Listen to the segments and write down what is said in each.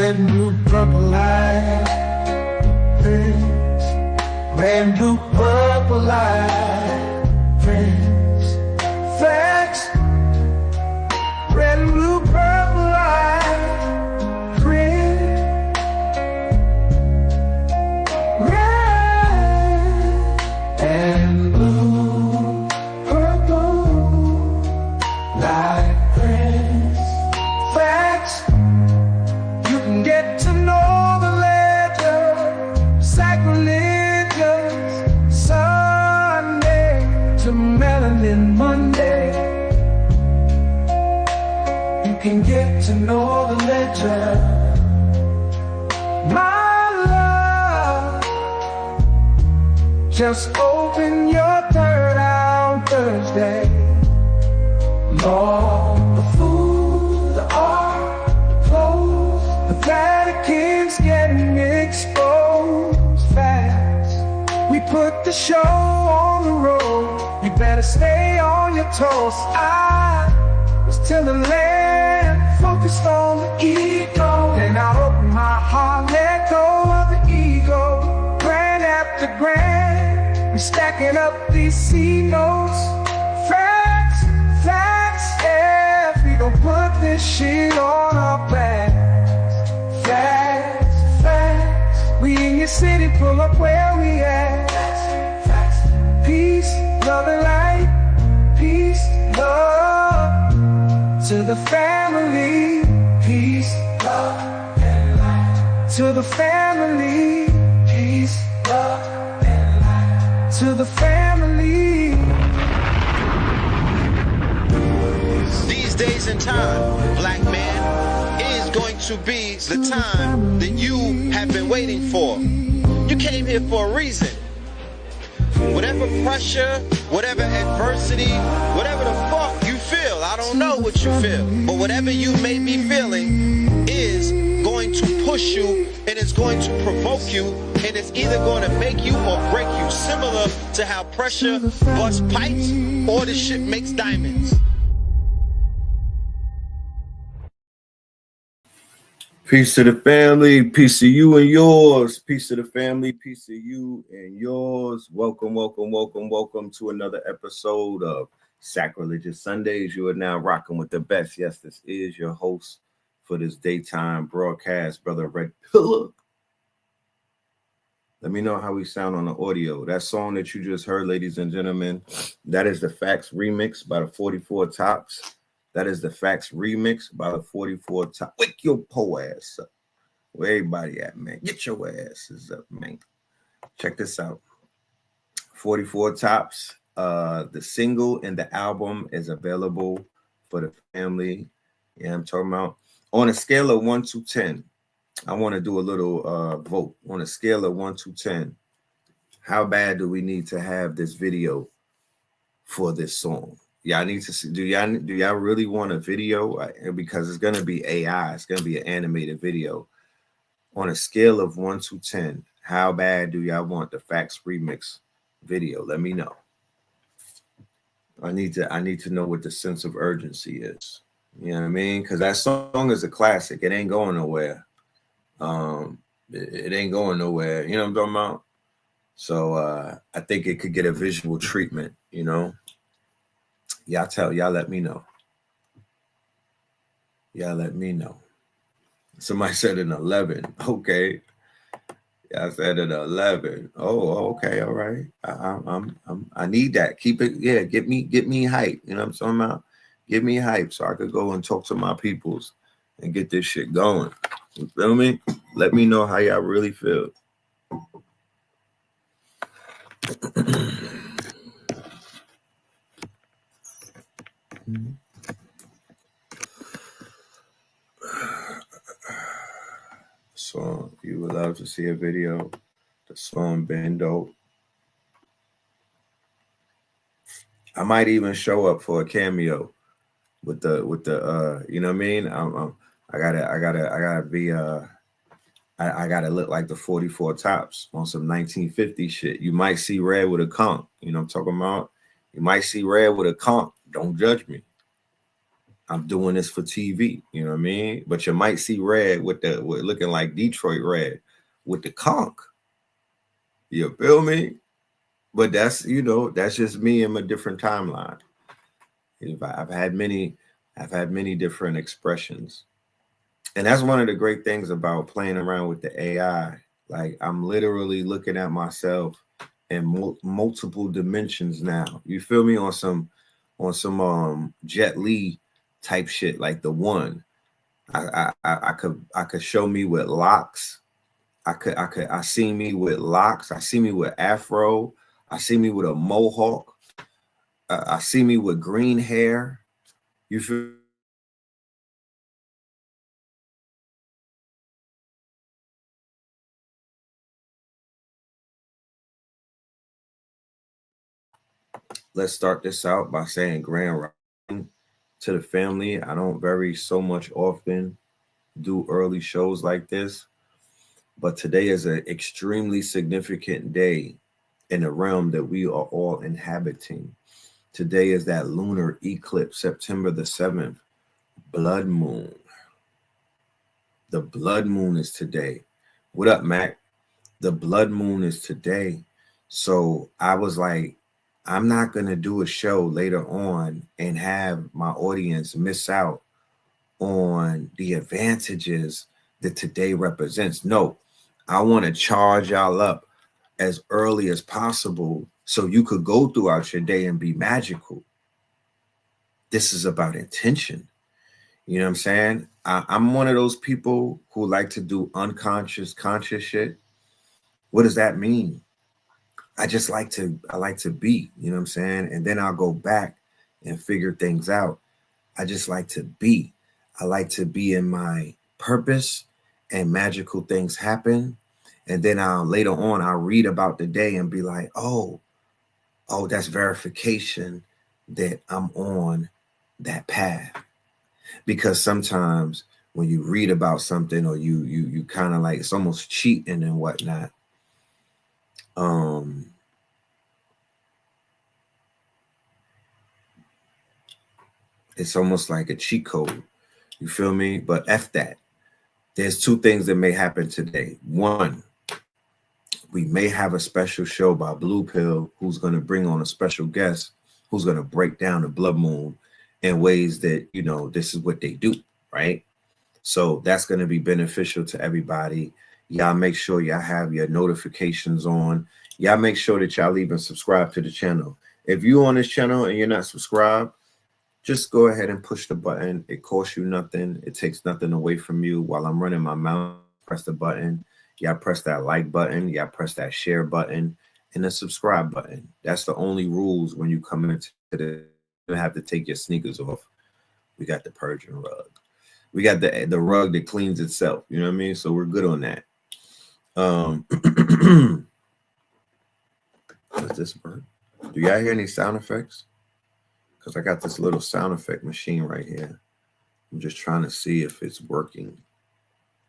red, blue, purple light. Friends, red, blue, purple light. Friends, facts, red, blue, purple light. Friends, red and blue, purple light. Friends, facts, you can get to know the ledger. Sacrilegious Sunday to Melanin Monday. You can get to know the ledger. My love, just open your third eye on Thursday. Lord, the food, the art, the clothes, the Vatican's getting exposed fast. We put the show on the road. You better stay on your toes. I was till the land focused on the ego. Then I opened my heart, let go of the ego. Grand after grand, we stacking up these C notes. Facts, facts, yeah, we gon' put this shit on our backs. Facts, facts, we in your city, pull up where we at. Facts, facts, peace, love and light. Peace, love to the family. Peace, love and light. To the family. Peace, love and light. To the family. These days and time, black man, is going to be the time that you have been waiting for. You came here for a reason. Whatever pressure, whatever adversity, whatever the fuck you feel, I don't know what you feel, but whatever you may be feeling is going to push you, and it's going to provoke you, and it's either going to make you or break you, similar to how pressure busts pipes or the shit makes diamonds. Peace to the family, peace to you and yours. Peace to the family, peace to you and yours. Welcome, welcome, welcome, welcome to another episode of Sacrilegious Sundays. You are now rocking with the best. Yes, this is your host for this daytime broadcast, Brother Red Pillar. Let me know how we sound on the audio. That song that you just heard, ladies and gentlemen, that is the Facts remix by the 44 Tops. That is the Facts remix by the 44 Top. Wake your po ass up. Where everybody at, man? Get your asses up, man. Check this out. 44 Tops. The single and the album is available for the family. Yeah, I'm talking about. On a scale of 1 to 10, I want to do a little vote. On a scale of 1 to 10, how bad do we need to have this video for this song? Y'all need to see, do y'all really want a video? Because it's gonna be AI, it's gonna be an animated video. On a scale of 1 to 10, how bad do y'all want the Facts remix video? Let me know. I need to know what the sense of urgency is. You know what I mean? Because that song is a classic. It ain't going nowhere. It ain't going nowhere. You know what I'm talking about? So I think it could get a visual treatment, you know. Y'all let me know. Y'all let me know. Somebody said an 11. Okay. Y'all said an 11. Oh, okay, all right. I need that. Keep it, yeah, get me hype. You know what I'm talking about? Give me hype so I could go and talk to my peoples and get this shit going. You feel me? Let me know how y'all really feel. So if you would love to see a video, the song been dope. I might even show up for a cameo with the you know what I mean? I gotta look like the 44 Tops on some 1950 shit. You might see Red with a conch, you know what I'm talking about? You might see Red with a conch. Don't judge me. I'm doing this for TV, you know what I mean? But you might see red with looking like Detroit red with the conch. You feel me? But that's, you know, that's just me in a different timeline. I've had many different expressions. And that's one of the great things about playing around with the AI. Like, I'm literally looking at myself in multiple dimensions now. You feel me? On some Jet Li type shit, like the one. I could show me with locks. I see me with locks. I see me with afro. I see me with a mohawk. I see me with green hair. You feel? Let's start this out by saying grand rising to the family. I don't very so much often do early shows like this, but today is an extremely significant day in the realm that we are all inhabiting. Today is that lunar eclipse, September the 7th, blood moon. The blood moon is today. What up, Mac? The blood moon is today. So I was like, I'm not going to do a show later on and have my audience miss out on the advantages that today represents. No, I want to charge y'all up as early as possible so you could go throughout your day and be magical. This is about intention. You know what I'm saying? I'm one of those people who like to do unconscious, conscious shit. What does that mean? I like to be, you know what I'm saying? And then I'll go back and figure things out. I just like to be. I like to be in my purpose, and magical things happen. And then later on, I'll read about the day and be like, oh, that's verification that I'm on that path. Because sometimes when you read about something, or you kind of like, it's almost cheating and whatnot. It's almost like a cheat code. You feel me? But F that. There's two things that may happen today. One, we may have a special show by Blue Pill, who's going to bring on a special guest who's going to break down the blood moon in ways that, you know, this is what they do, right? So that's going to be beneficial to everybody. Y'all make sure y'all have your notifications on. Y'all make sure that y'all even subscribe to the channel. If you're on this channel and you're not subscribed, just go ahead and push the button. It costs you nothing. It takes nothing away from you. While I'm running my mouth, press the button. Y'all press that like button. Y'all press that share button and the subscribe button. That's the only rules when you come into the. You have to take your sneakers off. We got the purging rug. We got the rug that cleans itself. You know what I mean? So we're good on that. What's this bird? Do y'all hear any sound effects? Because I got this little sound effect machine right here. I'm just trying to see if it's working.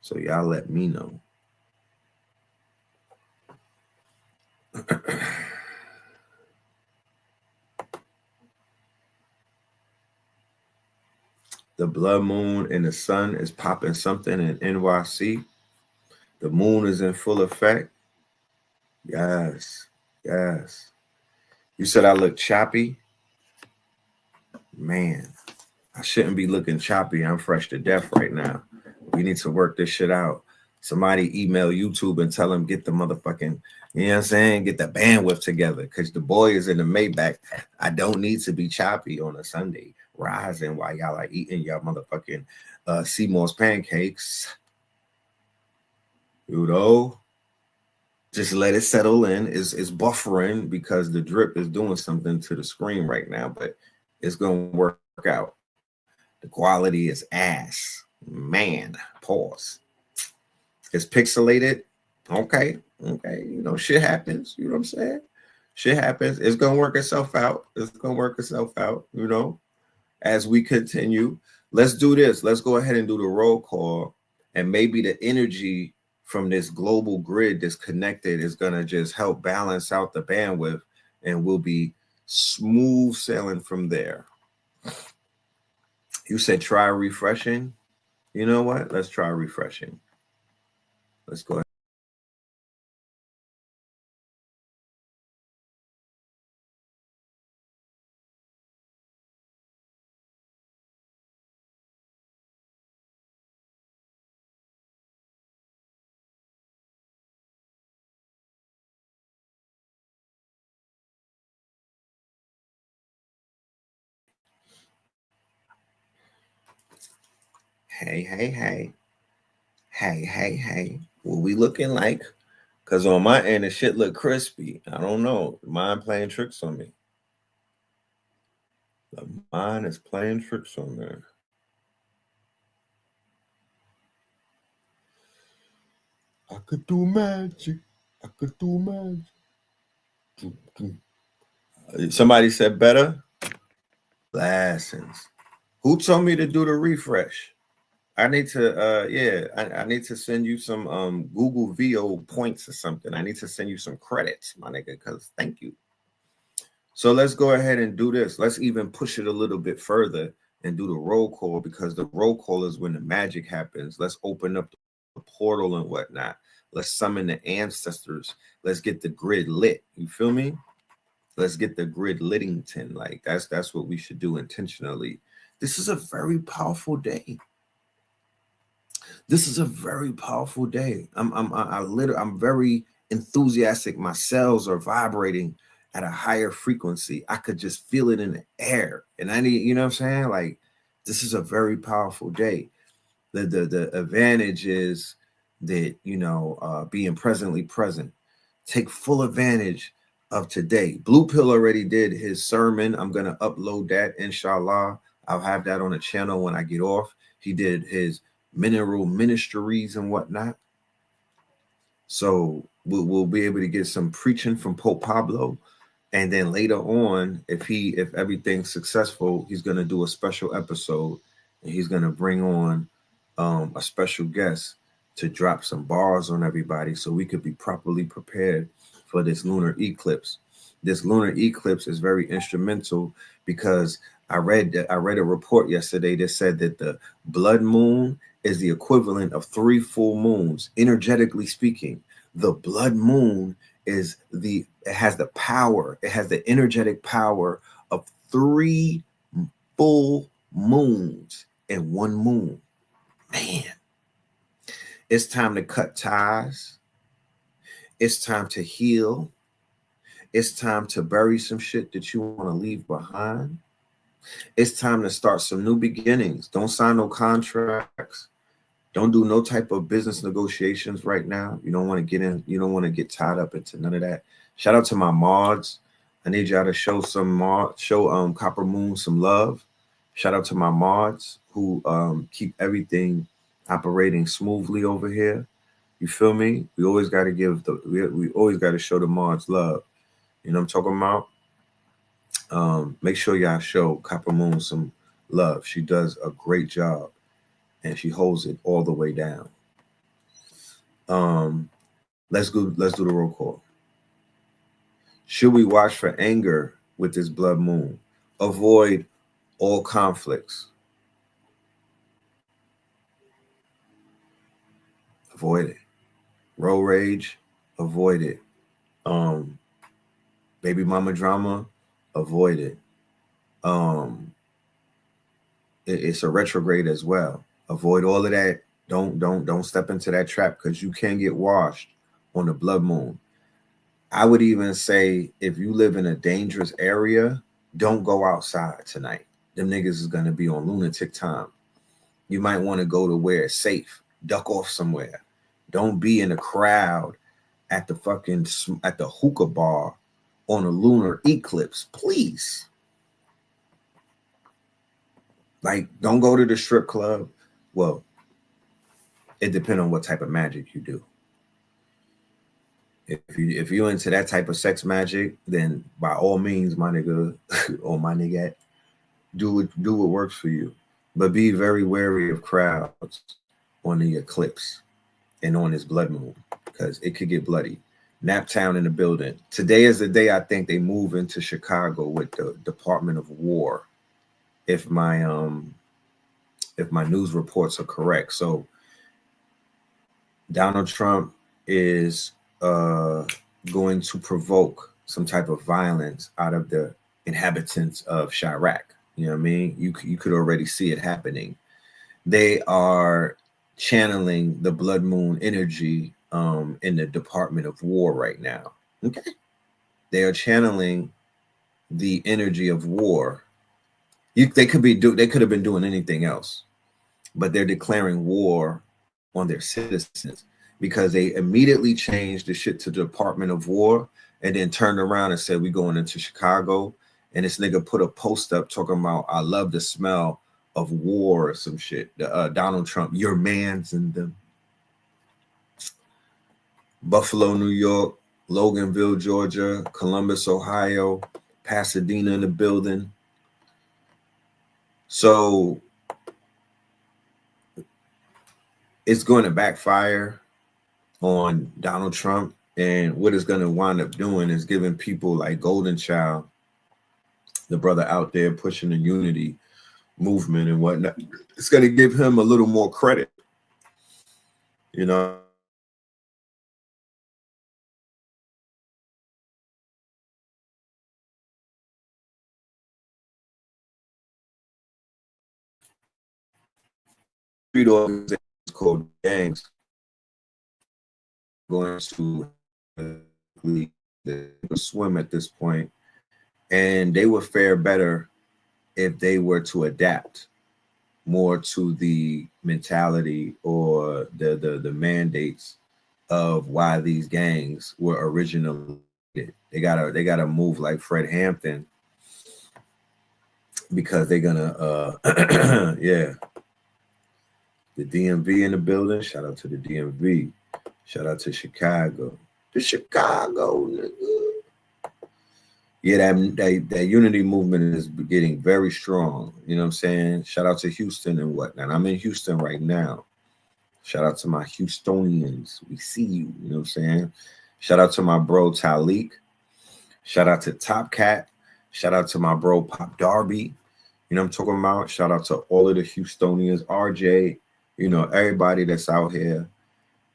So y'all let me know. The blood moon and the sun is popping something in NYC. The moon is in full effect. Yes, yes. You said I look choppy? Man, I shouldn't be looking choppy. I'm fresh to death right now. We need to work this shit out. Somebody email YouTube and tell them get the motherfucking, you know what I'm saying? Get the bandwidth together, because the boy is in the Maybach. I don't need to be choppy on a Sunday, rising while y'all are eating y'all motherfucking Seymour's pancakes. You know, just let it settle in. It's buffering because the drip is doing something to the screen right now, but it's going to work out. The quality is ass. Man, pause. It's pixelated. Okay. You know, shit happens. You know what I'm saying? Shit happens. It's going to work itself out. You know, as we continue. Let's do this. Let's go ahead and do the roll call. And maybe the energy from this global grid that's connected is going to just help balance out the bandwidth, and we'll be smooth sailing from there. You said try refreshing. You know what? Let's try refreshing. Let's go ahead. Hey, hey, hey. Hey, hey, hey. What we looking like? Because on my end, the shit look crispy. I don't know. Mine playing tricks on me. The mind is playing tricks on there. I could do magic. I could do magic. Somebody said better. Lessons. Who told me to do the refresh? I need to I need to send you some Google VO points or something. I need to send you some credits, my nigga, because thank you. So let's go ahead and do this. Let's even push it a little bit further and do the roll call, because the roll call is when the magic happens. Let's open up the portal and whatnot. Let's summon the ancestors. Let's get the grid lit. You feel me? Let's get the grid Littington. Like that's what we should do intentionally. This is a very powerful day. This is a very powerful day. I'm very enthusiastic. My cells are vibrating at a higher frequency. I could just feel it in the air. And I need, you know what I'm saying? Like, this is a very powerful day. The advantage is that, you know, being presently present. Take full advantage of today. Blue Pill already did his sermon. I'm going to upload that, inshallah. I'll have that on the channel when I get off. He did his mineral ministries and whatnot. So we'll be able to get some preaching from Pope Pablo. And then later on, if everything's successful, he's going to do a special episode, and he's going to bring on a special guest to drop some bars on everybody so we could be properly prepared for this lunar eclipse. This lunar eclipse is very instrumental because I read a report yesterday that said that the blood moon is the equivalent of 3 full moons. Energetically speaking, the blood moon has the power. It has the energetic power of 3 full moons and 1 moon. Man, it's time to cut ties. It's time to heal. It's time to bury some shit that you want to leave behind. It's time to start some new beginnings. Don't sign no contracts. Don't do no type of business negotiations right now. You don't want to get in. You don't want to get tied up into none of that. Shout out to my mods. I need y'all to show Copper Moon some love. Shout out to my mods who keep everything operating smoothly over here. You feel me? We always got to we always got to show the mods love. You know what I'm talking about? Make sure y'all show Copper Moon some love. She does a great job, and she holds it all the way down. Let's do the roll call. Should we watch for anger with this blood moon? Avoid all conflicts. Avoid it. Road rage, avoid it. Baby mama drama, avoid it. It's a retrograde as well. Avoid all of that. Don't step into that trap, because you can get washed on the blood moon. I would even say, if you live in a dangerous area, don't go outside tonight. Them niggas is gonna be on lunatic time. You might want to go to where it's safe. Duck off somewhere. Don't be in a crowd at the hookah bar on a lunar eclipse, please. Like, don't go to the strip club. Well, it depends on what type of magic you do. If you're into that type of sex magic, then by all means, my nigga or my nigga, do what works for you. But be very wary of crowds on the eclipse and on this blood moon, because it could get bloody. Naptown in the building. Today is the day I think they move into Chicago with the Department of War. If my if my news reports are correct. So Donald Trump is going to provoke some type of violence out of the inhabitants of Chirac. You know what I mean? You could already see it happening. They are channeling the blood moon energy in the Department of War right now. Okay. They are channeling the energy of war. They could have been doing anything else, but they're declaring war on their citizens because they immediately changed the shit to the Department of War and then turned around and said, we going into Chicago. And this nigga put a post up talking about, I love the smell of war or some shit. Donald Trump, your man's in them. Buffalo, New York, Loganville, Georgia, Columbus, Ohio, Pasadena in the building. So it's going to backfire on Donald Trump. And what it's going to wind up doing is giving people like Golden Child, the brother out there pushing the unity movement and whatnot, it's going to give him a little more credit. You know, street organizations called gangs going to swim at this point, and they would fare better if they were to adapt more to the mentality or the mandates of why these gangs were originally. They gotta move like Fred Hampton, because they're gonna yeah. The DMV in the building. Shout out to the DMV. Shout out to Chicago. The Chicago, nigga. Yeah, that unity movement is getting very strong. You know what I'm saying? Shout out to Houston and whatnot. I'm in Houston right now. Shout out to my Houstonians. We see you. You know what I'm saying? Shout out to my bro Talik. Shout out to Top Cat. Shout out to my bro Pop Darby. You know what I'm talking about? Shout out to all of the Houstonians. RJ. You know, everybody that's out here.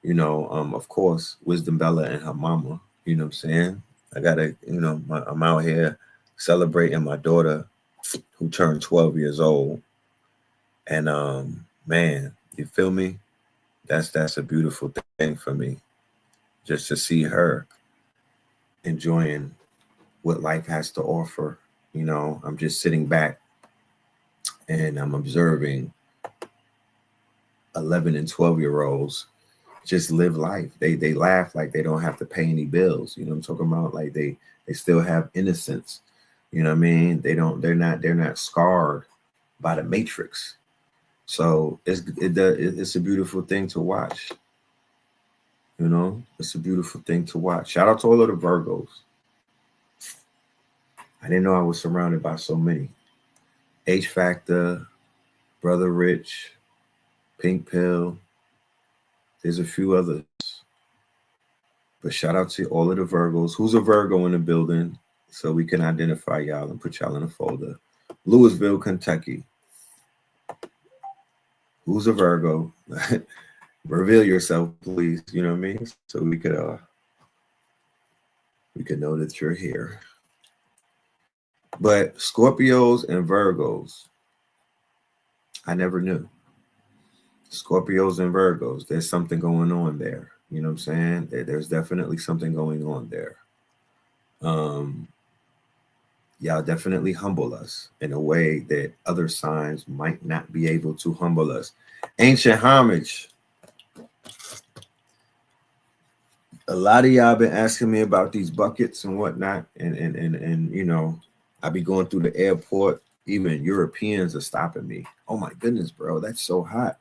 You know, of course, Wisdom Bella and her mama. You know what I'm saying? I gotta, you know, I'm out here celebrating my daughter who turned 12 years old. And man, you feel me? That's a beautiful thing for me. Just to see her enjoying what life has to offer. You know, I'm just sitting back and I'm observing 11 and 12-year-olds just live life. They laugh like they don't have to pay any bills. You know what I'm talking about? Like they still have innocence. You know what I mean? They're not scarred by the matrix. So it's a beautiful thing to watch. You know, it's a beautiful thing to watch. Shout out to all of the Virgos. I didn't know I was surrounded by so many. H Factor, Brother Rich, Pink Pill. There's a few others. But shout out to all of the Virgos. Who's a Virgo in the building? So we can identify y'all and put y'all in a folder. Louisville, Kentucky. Who's a Virgo? Reveal yourself, please. You know what I mean? So we could know that you're here. But Scorpios and Virgos, I never knew. Scorpios and Virgos, there's something going on there. You know what I'm saying? There's definitely something going on there. Y'all definitely humble us in a way that other signs might not be able to humble us. Ancient homage. A lot of y'all been asking me about these buckets and whatnot, and you know, I be going through the airport. Even Europeans are stopping me. Oh my goodness, bro, that's so hot.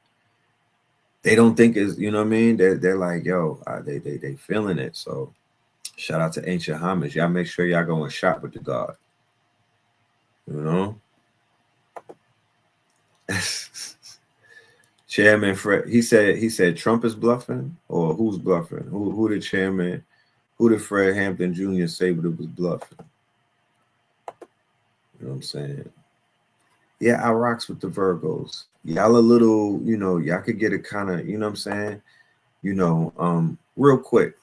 They don't think it's, you know what I mean? They're like, yo, they feeling it. So shout out to Ancient Homage. Y'all make sure y'all go and shop with the God. You know? Chairman Fred, he said Trump is bluffing, or who's bluffing? Who the chairman, who did Fred Hampton Jr. say that was bluffing? You know what I'm saying? Yeah, I rocks with the Virgos. Y'all a little, you know, y'all could get it kind of, you know what I'm saying? You know, real quick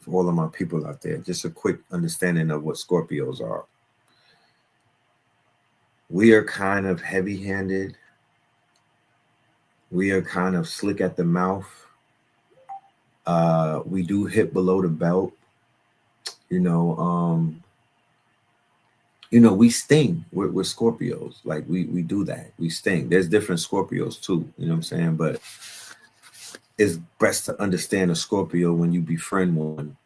for all of my people out there, just a quick understanding of what Scorpios are. We are kind of heavy-handed. We are kind of slick at the mouth. We do hit below the belt. You know, we sting. We're Scorpios. Like we do that. We sting. There's different Scorpios too. You know what I'm saying? But it's best to understand a Scorpio when you befriend one,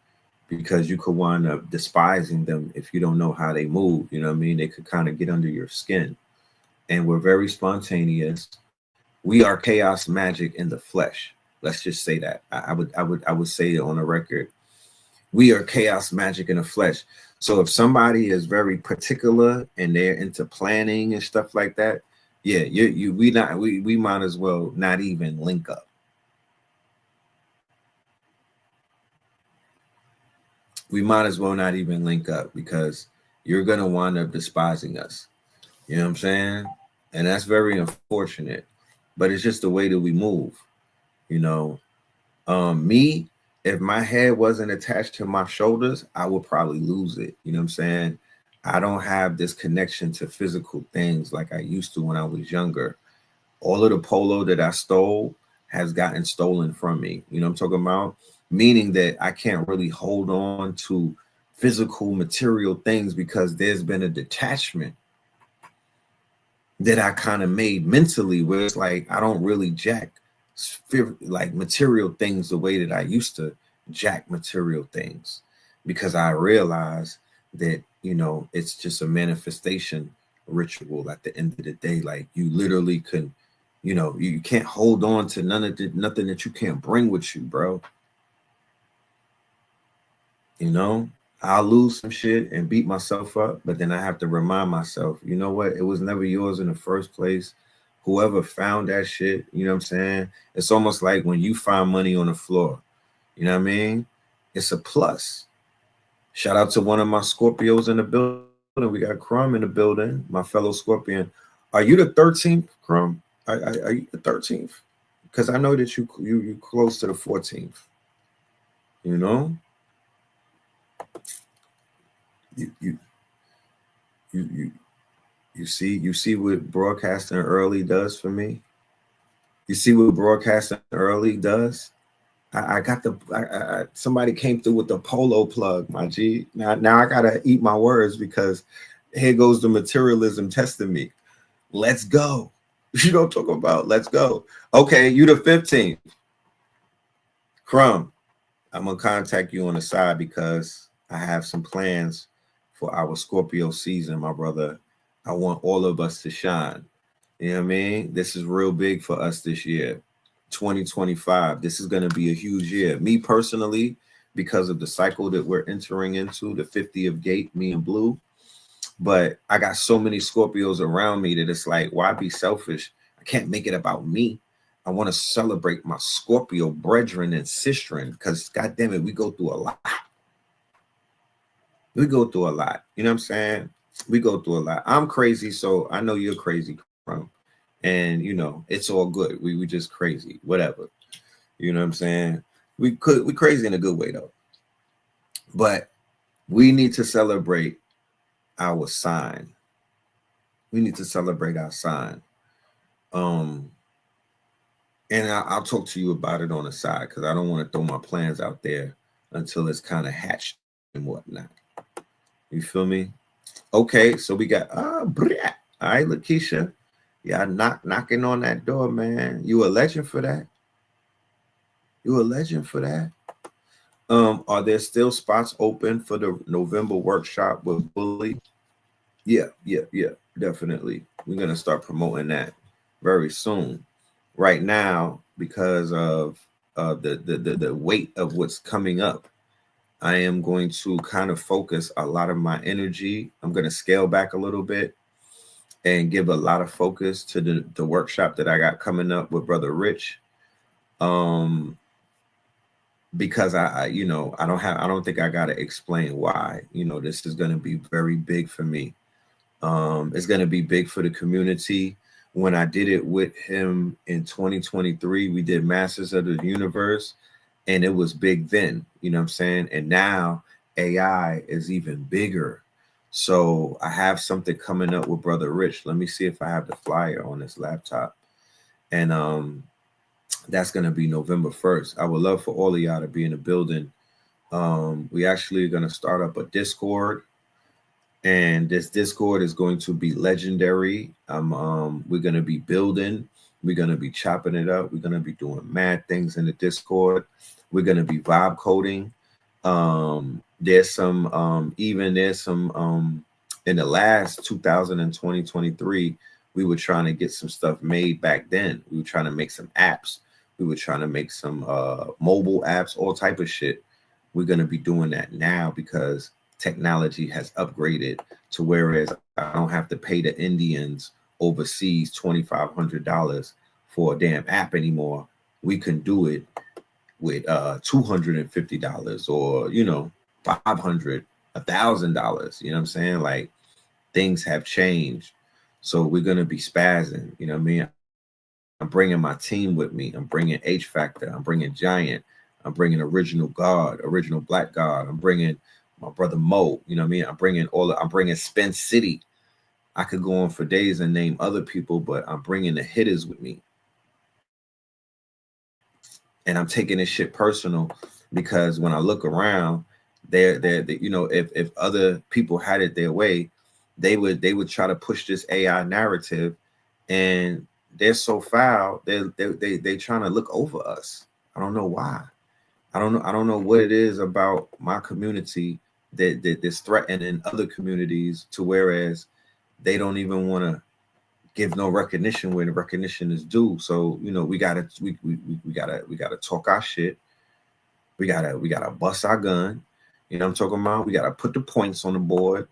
because you could wind up despising them if you don't know how they move. You know what I mean? They could kind of get under your skin. And we're very spontaneous. We are chaos magic in the flesh. Let's just say that. I would say it on the record. We are chaos magic in the flesh. So if somebody is very particular and they're into planning and stuff like that, yeah, we might as well not even link up. We might as well not even link up, because you're gonna wind up despising us. You know what I'm saying? And that's very unfortunate. But it's just the way that we move. You know, me, if my head wasn't attached to my shoulders, I would probably lose it. You know what I'm saying? I don't have this connection to physical things like I used to when I was younger. All of the polo that I stole has gotten stolen from me. You know what I'm talking about? Meaning that I can't really hold on to physical material things, because there's been a detachment that I kind of made mentally, where it's like I don't really jack like material things the way that I used to jack material things, because I realized that, you know, it's just a manifestation ritual at the end of the day. Like you literally can, you know, you can't hold on to nothing that you can't bring with you, bro. You know, I'll lose some shit and beat myself up, but then I have to remind myself, you know what? It was never yours in the first place. Whoever found that shit, you know what I'm saying? It's almost like when you find money on the floor, you know what I mean? It's a plus. Shout out to one of my Scorpios in the building. We got Crumb in the building, my fellow Scorpion. Are you the 13th, Crumb? Are you the 13th? Because I know that you close to the 14th. You know? You see what broadcasting early does for me. You see what broadcasting early does. I got somebody came through with the polo plug, my G. Now I gotta eat my words, because here goes the materialism testing me. Let's go. You don't talk about let's go. Okay, you the 15th. Crumb, I'm gonna contact you on the side, because I have some plans for our Scorpio season, my brother. I want all of us to shine. You know what I mean? This is real big for us this year. 2025. This is going to be a huge year. Me personally, because of the cycle that we're entering into, the 50th gate, me and Blue. But I got so many Scorpios around me that it's like, why be selfish? I can't make it about me. I want to celebrate my Scorpio brethren and sistren, because God damn it, we go through a lot. We go through a lot. You know what I'm saying? We go through a lot. I'm crazy, so I know you're crazy, Crumb. And you know, it's all good. We just crazy, whatever. You know what I'm saying? We crazy in a good way though. But we need to celebrate our sign. We need to celebrate our sign. And I'll talk to you about it on the side, because I don't want to throw my plans out there until it's kind of hatched and whatnot. You feel me? Okay, so we got all right, Lakeisha. Yeah, knocking on that door, man. You a legend for that. You a legend for that. Are there still spots open for the November workshop with Bully? Yeah, definitely. We're gonna start promoting that very soon. Right now, because of the weight of what's coming up, I am going to kind of focus a lot of my energy. I'm going to scale back a little bit and give a lot of focus to the workshop that I got coming up with Brother Rich. Because I don't think I got to explain why. You know, this is going to be very big for me. It's going to be big for the community. When I did it with him in 2023, we did Masters of the Universe, and it was big then, you know what I'm saying? And now AI is even bigger. So I have something coming up with Brother Rich. Let me see if I have the flyer on this laptop. And that's going to be November 1st. I would love for all of y'all to be in the building. We actually are going to start up a Discord. And this Discord is going to be legendary. We're going to be building. We're going to be chopping it up. We're going to be doing mad things in the Discord. We're going to be vibe coding. There's some in the last 2023, we were trying to get some stuff made back then. We were trying to make some apps. We were trying to make some mobile apps, all type of shit. We're going to be doing that now because technology has upgraded to whereas I don't have to pay the Indians overseas $2,500 for a damn app anymore. We can do it with $250 or, you know, $500, $1,000. You know what I'm saying? Like, things have changed. So we're going to be spazzing. You know what I mean? I'm bringing my team with me. I'm bringing H Factor. I'm bringing Giant. I'm bringing Original God, Original Black God. I'm bringing my brother Mo. You know what I mean? I'm bringing Spin City. I could go on for days and name other people, but I'm bringing the hitters with me. And I'm taking this shit personal because when I look around, they're you know, if other people had it their way, they would try to push this AI narrative, and they're so foul. They trying to look over us. I don't know why. I don't know what it is about my community that's threatening other communities to whereas they don't even want to give no recognition where the recognition is due. So, you know, we gotta talk our shit. We gotta bust our gun. You know what I'm talking about? We gotta put the points on the board,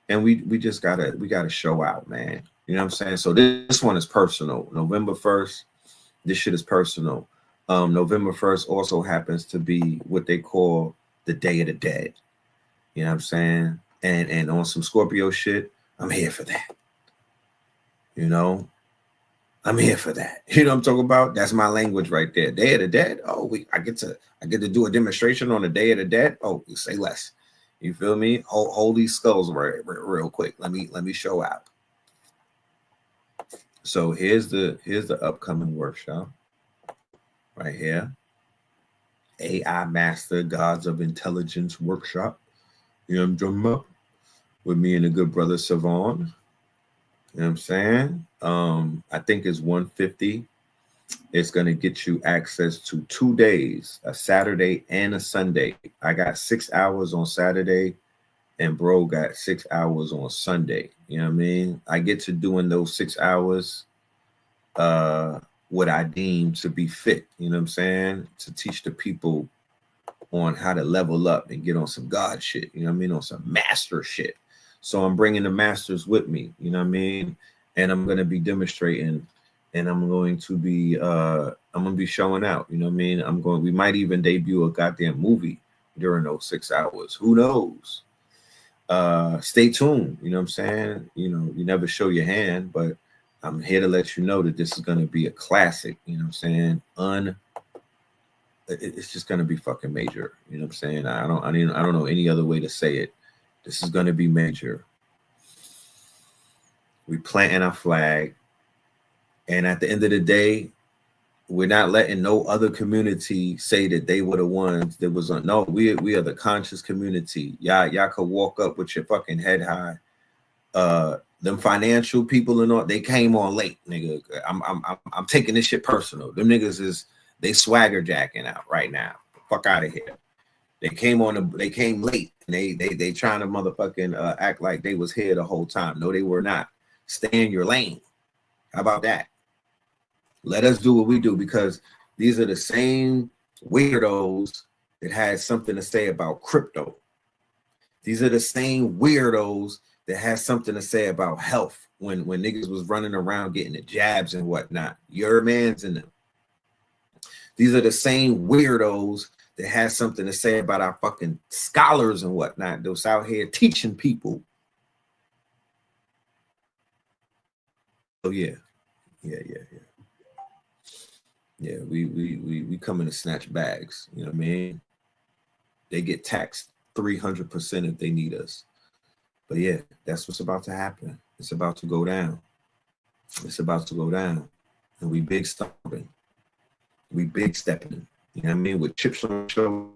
and we gotta show out, man. You know what I'm saying? So this one is personal. November 1st, this shit is personal. November 1st also happens to be what they call the Day of the Dead. You know what I'm saying? And on some Scorpio shit, I'm here for that. You know, I'm here for that. You know what I'm talking about? That's my language right there. Day of the Dead. Oh, I get to do a demonstration on the Day of the Dead. Oh, say less. You feel me? Hold these skulls real quick. Let me show out. So here's the upcoming workshop right here. AI Master Gods of Intelligence workshop. You know what I'm talking about? With me and the good brother Savon. You know what I'm saying? I think it's $150. It's going to get you access to 2 days, a Saturday and a Sunday. I got 6 hours on Saturday, and bro got 6 hours on Sunday. You know what I mean? I get to doing those 6 hours what I deem to be fit, you know what I'm saying? To teach the people on how to level up and get on some God shit, you know what I mean? On some master shit. So I'm bringing the masters with me, you know what I mean? And I'm going to be demonstrating, and I'm going to be showing out, you know what I mean? We might even debut a goddamn movie during those 6 hours. Who knows? Stay tuned, you know what I'm saying? You know, you never show your hand, but I'm here to let you know that this is going to be a classic, you know what I'm saying? It's just going to be fucking major, you know what I'm saying? I don't know any other way to say it. This is going to be major. We planting our flag, and at the end of the day, we're not letting no other community say that they were the ones that was on. No, we are the conscious community. Y'all could walk up with your fucking head high. Them financial people and all, they came on late, nigga. I'm taking this shit personal. Them niggas they swagger jacking out right now. Fuck out of here. They came late, and they trying to motherfucking act like they was here the whole time. No, they were not. Stay in your lane. How about that? Let us do what we do, because these are the same weirdos that had something to say about crypto. These are the same weirdos that has something to say about health when niggas was running around getting the jabs and whatnot. Your man's in them. These are the same weirdos that has something to say about our fucking scholars and whatnot. Those out here teaching people. Oh yeah. Yeah, we come in to snatch bags. You know what I mean? They get taxed 300% if they need us. But yeah, that's what's about to happen. It's about to go down. It's about to go down. And we big stomping. We big stepping. You know what I mean? With chips on the show.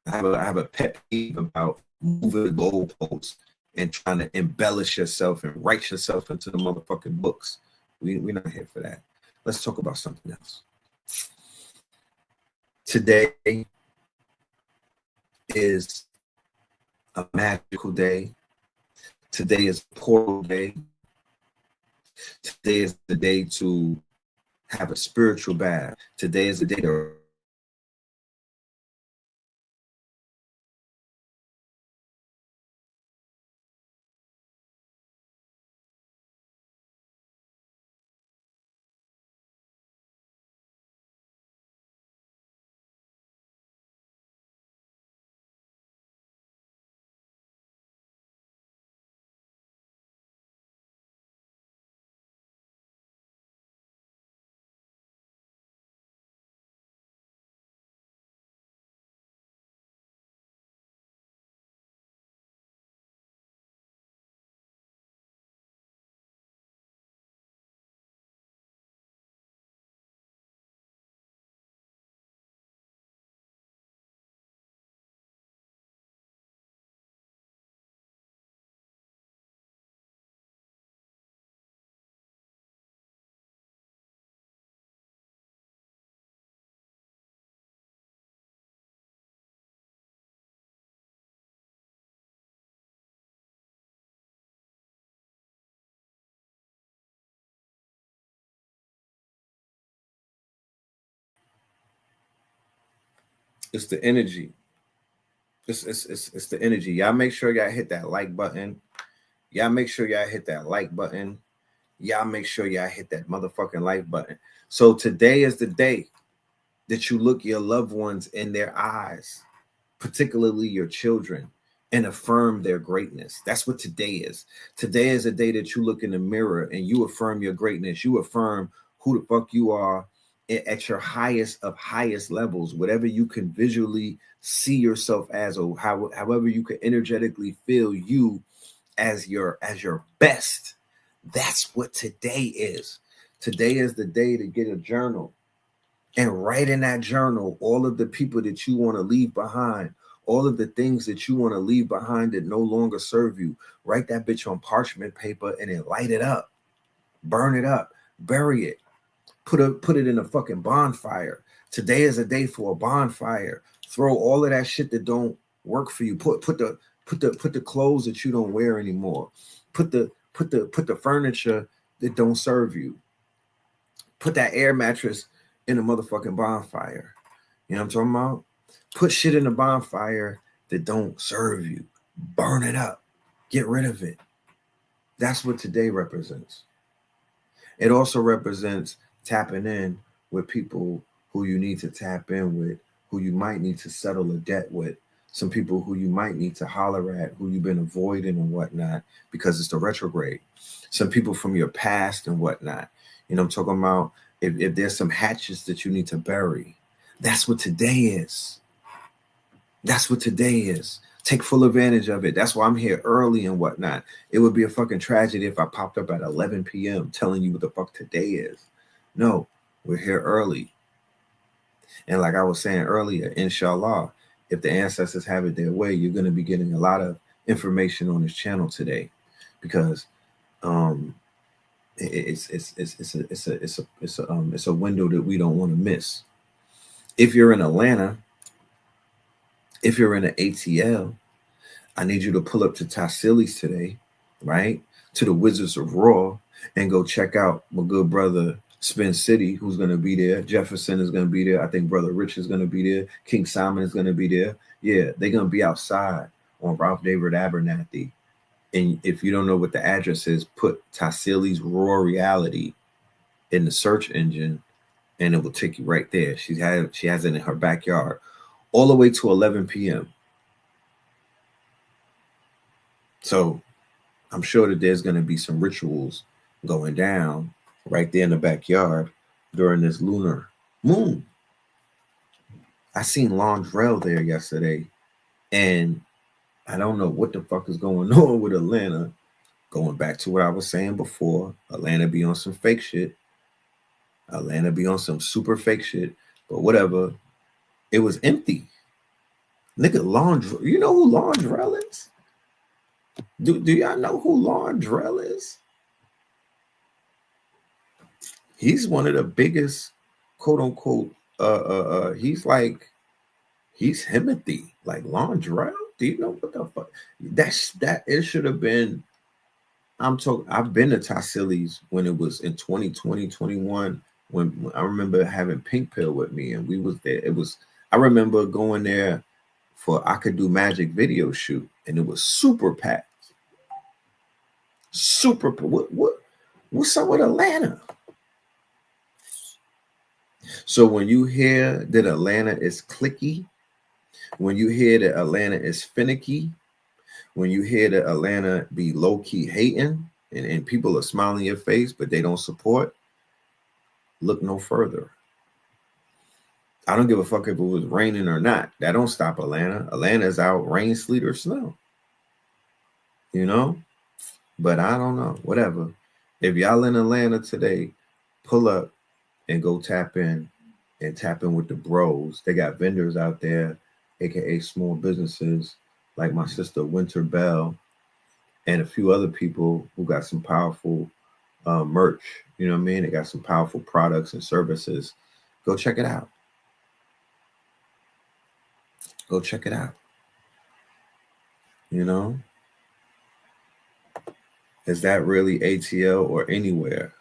I have a pet peeve about moving the goalposts and trying to embellish yourself and write yourself into the motherfucking books. We're not here for that. Let's talk about something else. Today is a magical day. Today is a portal day. Today is the day to have a spiritual bath. Today is the day to it's the energy. It's the energy. Y'all make sure y'all hit that like button. Y'all make sure y'all hit that like button. Y'all make sure y'all hit that motherfucking like button. So today is the day that you look your loved ones in their eyes, particularly your children, and affirm their greatness. That's what today is. Today is a day that you look in the mirror and you affirm your greatness. You affirm who the fuck you are at your highest of highest levels, whatever you can visually see yourself as, or however you can energetically feel you as your best. That's what today is. Today is the day to get a journal and write in that journal all of the people that you want to leave behind, all of the things that you want to leave behind that no longer serve you. Write that bitch on parchment paper and then light it up, burn it up, bury it, put it in a fucking bonfire. Today is a day for a bonfire. Throw all of that shit that don't work for you. Put the clothes that you don't wear anymore. Put the furniture that don't serve you. Put that air mattress in a motherfucking bonfire. You know what I'm talking about? Put shit in a bonfire that don't serve you. Burn it up. Get rid of it. That's what today represents. It also represents tapping in with people who you need to tap in with, who you might need to settle a debt with, some people who you might need to holler at, who you've been avoiding and whatnot, because it's the retrograde. Some people from your past and whatnot. You know what I'm talking about? If there's some hatchets that you need to bury, that's what today is. That's what today is. Take full advantage of it. That's why I'm here early and whatnot. It would be a fucking tragedy if I popped up at 11 p.m. telling you what the fuck today is. No, we're here early. And like I was saying earlier, inshallah, if the ancestors have it their way, you're going to be getting a lot of information on this channel today, because it's a window that we don't want to miss. If you're in Atlanta, if you're in an ATL, I need you to pull up to Tassili's today, right? To the Wizards of Raw, and go check out my good brother Spin City, who's going to be there. Jefferson is going to be there. I think Brother Rich is going to be there. King Simon is going to be there. Yeah, they're going to be outside on Ralph David Abernathy. And if you don't know what the address is, put Tassili's Raw Reality in the search engine, and it will take you right there. She has it in her backyard, all the way to 11 p.m. So I'm sure that there's going to be some rituals going down right there in the backyard during this lunar moon. I seen Londrell there yesterday, and I don't know what the fuck is going on with Atlanta. Going back to what I was saying before, Atlanta be on some fake shit. Atlanta be on some super fake shit, but whatever. It was empty. Nigga, Londrell. You know who Londrell is? Do y'all know who Londrell is? He's one of the biggest, quote unquote. He's Timothy, like Londrell. Do you know what the fuck? That it should have been. I've been to Tassili's when it was in 2020, 21. When I remember having Pink Pill with me, and we was there. I remember going there for I Could Do Magic video shoot, and it was super packed. Super. What's up with Atlanta? So when you hear that Atlanta is cliquey, when you hear that Atlanta is finicky, when you hear that Atlanta be low-key hating and people are smiling in your face, but they don't support, look no further. I don't give a fuck if it was raining or not. That don't stop Atlanta. Atlanta's out, rain, sleet, or snow. You know? But I don't know. Whatever. If y'all in Atlanta today, pull up and go tap in with the bros. They got vendors out there, aka small businesses, like my sister Winter Bell and a few other people who got some powerful merch. You know what I mean? They got some powerful products and services. Go check it out. Go check it out. You know? Is that really ATL or anywhere?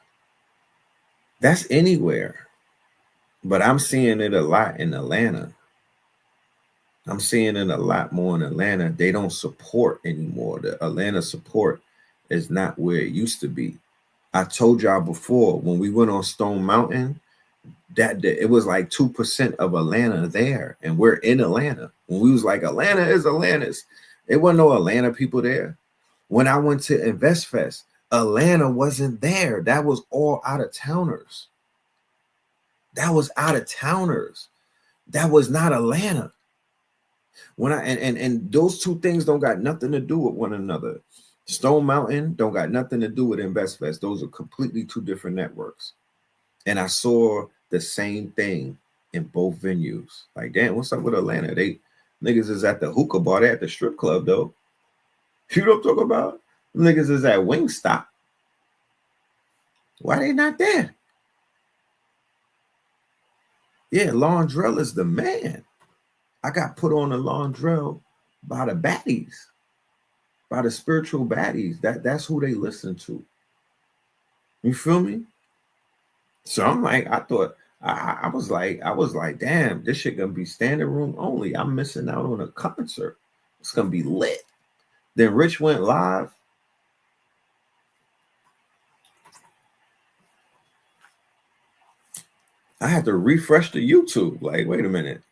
That's anywhere. But I'm seeing it a lot in Atlanta. I'm seeing it a lot more in Atlanta. They don't support anymore. The Atlanta support is not where it used to be. I told y'all before, when we went on Stone Mountain, that it was like 2% of Atlanta there, and we're in Atlanta. When we was like, Atlanta is Atlantis, there wasn't no Atlanta people there. When I went to Invest Fest, Atlanta wasn't there. That was all out of towners. That was out of towners. That was not Atlanta. When and those two things don't got nothing to do with one another. Stone Mountain don't got nothing to do with Invest Fest. Those are completely two different networks. And I saw the same thing in both venues. Like, damn, what's up with Atlanta? They niggas is at the hookah bar. They at the strip club though. You know what I'm talking about? Niggas is at Wingstop. Why they not there? Yeah, Londrell is the man. I got put on a Londrell by the baddies, by the spiritual baddies. That's who they listen to. You feel me? So I'm like, I thought I was like, damn, this shit gonna be standing room only. I'm missing out on a concert. It's gonna be lit. Then Rich went live. I had to refresh the YouTube. Like, wait a minute.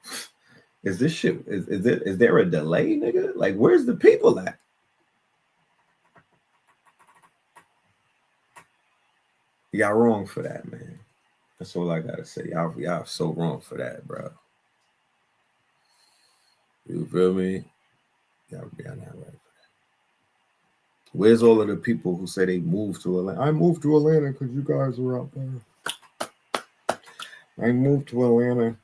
Is this shit, is there a delay, nigga? Like, where's the people at? Y'all wrong for that, man. That's all I gotta say. Y'all so wrong for that, bro. You feel me? Y'all not right for that. Where's all of the people who say they moved to Atlanta? I moved to Atlanta because you guys were out there. I moved to Atlanta.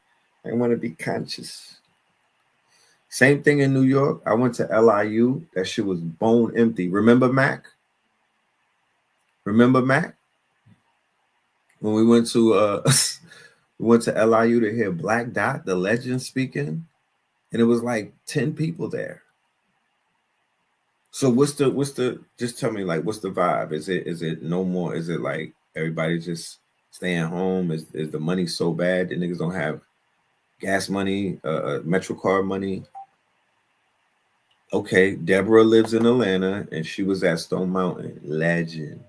I want to be conscious. Same thing in New York. I went to LIU. That shit was bone empty. Remember Mac? Remember Mac? When we went to LIU to hear Black Dot, the legend, speaking, and it was like 10 people there. So what's the just tell me, like, what's the vibe? Is it no more? Is it like everybody just staying home? Is the money so bad that niggas don't have gas money, MetroCard money? Okay, Deborah lives in Atlanta and she was at Stone Mountain. Legend.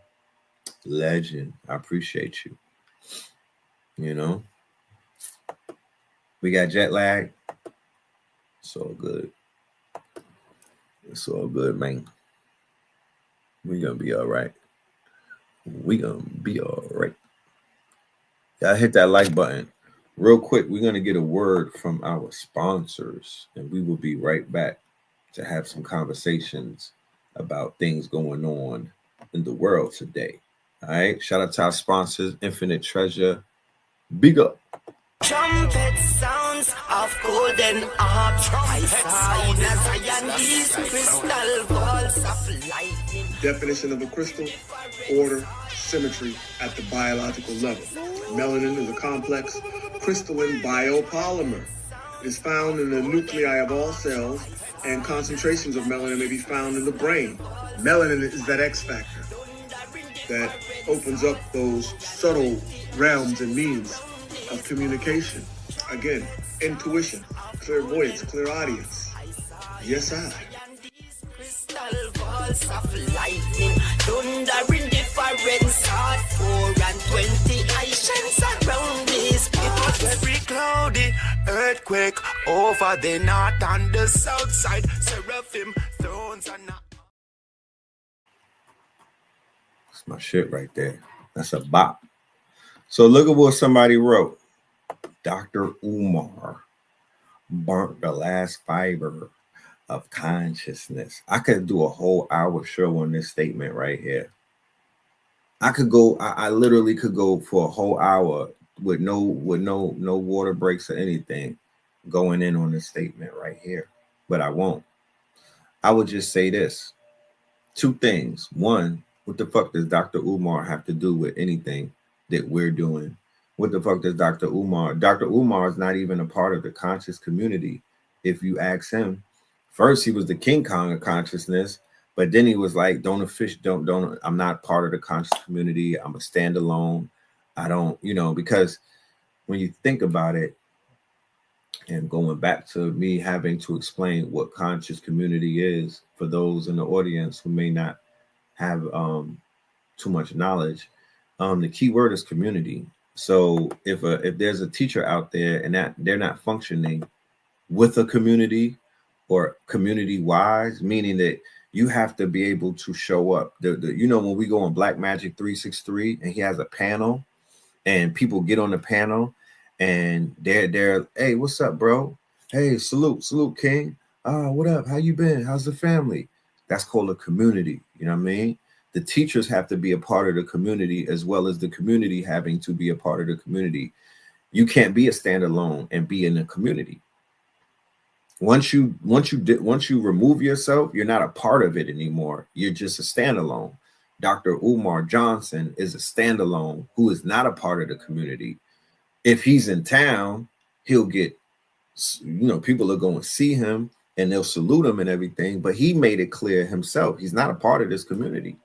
I appreciate you. You know, we got jet lag. It's all good. It's all good, man. We gonna be all right. We gonna be all right. Y'all hit that like button. Real quick, we're gonna get a word from our sponsors, and we will be right back to have some conversations about things going on in the world today. All right. Shout out to our sponsors, Infinite Treasure. Big up. Trumpet sounds of golden harps. I saw in a Zion these crystal balls of lightning. Definition of a crystal: order, symmetry at the biological level. Melanin is a complex crystalline biopolymer. It is found in the nuclei of all cells, and concentrations of melanin may be found in the brain. Melanin is that X factor that opens up those subtle realms and means of communication. Again, intuition, clairvoyance, clairaudience. Yes, I. Crystal balls of lightning, thunder in difference, hard 4 and 20 Haitians around this spot. Very cloudy, earthquake over the north and the south side. Seraphim thrones and That's my shit right there. That's a bop. So look at what somebody wrote. Dr. Umar burnt the last fiber of consciousness. I could do a whole hour show on this statement right here. I literally could go for a whole hour with no water breaks or anything going in on this statement right here. But I won't. I would just say this. 2 things. One, what the fuck does Dr. Umar have to do with anything that we're doing? What the fuck does Dr. Umar? Dr. Umar is not even a part of the conscious community. If you ask him, first he was the King Kong of consciousness, but then he was like, don't, I'm not part of the conscious community. I'm a standalone. I don't, because when you think about it, and going back to me having to explain what conscious community is for those in the audience who may not have too much knowledge, the key word is community. So if there's a teacher out there and that they're not functioning with a community or community wise, meaning that you have to be able to show up. When we go on Black Magic 363 and he has a panel and people get on the panel and they're hey, what's up, bro? Hey, salute, King. What up? How you been? How's the family? That's called a community. You know what I mean? The teachers have to be a part of the community as well as the community having to be a part of the community. You can't be a standalone and be in a community. Once you remove yourself, you're not a part of it anymore. You're just a standalone. Dr. Umar Johnson is a standalone who is not a part of the community. If he's in town, he'll get, people are going to see him and they'll salute him and everything, but he made it clear himself. He's not a part of this community.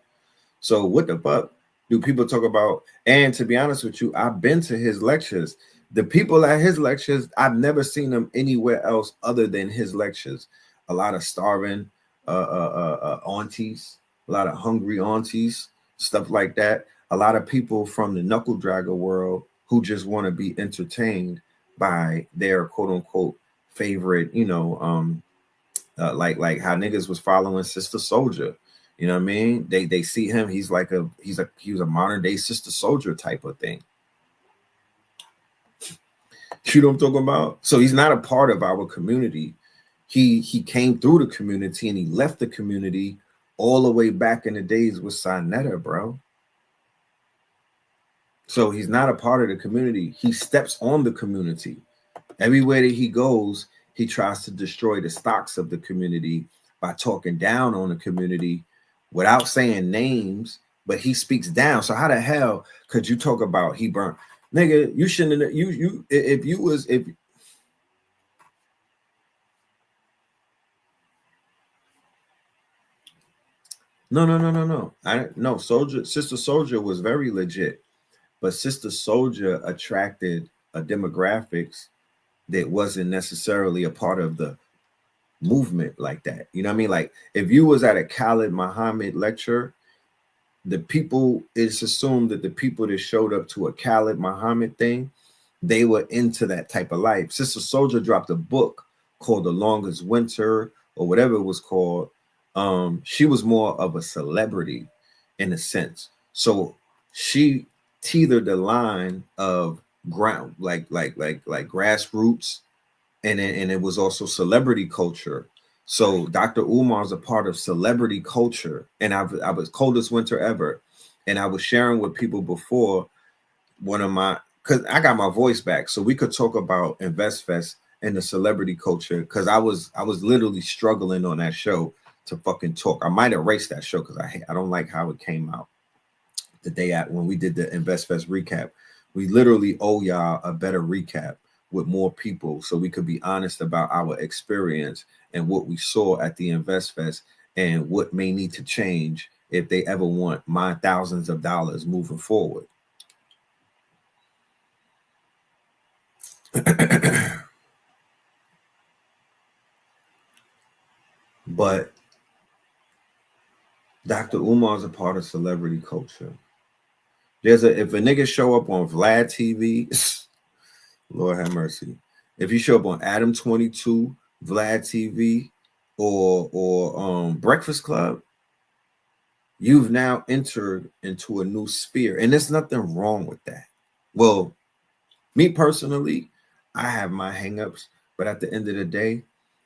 So what the fuck do people talk about? And to be honest with you, I've been to his lectures. The people at his lectures, I've never seen them anywhere else other than his lectures. A lot of starving aunties, a lot of hungry aunties, stuff like that. A lot of people from the knuckle dragger world who just want to be entertained by their quote unquote favorite, like how niggas was following Sister Soldier. You know what I mean? They see him. He was a modern day Sister Soldier type of thing. You know what I'm talking about? So he's not a part of our community. He came through the community and he left the community all the way back in the days with Sinetta, bro. So he's not a part of the community. He steps on the community. Everywhere that he goes, he tries to destroy the stocks of the community by talking down on the community without saying names, but he speaks down. So how the hell could you talk about he burnt? Nigga, you shouldn't have, No. Sister Soldier was very legit, but Sister Soldier attracted a demographics that wasn't necessarily a part of the movement like that. You know what I mean? Like if you was at a Khalid Muhammad lecture, it's assumed that the people that showed up to a Khalid Muhammad thing, they were into that type of life. Sister Soldier dropped a book called The Longest Winter or whatever it was called. She was more of a celebrity in a sense. So she teetered the line of ground, like grassroots, and it was also celebrity culture. So Dr. Umar is a part of celebrity culture, and I was coldest winter ever, and I was sharing with people before one of my, because I got my voice back, so we could talk about InvestFest and the celebrity culture, because I was literally struggling on that show to fucking talk. I might erase that show because I don't like how it came out the day at when we did the InvestFest recap. We literally owe y'all a better recap with more people so we could be honest about our experience and what we saw at the InvestFest and what may need to change if they ever want my thousands of dollars moving forward. But Dr. Umar is a part of celebrity culture. If a nigga show up on Vlad TV, Lord have mercy. If you show up on Adam 22, Vlad TV, or Breakfast Club, you've now entered into a new sphere, and there's nothing wrong with that. Well, me personally, I have my hangups, but at the end of the day,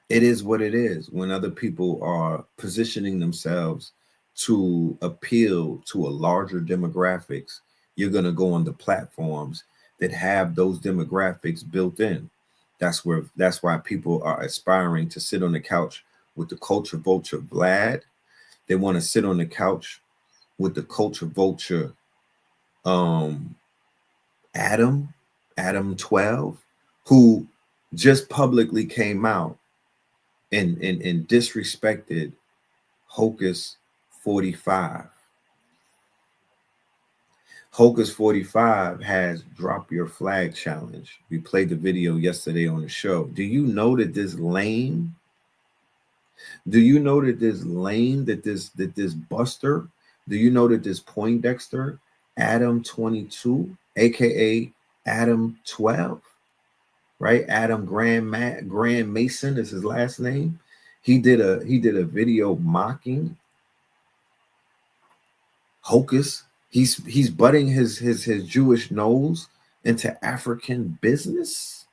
it is what it is. When other people are positioning themselves to appeal to a larger demographics, you're going to go on the platforms that have those demographics built in. That's why people are aspiring to sit on the couch with the culture vulture Vlad. They want to sit on the couch with the culture vulture Adam 12, who just publicly came out and disrespected Hocus 45. Hocus 45 has Drop Your Flag challenge. We played the video yesterday on the show. Do you know that this lame? Do you know that this lame, that this buster? Do you know that this Poindexter, Adam 22, aka Adam 12, right? Adam Grand Mason is his last name. He did a video mocking Hocus. He's butting his Jewish nose into African business.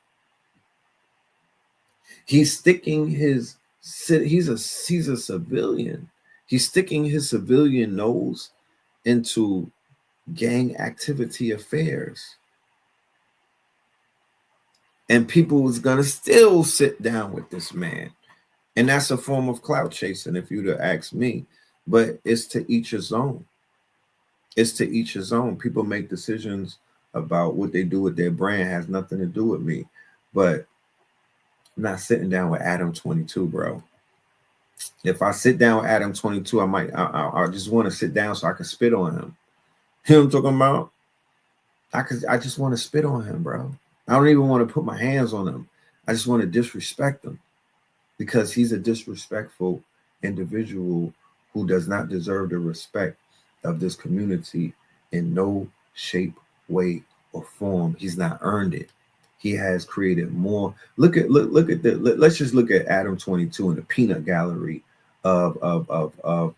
He's sticking his, he's a civilian. He's sticking his civilian nose into gang activity affairs. And people is gonna still sit down with this man. And that's a form of clout chasing, if you'd have asked me. But it's to each his own. It's to each his own. People make decisions about what they do with their brand. It has nothing to do with me. But I'm not sitting down with Adam 22, bro. If I sit down with Adam 22, I just want to sit down so I can spit on him. You know what I'm talking about? I just want to spit on him, bro. I don't even want to put my hands on him. I just want to disrespect him because he's a disrespectful individual who does not deserve the respect of this community in no shape, way, or form. He's not earned it. He has created more. Let's just look at Adam 22 in the peanut gallery of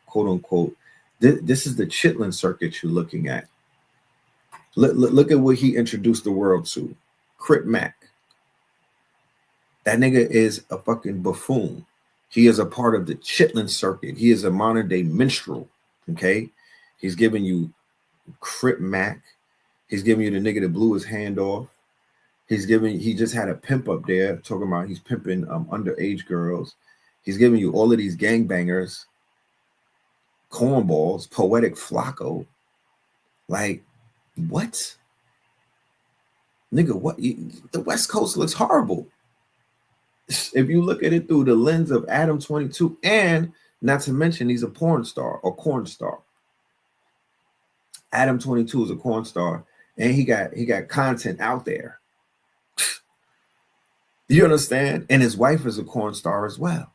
quote unquote. This is the Chitlin circuit you're looking at. Look at what he introduced the world to. Crip Mac. That nigga is a fucking buffoon. He is a part of the Chitlin circuit. He is a modern day minstrel. Okay. He's giving you Crip Mac. He's giving you the nigga that blew his hand off. He just had a pimp up there talking about he's pimping underage girls. He's giving you all of these gangbangers, cornballs, Poetic Flacco. Like, what? Nigga, what? The West Coast looks horrible. If you look at it through the lens of Adam 22, and not to mention he's a porn star or corn star. Adam 22 is a corn star, and he got content out there. You understand? And his wife is a corn star as well.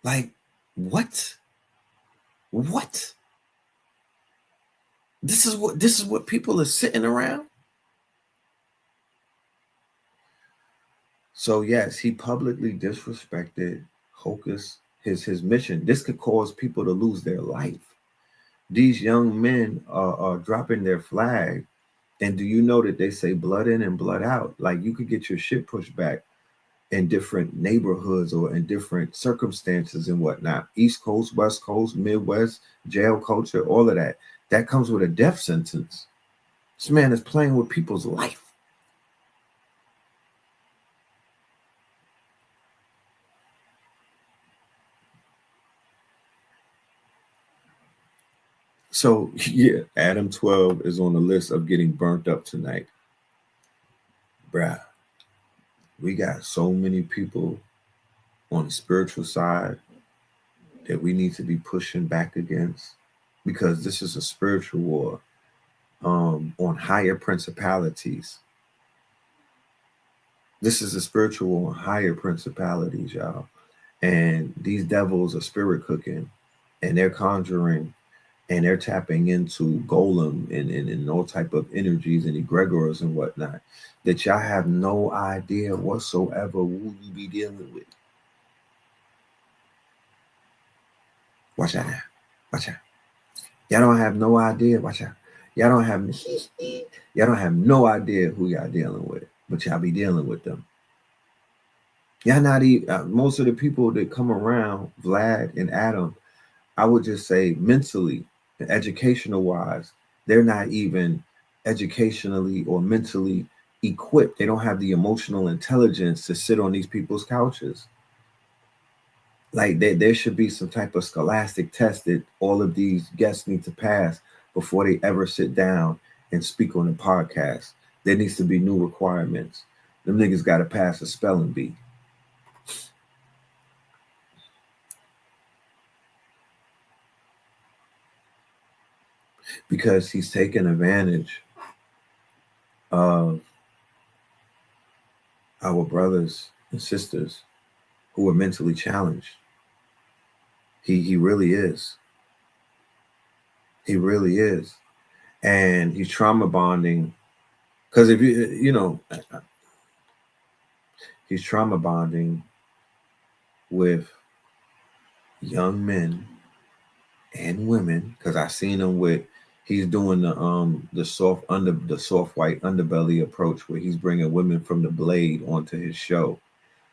Like, what? What? This is what people are sitting around. So yes, he publicly disrespected Hocus his mission. This could cause people to lose their life. These young men are dropping their flag. And do you know that they say blood in and blood out? Like, you could get your shit pushed back in different neighborhoods or in different circumstances and whatnot. East Coast, West Coast, Midwest, jail culture, all of that. That comes with a death sentence. This man is playing with people's life. So, yeah, Adam 12 is on the list of getting burnt up tonight. Bruh, we got so many people on the spiritual side that we need to be pushing back against, because this is a spiritual war on higher principalities. This is a spiritual war on higher principalities, y'all. And these devils are spirit cooking, and they're conjuring, and they're tapping into golem and all type of energies and egregores and whatnot that y'all have no idea whatsoever who you be dealing with. Watch out now. Watch out. Y'all don't have no idea. Watch out. Y'all don't have no idea who y'all dealing with, but y'all be dealing with them. Y'all not even most of the people that come around Vlad and Adam, I would just say mentally and educational wise, they're not even educationally or mentally equipped. They don't have the emotional intelligence to sit on these people's couches. Like, there should be some type of scholastic test that all of these guests need to pass before they ever sit down and speak on a podcast. There needs to be new requirements. Them niggas got to pass a spelling bee. Because he's taking advantage of our brothers and sisters who are mentally challenged. He really is. He really is. And he's trauma bonding. Because if he's trauma bonding with young men and women. Because I seen him with, he's doing the soft white underbelly approach, where he's bringing women from the blade onto his show.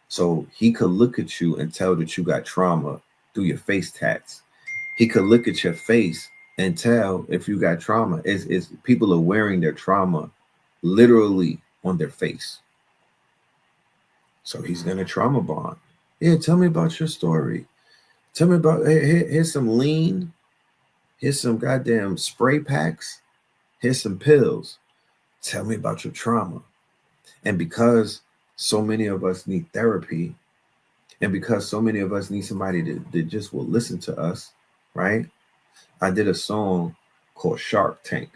So he could look at you and tell that you got trauma through your face tats. He could look at your face and tell if you got trauma. It's people are wearing their trauma literally on their face. So he's gonna trauma bond. Yeah, tell me about your story. Tell me about, here's some lean. Here's some goddamn spray packs. Here's some pills. Tell me about your trauma. And because so many of us need therapy, and because so many of us need somebody that just will listen to us, right? I did a song called Shark Tank,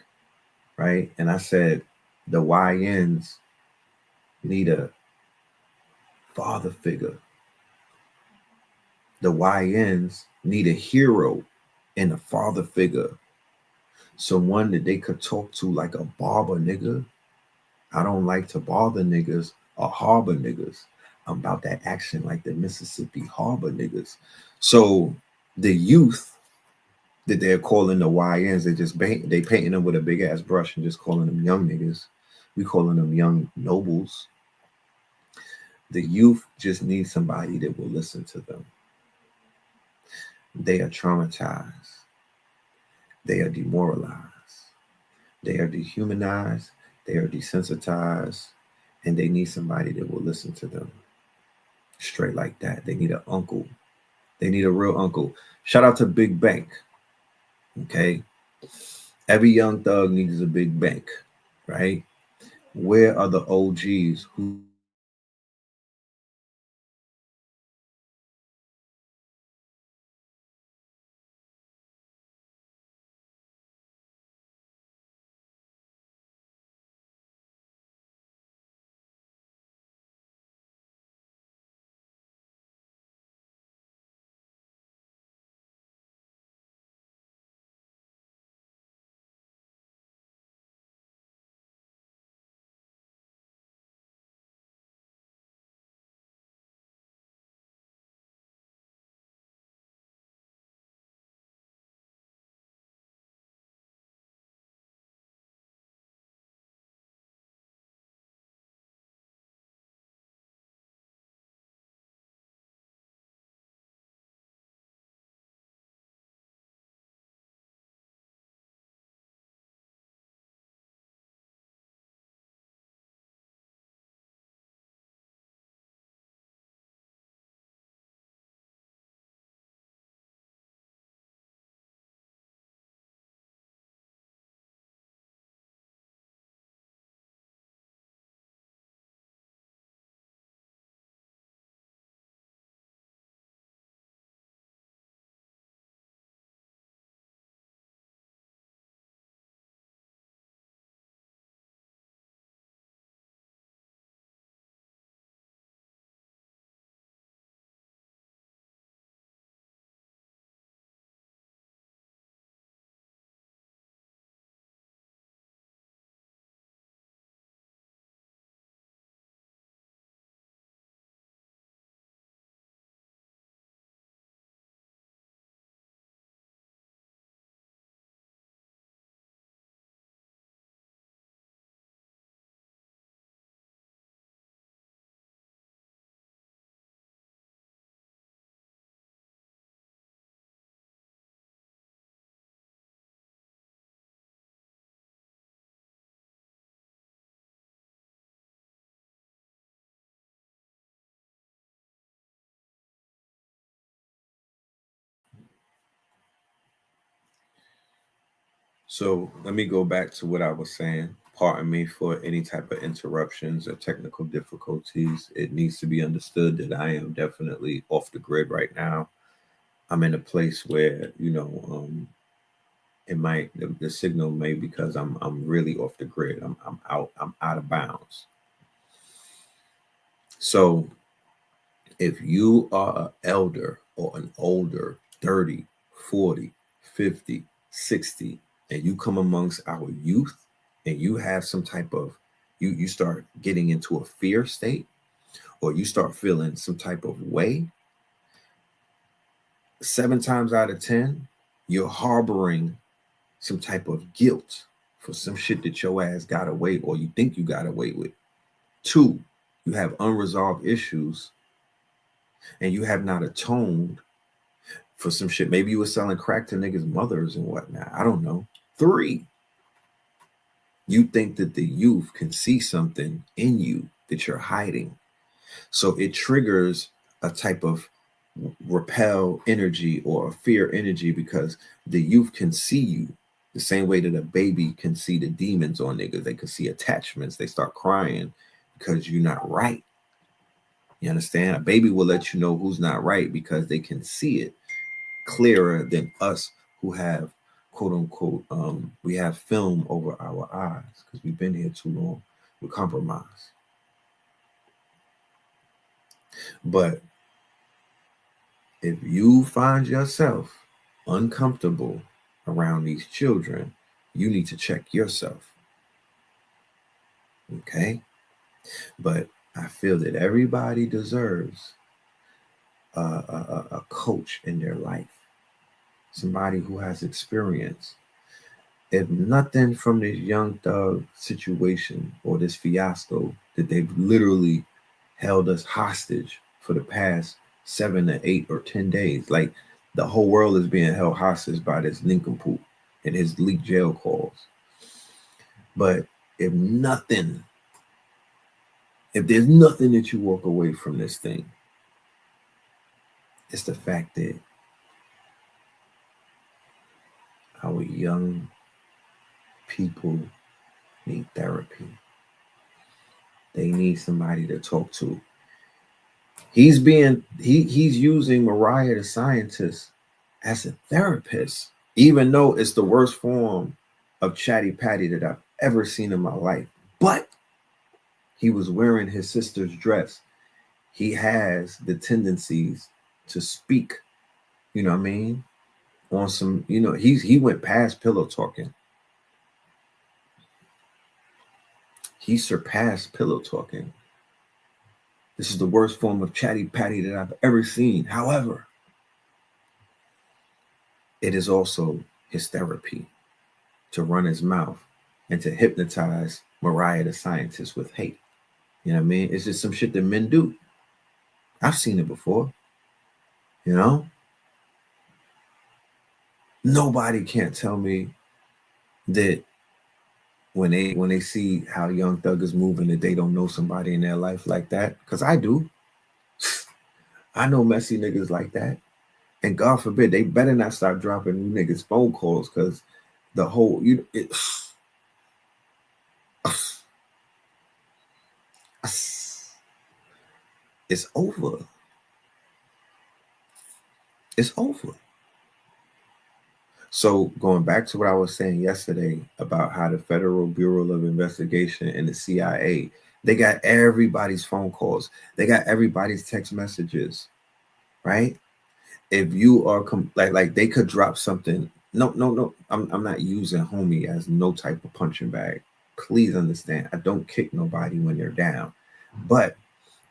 right? And I said the YNs need a father figure. The YNs need a hero and a father figure. Someone that they could talk to like a barber nigga. I don't like to bother niggas or harbor niggas. I'm about that action like the Mississippi harbor niggas. So the youth that they're calling the YNs, they painting them with a big ass brush and just calling them young niggas. We calling them young nobles. The youth just need somebody that will listen to them. They are traumatized. They are demoralized. They are dehumanized. They are desensitized. And they need somebody that will listen to them. Straight like that. They need an uncle. They need a real uncle. Shout out to Big Bank. Okay. Every young thug needs a big bank, right? Where are the OGs who So let me go back to what I was saying. Pardon me for any type of interruptions or technical difficulties. It needs to be understood that I am definitely off the grid right now. I'm in a place where, it might the signal may, because I'm really off the grid. I'm out of bounds. So if you are an elder or an older 30, 40, 50, 60, and you come amongst our youth and you have some type of you start getting into a fear state, or you start feeling some type of way, 7 times out of 10 you're harboring some type of guilt for some shit that your ass got away, or you think you got away with. 2, you have unresolved issues and you have not atoned for some shit. Maybe you were selling crack to niggas' mothers and whatnot. I don't know. 3, you think that the youth can see something in you that you're hiding. So it triggers a type of repel energy or a fear energy, because the youth can see you the same way that a baby can see the demons on niggas. They can see attachments. They start crying because you're not right. You understand? A baby will let you know who's not right because they can see it clearer than us who have, quote unquote, we have film over our eyes because we've been here too long. We're compromised. But if you find yourself uncomfortable around these children, you need to check yourself. Okay? But I feel that everybody deserves a coach in their life, somebody who has experience. If nothing from this young thug situation or this fiasco that they've literally held us hostage for the past 7 to 8 or 10 days, like the whole world is being held hostage by this nincompoop and his leaked jail calls. But if there's nothing that you walk away from this thing, it's the fact that our young people need therapy. They need somebody to talk to. He's using Mariah the scientist as a therapist, even though it's the worst form of chatty patty that I've ever seen in my life. But he was wearing his sister's dress. He has the tendencies to speak, you know what I mean, on some, he went past pillow talking. He surpassed pillow talking. This is the worst form of chatty patty that I've ever seen. However, it is also his therapy to run his mouth and to hypnotize Mariah the scientist with hate. You know what I mean? It's just some shit that men do. I've seen it before. Nobody can't tell me that when they see how Young Thug is moving, that they don't know somebody in their life like that. Because I do. I know messy niggas like that. And God forbid, they better not start dropping you niggas phone calls, because the whole, it's over. It's over. So going back to what I was saying yesterday about how the Federal Bureau of Investigation and the CIA, they got everybody's phone calls. They got everybody's text messages, right? If you are like they could drop something. No. I'm not using homie as no type of punching bag. Please understand. I don't kick nobody when they're down, but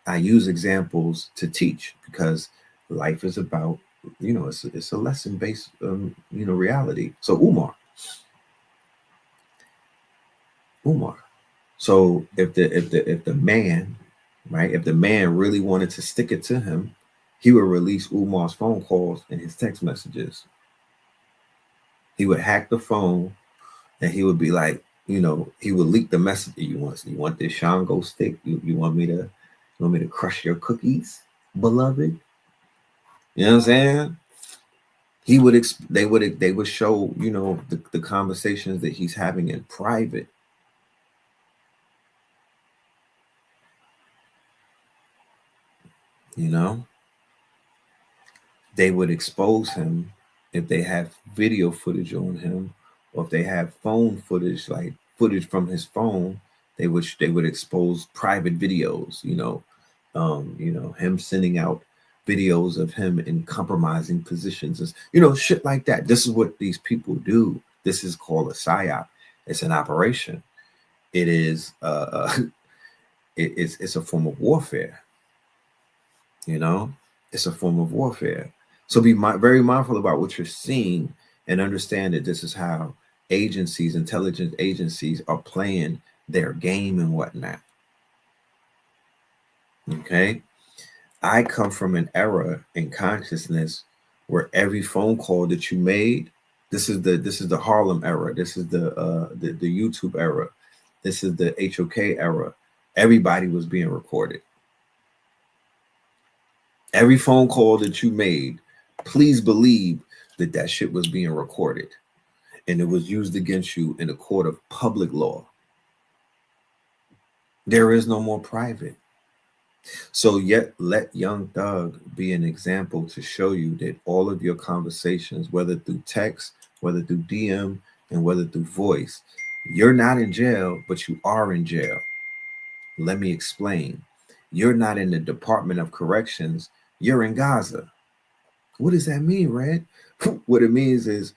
I use examples to teach, because life is about, it's a lesson based, reality. So Umar. So if the man, right, if the man really wanted to stick it to him, he would release Umar's phone calls and his text messages. He would hack the phone, and he would be like, he would leak the message. You want this Shango stick? You want me to crush your cookies, beloved? You know what I'm saying? He would they would show, you know, the conversations that he's having in private. You know, they would expose him if they have video footage on him, or if they have phone footage, like footage from his phone. They would expose private videos. You know, him sending out videos of him in compromising positions, you know, shit like that. This is what these people do. This is called a psyop. It's an operation. It is it's a form of warfare. You know, it's a form of warfare. So be very mindful about what you're seeing, and understand that this is how agencies, intelligence agencies, are playing their game and whatnot. Okay. I come from an era in consciousness where every phone call that you made, this is the Harlem era, this is the YouTube era, this is the HOK era. Everybody was being recorded. Every phone call that you made, please believe that that shit was being recorded, and it was used against you in a court of public law. There is no more private. So yet let Young Thug be an example to show you that all of your conversations, whether through text, whether through DM, and whether through voice, you're not in jail, but you are in jail. Let me explain. You're not in the Department of Corrections, you're in Gaza. What does that mean, Red? What it means is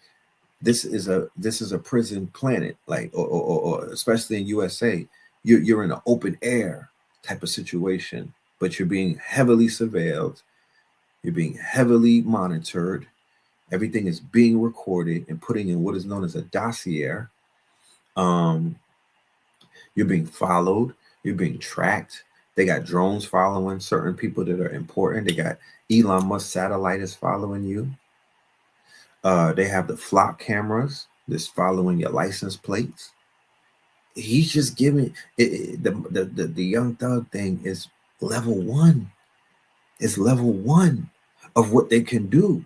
this is a prison planet, like or especially in USA, you're in an open air type of situation, but you're being heavily surveilled, you're being heavily monitored, everything is being recorded and putting in what is known as a dossier. You're being followed, you're being tracked. They got drones following certain people that are important. They got Elon Musk satellite is following you. They have the flock cameras that's following your license plates. He's just giving it, the Young Thug thing is level 1. It's level 1 of what they can do.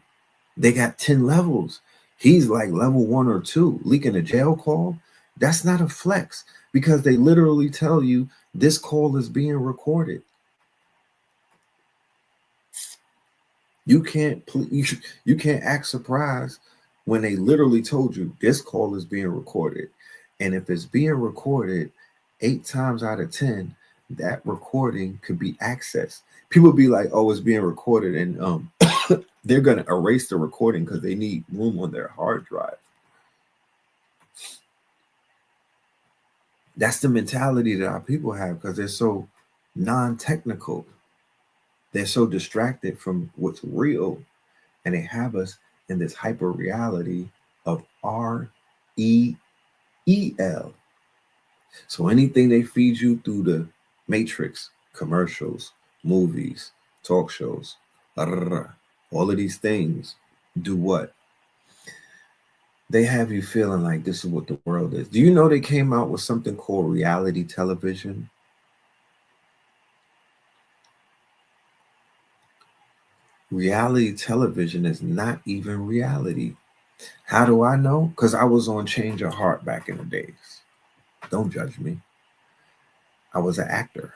They got 10 levels. He's like level 1 or 2. Leaking a jail call, that's not a flex, because they literally tell you this call is being recorded. You can't act surprised when they literally told you this call is being recorded. And if it's being recorded 8 times out of 10, that recording could be accessed. People be like, oh, it's being recorded, and they're going to erase the recording because they need room on their hard drive. That's the mentality that our people have, because they're so non-technical. They're so distracted from what's real, and they have us in this hyper reality of REEL. So anything they feed you through the Matrix, commercials, movies, talk shows, all of these things do what? They have you feeling like this is what the world is. Do you know they came out with something called reality television? Reality television is not even reality. How do I know? Because I was on Change Your Heart back in the days. Don't judge me. I was an actor.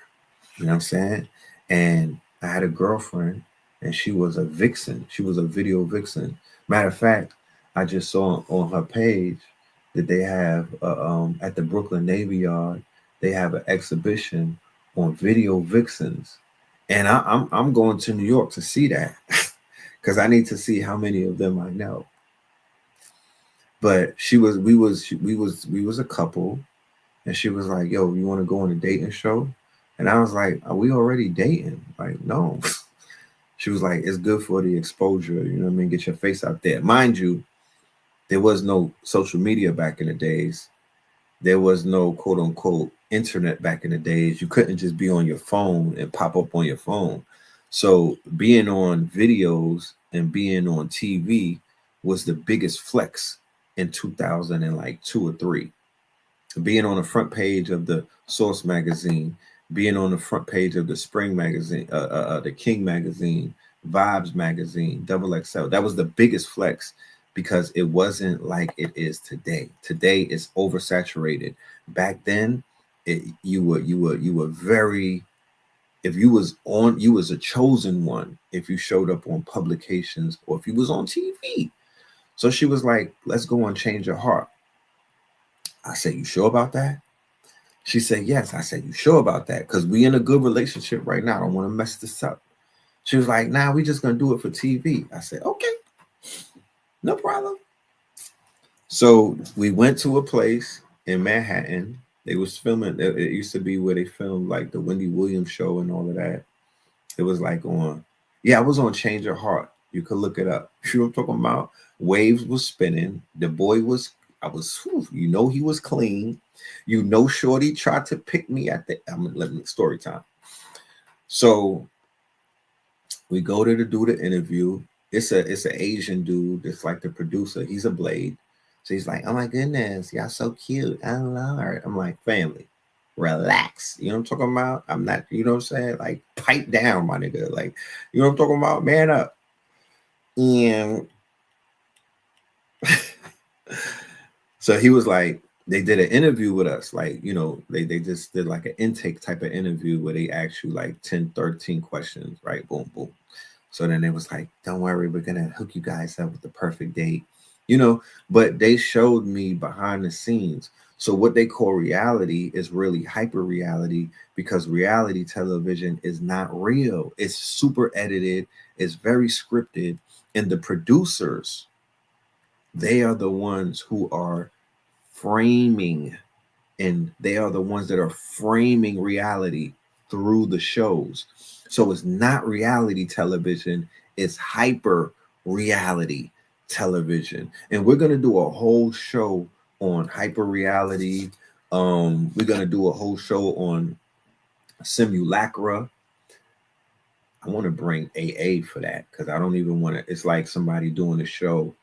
You know what I'm saying? And I had a girlfriend, and she was a vixen. She was a video vixen. Matter of fact, I just saw on her page that they have at the Brooklyn Navy Yard, they have an exhibition on video vixens. And I'm going to New York to see that because I need to see how many of them I know. But we was a couple, and she was like, yo, you want to go on a dating show? And I was like, are we already dating? Like, no. She was like, it's good for the exposure, you know what I mean? Get your face out there. Mind you, there was no social media back in the days. There was no quote unquote internet back in the days. You couldn't just be on your phone and pop up on your phone. So being on videos and being on TV was the biggest flex in 2002 or 3. Being on the front page of the Source magazine, being on the front page of the Spring magazine, the King magazine, Vibes magazine, double XL. That was the biggest flex because it wasn't like it is today. Today it's oversaturated. Back then, you were very, if you was on, you was a chosen one if you showed up on publications or if you was on TV. So she was like, let's go on Change Your Heart. I said, you sure about that? She said, yes. I said, you sure about that? Because we in a good relationship right now. I don't want to mess this up. She was like, nah, we just going to do it for TV. I said, okay, no problem. So we went to a place in Manhattan. They was filming. It used to be where they filmed like the Wendy Williams show and all of that. It was like on, yeah, I was on Change Your Heart. You could look it up. You know what I'm talking about? Waves was spinning. The boy was, you know, he was clean. You know, Shorty tried to pick me at the, let me, story time. So we go to do the interview. It's an Asian dude. It's like the producer. He's a Blade. So he's like, oh my goodness, y'all so cute. I love her. I'm like, family, relax. You know what I'm talking about? I'm not, you know what I'm saying? Like, pipe down, my nigga. Like, you know what I'm talking about? Man up. And so he was like, they did an interview with us. Like, you know, they just did like an intake type of interview where they asked you like 10, 13 questions, right? Boom, boom. So then it was like, don't worry, we're going to hook you guys up with the perfect date, you know, but they showed me behind the scenes. So what they call reality is really hyper reality, because reality television is not real. It's super edited. It's very scripted. And the producers, they are the ones who are framing, and they are the ones that are framing reality through the shows. So it's not reality television, it's hyper reality television. And we're going to do a whole show on hyper reality. We're going to do a whole show on simulacra. I want to bring AA for that because I don't even want to. It's like somebody doing a show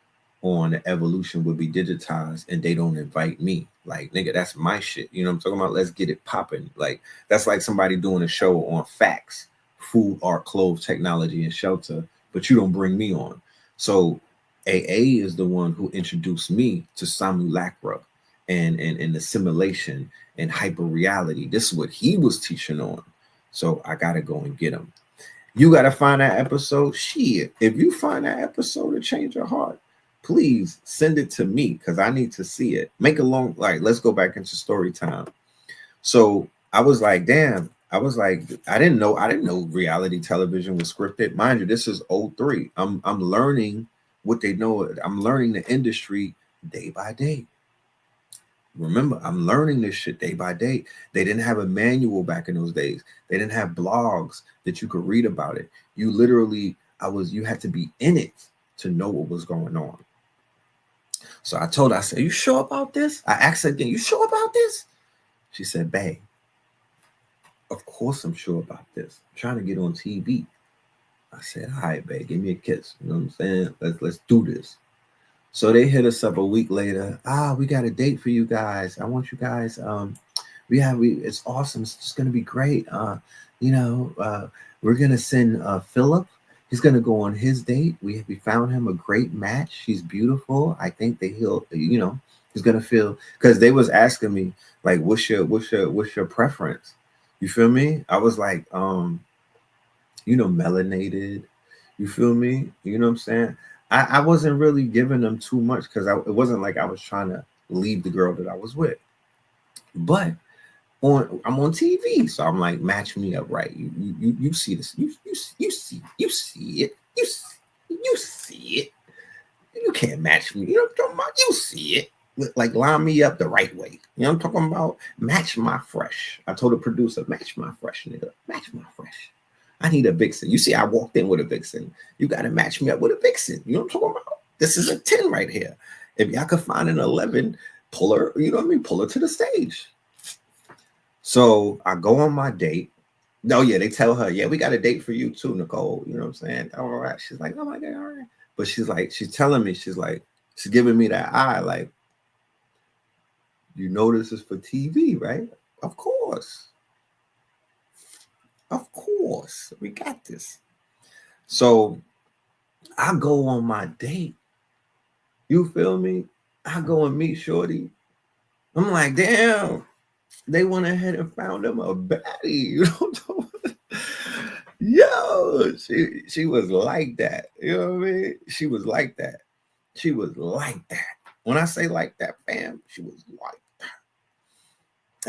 on the evolution would be digitized and they don't invite me. Like, nigga, that's my shit. You know what I'm talking about? Let's get it popping. Like, that's like somebody doing a show on facts, food, art, clothes, technology, and shelter, but you don't bring me on. So AA is the one who introduced me to simulacra and the simulation and hyper reality. This is what he was teaching on. So I got to go and get him. You got to find that episode. Shit, if you find that episode to Change Your Heart, please send it to me because I need to see it. Make a long, like, let's go back into story time. So I was like, damn, I was like, I didn't know reality television was scripted. Mind you, this is 03. I'm learning what they know. I'm learning the industry day by day. Remember, I'm learning this shit day by day. They didn't have a manual back in those days. They didn't have blogs that you could read about it. You literally, you had to be in it to know what was going on. So I told her, I said, you sure about this? I asked her again, you sure about this? She said, babe, of course I'm sure about this. I'm trying to get on TV. I said, all right, babe, give me a kiss. You know what I'm saying? Let's do this. So they hit us up a week later. We got a date for you guys. I want you guys, it's awesome. It's just gonna be great. We're gonna send Philip. He's gonna go on his date. We found him a great match. She's beautiful. I think that he's gonna feel, because they was asking me like, what's your preference? You feel me? I was like, melanated. You feel me? You know what I'm saying? I wasn't really giving them too much because it wasn't like I was trying to leave the girl that I was with. But I'm on TV, so I'm like, match me up right. You see this? You see it? You see it? You can't match me. You know what I'm talking about? You see it? Like, line me up the right way. You know what I'm talking about? Match my fresh. I told the producer, match my fresh, nigga. Match my fresh. I need a vixen. You see, I walked in with a vixen. You got to match me up with a vixen. You know what I'm talking about? This is a 10 right here. If y'all could find an 11, pull her, you know what I mean? Pull her to the stage. So I go on my date. Oh, yeah, they tell her, yeah, we got a date for you too, Nicole. You know what I'm saying? All right. She's like, oh my God, all right. But she's telling me, she's giving me that eye, like, you know this is for TV, right? Of course. Of course. We got this. So I go on my date. You feel me? I go and meet Shorty. I'm like, damn, they went ahead and found him a baddie. You know, yo, she was like that. You know what I mean? She was like that. She was like that. When I say like that, fam, she was like that.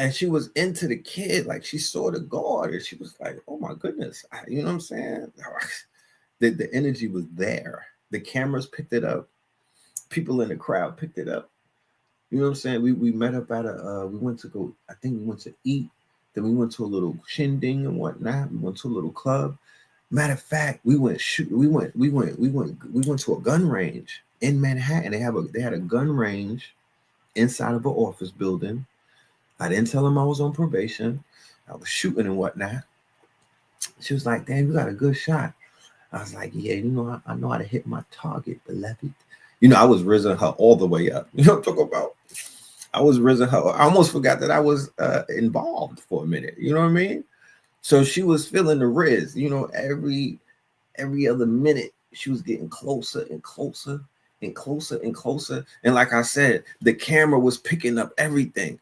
And she was into the kid. Like she saw the guard and she was like, oh my goodness. You know what I'm saying? The energy was there. The cameras picked it up. People in the crowd picked it up. You know what I'm saying? We met up at we went to go, I think we went to eat. Then we went to a little shindig and whatnot. We went to a little club. Matter of fact, we went to a gun range in Manhattan. They had a gun range inside of an office building. I didn't tell them I was on probation. I was shooting and whatnot. She was like, damn, you got a good shot. I was like, yeah, you know, I know how to hit my target, beloved. You know, I was rizzing her all the way up. You know what I'm talking about? I was rizzing her. I almost forgot that I was involved for a minute. You know what I mean? So she was feeling the riz. You know, every other minute, she was getting closer and closer and closer and closer. And like I said, the camera was picking up everything.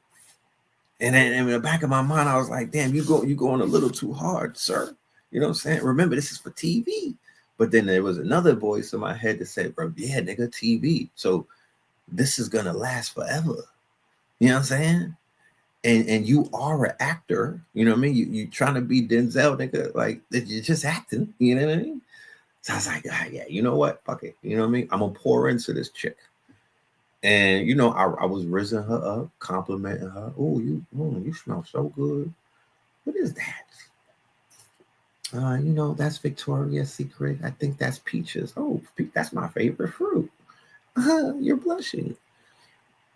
And then in the back of my mind, I was like, damn, you going a little too hard, sir. You know what I'm saying? Remember, this is for TV. But then there was another voice in my head that said, bro, yeah, nigga, TV. So this is going to last forever. You know what I'm saying? And you are an actor. You know what I mean? You trying to be Denzel, nigga. Like, you're just acting. You know what I mean? So I was like, yeah, you know what? Fuck it. You know what I mean? I'm going to pour into this chick. And, you know, I was rizzing her up, complimenting her. Oh, you smell so good. What is that? You know, that's Victoria's Secret. I think that's peaches. Oh, that's my favorite fruit. You're blushing.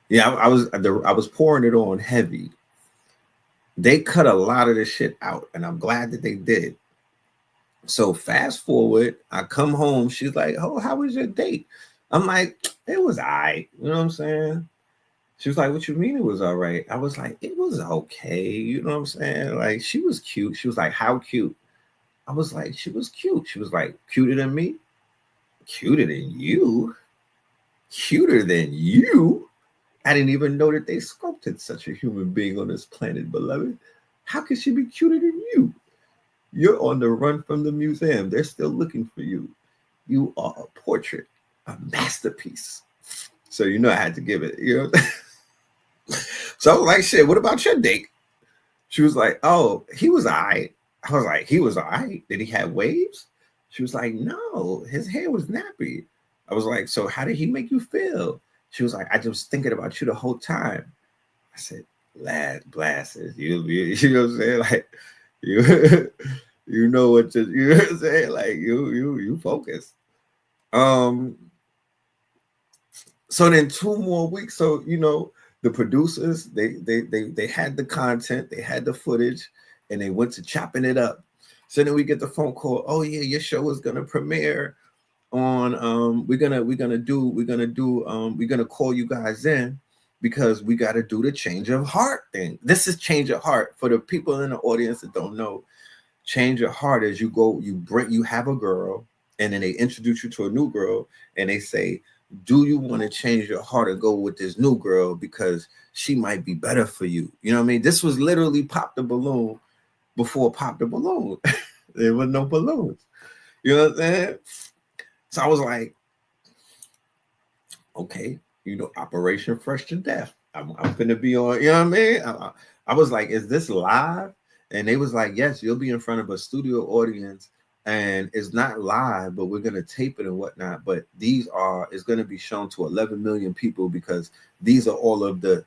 Yeah, I was pouring it on heavy. They cut a lot of this shit out, and I'm glad that they did. So fast forward, I come home. She's like, "Oh, how was your date?" I'm like, "It was all right." You know what I'm saying? She was like, "What you mean it was all right?" I was like, "It was okay." You know what I'm saying? Like, she was cute. She was like, "How cute?" I was like, "She was cute." She was like, "Cuter than me?" "Cuter than you?" "Cuter than you?" I didn't even know that they sculpted such a human being on this planet, beloved. How could she be cuter than you? You're on the run from the museum. They're still looking for you. You are a portrait, a masterpiece. So you know I had to give it, you know. So I was like, shit, what about your date? She was like, oh, he was all right. I was like, he was all right. Did he have waves? She was like, no, his hair was nappy. I was like, so how did he make you feel? She was like, I just was thinking about you the whole time. I said, lad blasters, you know what I'm saying? Like, you know what to, you know what I'm saying? Like, you focus. So then 2 more weeks. So, you know, the producers, they had the content, they had the footage, and they went to chopping it up. So then we get the phone call. Oh yeah, your show is gonna premiere on we're gonna call you guys in because we got to do the change of heart thing. This is change of heart for the people in the audience that don't know. Change of heart is you have a girl and then they introduce you to a new girl and they say, do you want to change your heart and go with this new girl because she might be better for you? You know what I mean? This was literally Pop the Balloon before Pop the Balloon. There were no balloons. You know what I'm saying? So I was like, okay, you know, Operation Fresh to Death. I'm gonna be on, you know what I mean? I was like, is this live? And they was like, yes, you'll be in front of a studio audience and it's not live, but we're gonna tape it and whatnot. But it's gonna be shown to 11 million people because these are all of the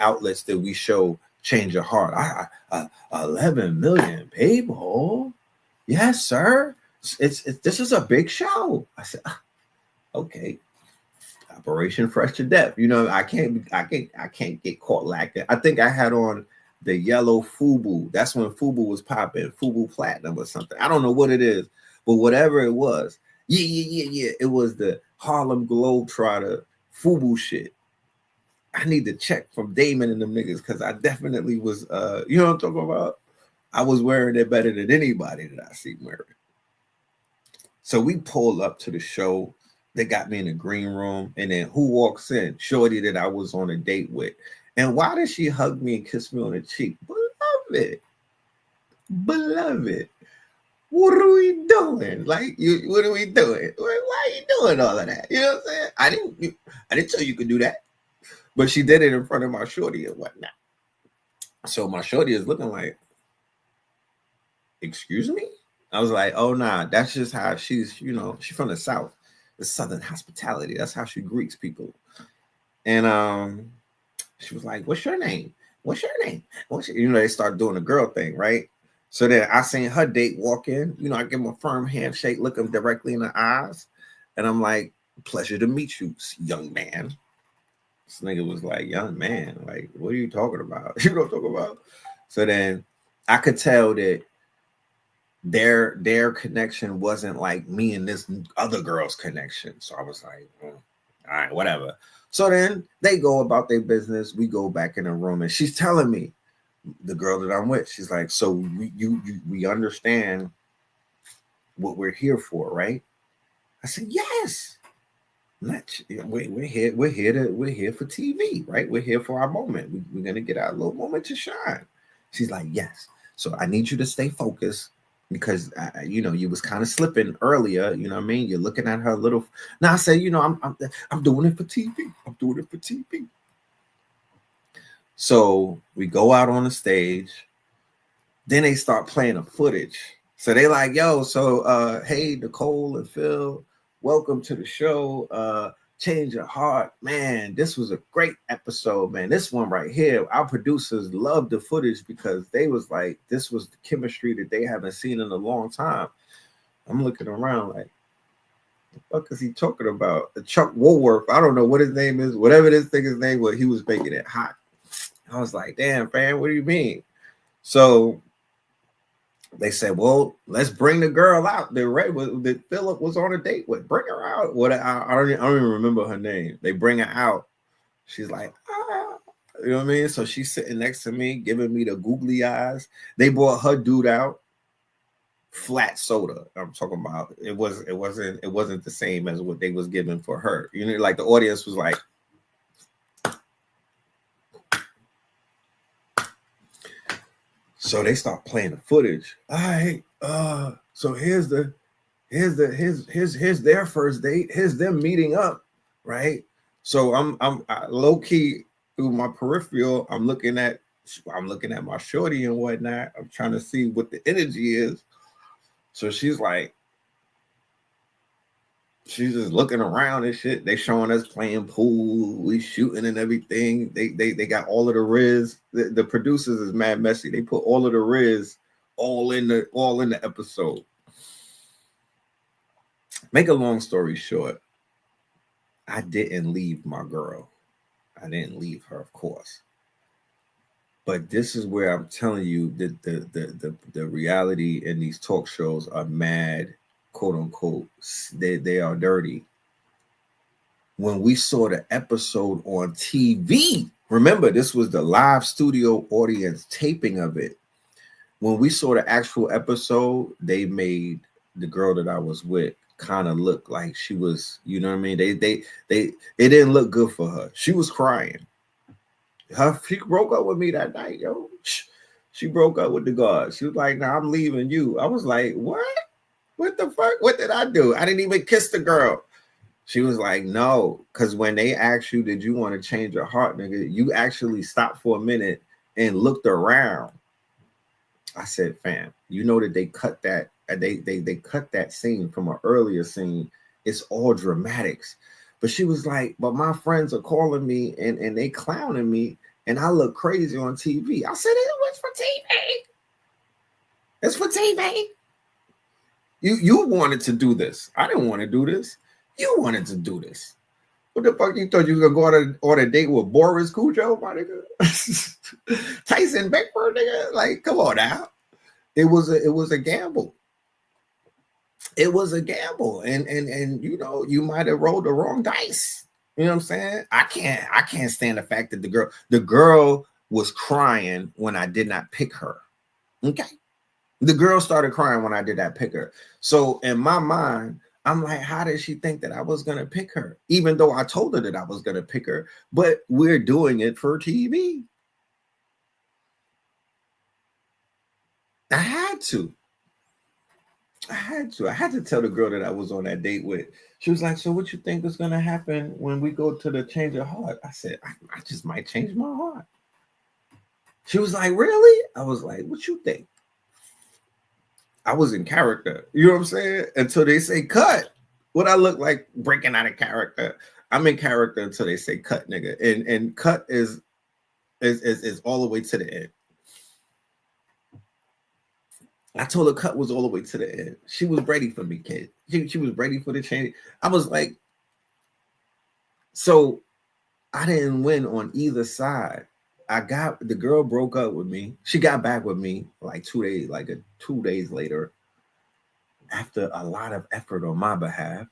outlets that we show Change Your Heart. 11 million people. Yes, sir. This is a big show. I said, okay. Operation Fresh to Death. You know, I can't get caught lacking. I think I had on the yellow FUBU. That's when FUBU was popping, FUBU Platinum or something. I don't know what it is, but whatever it was, yeah. It was the Harlem Globetrotter FUBU shit. I need to check from Damon and them niggas because I definitely was, you know what I'm talking about? I was wearing it better than anybody that I see wearing. So we pulled up to the show. They got me in the green room, and then who walks in? Shorty that I was on a date with. And why did she hug me and kiss me on the cheek? Beloved, beloved, what are we doing? Like, what are we doing? Why are you doing all of that? You know what I'm saying? I didn't tell you could do that, but she did it in front of my shorty and whatnot. So my shorty is looking like, excuse me? I was like, oh nah, that's just how she's, you know, she's from the South. The Southern hospitality. That's how she greets people. And she was like, what's your name? What's your name? You know, they start doing the girl thing, right? So then I seen her date walk in. You know, I give him a firm handshake, look him directly in the eyes. And I'm like, pleasure to meet you, young man. This nigga was like, young man, like, what are you talking about? You know what I'm talking about? So then I could tell that their connection wasn't like me and this other girl's connection. So I was like, all right, whatever. So then they go about their business. We go back in the room, and she's telling me, the girl that I'm with, she's like, so we understand what we're here for, right? I said, yes. We're here for TV, right? We're here for our moment. We're gonna get our little moment to shine. She's like, yes. So I need you to stay focused, because you know, you was kind of slipping earlier. You know what I mean? You're looking at her little. Now I say, you know, I'm doing it for TV. I'm doing it for TV. So we go out on the stage. Then they start playing the footage. So they like, yo, so hey, Nicole and Phil, welcome to the show. Change Your Heart. Man, this was a great episode, man. This one right here, our producers loved the footage because they was like, this was the chemistry that they haven't seen in a long time. I'm looking around like, the fuck is he talking about? Chuck Woolworth, I don't know what his name is. Whatever this thing's name was, he was making it hot. I was like, damn, fam, what do you mean? So they said, well, let's bring the girl out that Philip was on a date with. Bring her out. I don't even remember her name. They bring her out. She's like, ah. You know what I mean? So she's sitting next to me, giving me the googly eyes. They brought her dude out. Flat soda. I'm talking about. It wasn't the same as what they was giving for her. You know, like the audience was like, so they start playing the footage. All right, so here's their first date. Here's them meeting up, right? So I'm low key through my peripheral. I'm looking at my shorty and whatnot. I'm trying to see what the energy is. So she's like, she's just looking around and shit. They showing us playing pool, we shooting and everything. They got all of the riz. The producers is mad messy. They put all of the riz all in the episode. Make a long story short, I didn't leave my girl. I didn't leave her, of course. But this is where I'm telling you that the reality in these talk shows are mad, quote unquote, they are dirty. When we saw the episode on TV, remember, this was the live studio audience taping of it. When we saw the actual episode, they made the girl that I was with kind of look like she was, you know what I mean? It didn't look good for her. She was crying. She broke up with me that night, yo. She broke up with the guard. She was like, nah, I'm leaving you. I was like, what? What the fuck? What did I do? I didn't even kiss the girl. She was like, no, because when they asked you, did you want to change your heart, nigga? You actually stopped for a minute and looked around. I said, fam, you know that they cut that. They cut that scene from an earlier scene. It's all dramatics. But she was like, but my friends are calling me and they clowning me and I look crazy on TV. I said, it was for TV. It's for TV. You wanted to do this. I didn't want to do this. You wanted to do this. What the fuck you thought you were going to go on a date with Boris Cujo, my nigga? Tyson Beckford, nigga? Like, come on now. It was a gamble. It was a gamble. And you know, you might have rolled the wrong dice. You know what I'm saying? I can't stand the fact that the girl was crying when I did not pick her. Okay. The girl started crying when I did that pick her. So in my mind, I'm like, how did she think that I was going to pick her? Even though I told her that I was going to pick her, but we're doing it for TV. I had to tell the girl that I was on that date with. She was like, so what you think is going to happen when we go to the change of heart? I said, I just might change my heart. She was like, really? I was like, what you think? I was in character. You know what I'm saying? Until they say cut. What I look like breaking out of character. I'm in character until they say cut, nigga. And cut is all the way to the end. I told her cut was all the way to the end. She was ready for me, kid. She was ready for the change. I was like, so I didn't win on either side. The girl broke up with me. She got back with me like 2 days later, after a lot of effort on my behalf.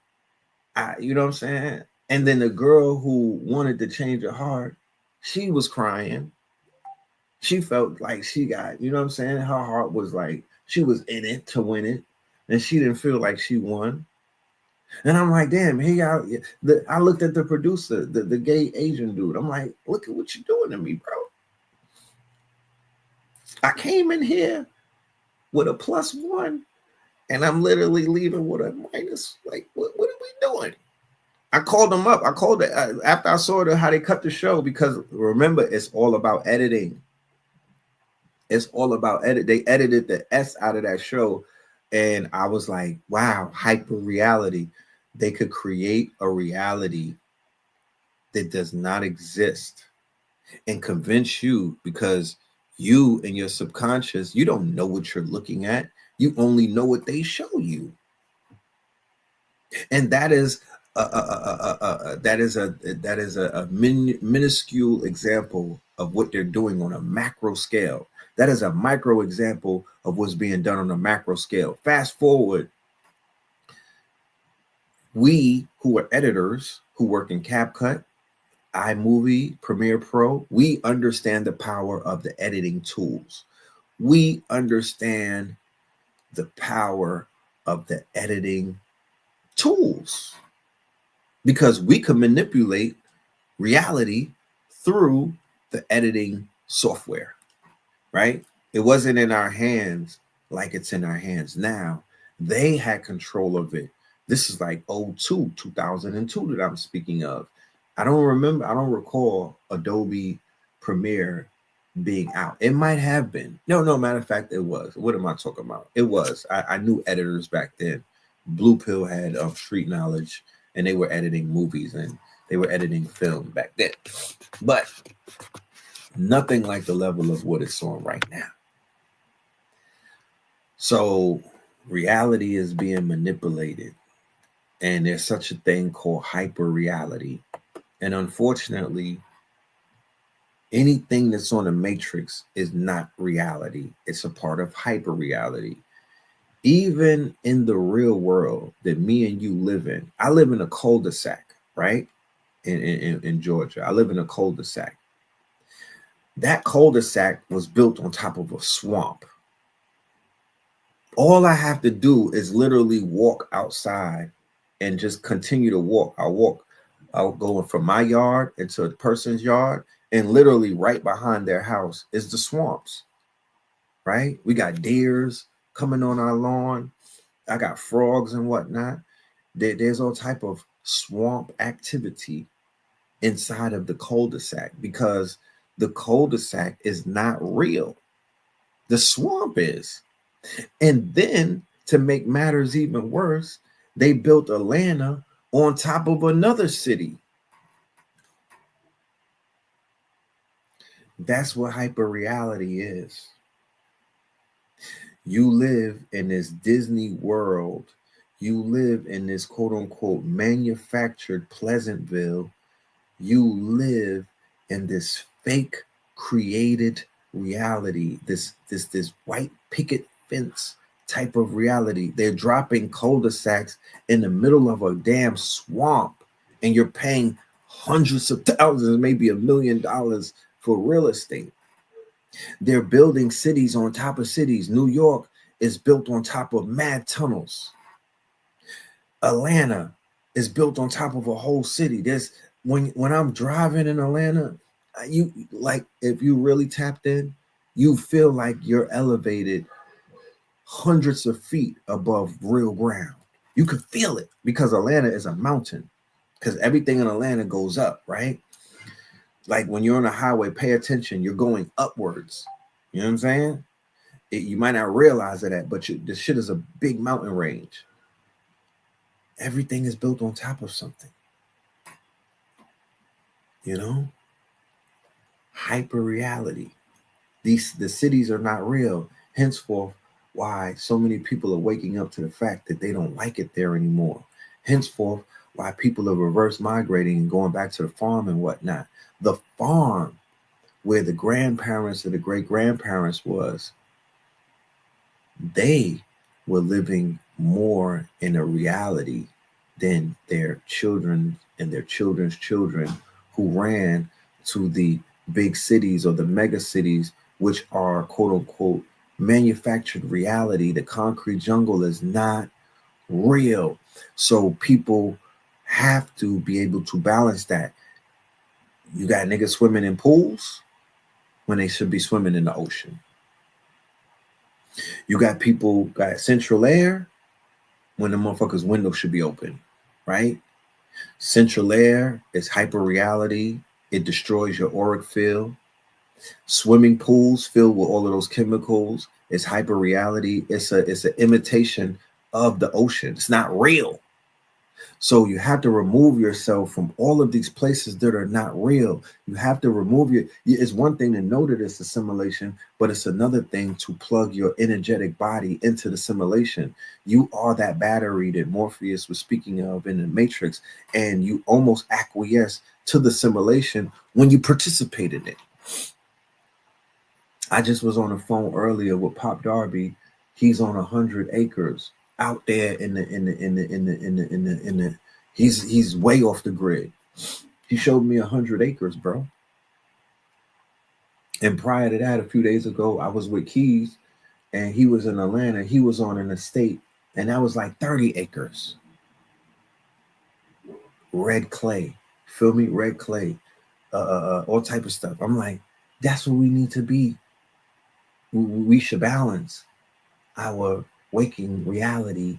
You know what I'm saying? And then the girl who wanted to change her heart, she was crying. She felt like she got, you know what I'm saying? Her heart was like, she was in it to win it. And she didn't feel like she won. And I'm like, damn, I looked at the producer, the gay Asian dude. I'm like, look at what you're doing to me, bro. I came in here with a +1, and I'm literally leaving with a minus. Like, what are we doing? I called them up. I called it after I saw how they cut the show, because remember, it's all about editing. It's all about edit. They edited the S out of that show. And I was like, wow, hyper reality. They could create a reality that does not exist and convince you, because you and your subconscious, you don't know what you're looking at. You only know what they show you. And that is a minuscule example of what they're doing on a macro scale. That is a micro example of what's being done on a macro scale. Fast forward, we who are editors, who work in CapCut, iMovie, Premiere Pro, we understand the power of the editing tools. We understand the power of the editing tools, because we can manipulate reality through the editing software, right? It wasn't in our hands like it's in our hands now. They had control of it. This is like 2002 that I'm speaking of. I don't recall Adobe Premiere being out. It might have been. No, matter of fact, it was. What am I talking about? It was. I knew editors back then. Blue Pill had street knowledge, and they were editing movies, and they were editing film back then. But nothing like the level of what it's on right now. So reality is being manipulated, and there's such a thing called hyper reality. And unfortunately, anything that's on the matrix is not reality. It's a part of hyper reality. Even in the real world that me and you live in, I live in a cul-de-sac, right? In Georgia, I live in a cul-de-sac. That cul-de-sac was built on top of a swamp. All I have to do is literally walk outside and just continue to walk. I'll go from my yard into a person's yard, and literally right behind their house is the swamps, right? We got deers coming on our lawn. I got frogs and whatnot. There's all type of swamp activity inside of the cul-de-sac, because the cul-de-sac is not real. The swamp is. And then, to make matters even worse, they built Atlanta on top of another city. That's what hyperreality is. You live in this Disney world. You live in this quote unquote manufactured Pleasantville. You live in this fake created reality, this white picket fence type of reality. They're dropping cul-de-sacs in the middle of a damn swamp, and you're paying hundreds of thousands, maybe $1 million for real estate. They're building cities on top of cities. New York is built on top of mad tunnels. Atlanta is built on top of a whole city. There's when I'm driving in Atlanta, you like if you really tapped in, you feel like you're elevated hundreds of feet above real ground. You can feel it because Atlanta is a mountain. Because everything in Atlanta goes up, right? Like when you're on a highway, pay attention. You're going upwards. You know what I'm saying? You might not realize that, but this shit is a big mountain range. Everything is built on top of something. You know? Hyper reality. The cities are not real. Henceforth, why so many people are waking up to the fact that they don't like it there anymore. Henceforth, why people are reverse migrating and going back to the farm and whatnot. The farm where the grandparents or the great grandparents was, they were living more in a reality than their children and their children's children who ran to the big cities or the mega cities, which are quote unquote manufactured reality. The concrete jungle is not real. So people have to be able to balance that. You got niggas swimming in pools when they should be swimming in the ocean. You got people got central air when the motherfucker's window should be open, right? Central air is hyper reality. It destroys your auric field. Swimming pools filled with all of those chemicals is hyper reality. It's an imitation of the ocean. It's not real. So you have to remove yourself from all of these places that are not real. You have to remove it's one thing to know that it's a simulation, but it's another thing to plug your energetic body into the simulation. You are that battery that Morpheus was speaking of in the Matrix, and you almost acquiesce to the simulation when you participate in it. I just was on the phone earlier with Pop Darby. He's on 100 acres out there in the he's way off the grid. He showed me 100 acres, bro. And prior to that, a few days ago, I was with Keys and he was in Atlanta. He was on an estate and that was like 30 acres. Red clay, feel me? Red clay, all type of stuff. I'm like, that's what we need to be. We should balance our waking reality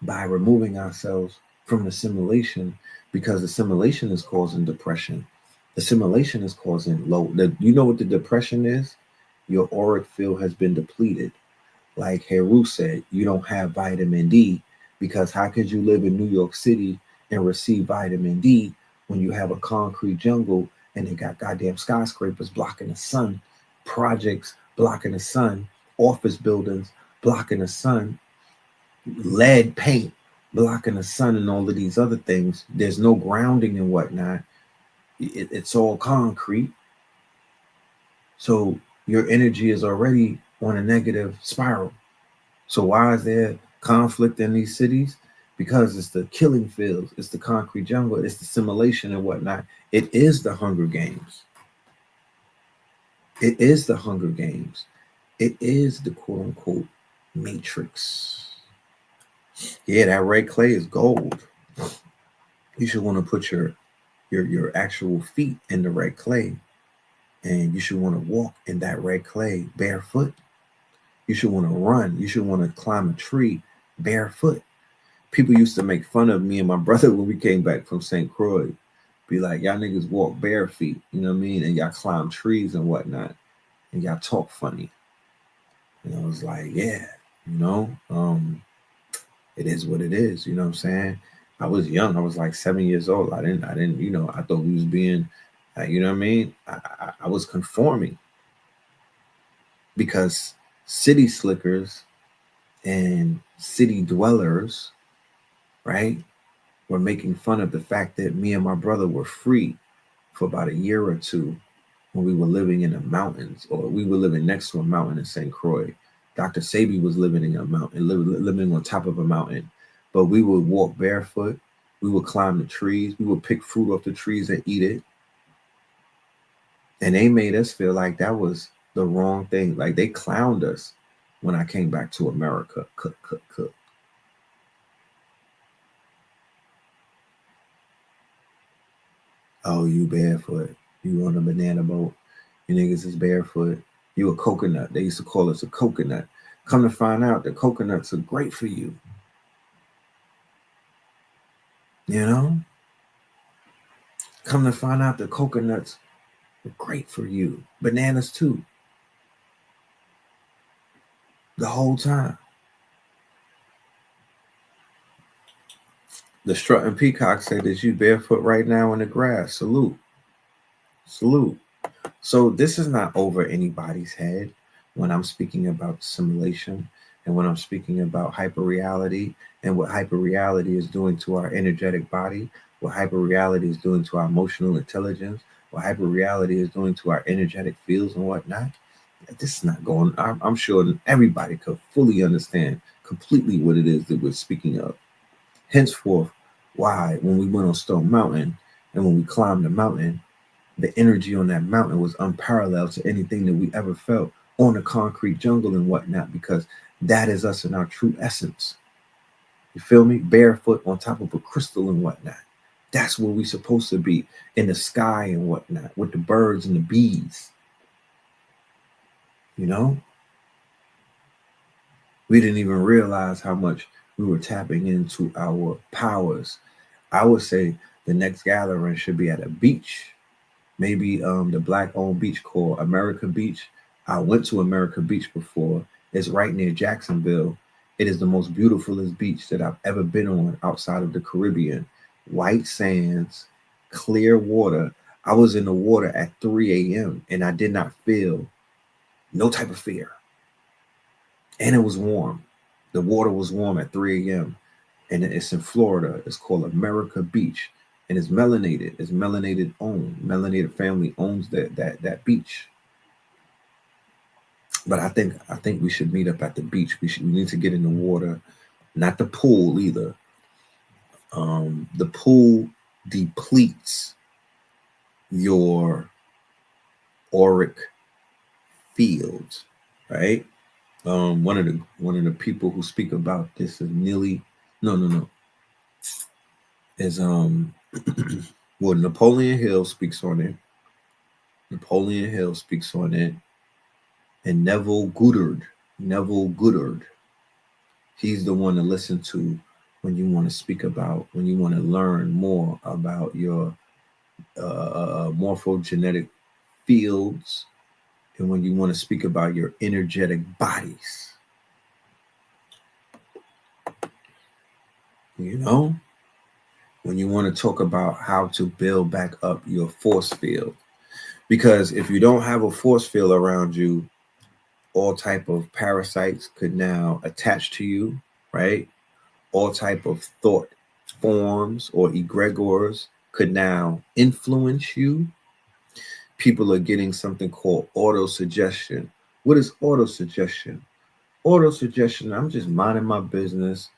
by removing ourselves from the simulation, because the simulation is causing depression. The simulation is causing you know what the depression is? Your auric field has been depleted. Like Heru said, you don't have vitamin D, because how could you live in New York City and receive vitamin D when you have a concrete jungle and they got goddamn skyscrapers blocking the sun, projects blocking the sun, office buildings blocking the sun, lead paint blocking the sun, and all of these other things. There's no grounding and whatnot. It's all concrete. So your energy is already on a negative spiral. So why is there conflict in these cities? Because it's the killing fields, it's the concrete jungle, it's the simulation and whatnot. It is the Hunger Games. It is the Hunger Games. It is the quote unquote Matrix. Yeah, that red clay is gold. You should want to put your actual feet in the red clay, and you should want to walk in that red clay barefoot. You should want to run. You should want to climb a tree barefoot. People used to make fun of me and my brother when we came back from St. Croix. Be like, y'all niggas walk bare feet, you know what I mean? And y'all climb trees and whatnot. And y'all talk funny. And I was like, yeah, you know, it is what it is. You know what I'm saying? I was young. I was like 7 years old. I didn't, you know, I thought we was being, you know what I mean? I was conforming, because city slickers and city dwellers, right, were making fun of the fact that me and my brother were free for about a year or two when we were living in the mountains, or we were living next to a mountain in St. Croix. Dr. Sabi was living in a mountain, living on top of a mountain, but we would walk barefoot. We would climb the trees. We would pick fruit off the trees and eat it. And they made us feel like that was the wrong thing. Like they clowned us. when I came back to America. Cook. Oh, you barefoot. You on a banana boat. You niggas is barefoot. You a coconut. They used to call us a coconut. Come to find out that coconuts are great for you. You know? Come to find out that coconuts are great for you. Bananas too. The whole time. The strutting peacock said that you barefoot right now in the grass. Salute. So this is not over anybody's head when I'm speaking about simulation and when I'm speaking about hyperreality and what hyperreality is doing to our energetic body, what hyperreality is doing to our emotional intelligence, what hyperreality is doing to our energetic fields and whatnot. This is not going. I'm sure everybody could fully understand completely what it is that we're speaking of. Henceforth, why when we went on Stone Mountain and when we climbed the mountain, the energy on that mountain was unparalleled to anything that we ever felt on the concrete jungle and whatnot, because that is us in our true essence. You feel me? Barefoot on top of a crystal and whatnot. That's where we're supposed to be, in the sky and whatnot, with the birds and the bees. You know? We didn't even realize how much we were tapping into our powers. I would say the next gathering should be at a beach. Maybe the Black-owned beach called America Beach. I went to America Beach before. It's right near Jacksonville. It is the most beautifulest beach that I've ever been on outside of the Caribbean. White sands, clear water. I was in the water at 3 a.m. and I did not feel no type of fear. And it was warm. The water was warm at 3 a.m. And it's in Florida. It's called America Beach. And it's melanated. It's melanated owned. Melanated family owns that beach. But I think we should meet up at the beach. We need to get in the water, not the pool either. The pool depletes your auric field, right? One of the people who speak about this is Neely. No. Is well, Napoleon Hill speaks on it. And Neville Goddard. He's the one to listen to when you want to speak about, when you want to learn more about your morphogenetic fields, and when you want to speak about your energetic bodies. You know? When you want to talk about how to build back up your force field. Because if you don't have a force field around you, all type of parasites could now attach to you, right? All type of thought forms or egregores could now influence you. People are getting something called autosuggestion. What is autosuggestion? Autosuggestion, I'm just minding my business,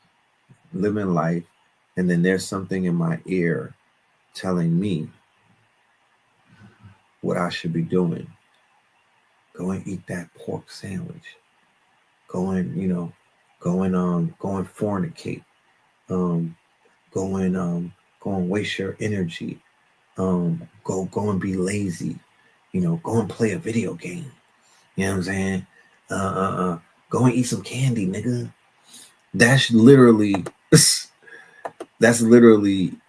living life, and then there's something in my ear telling me what I should be doing. Go and eat that pork sandwich. Go and fornicate. Go and waste your energy. Go and be lazy. Go and play a video game. You know what I'm saying? Go and eat some candy, nigga. That's literally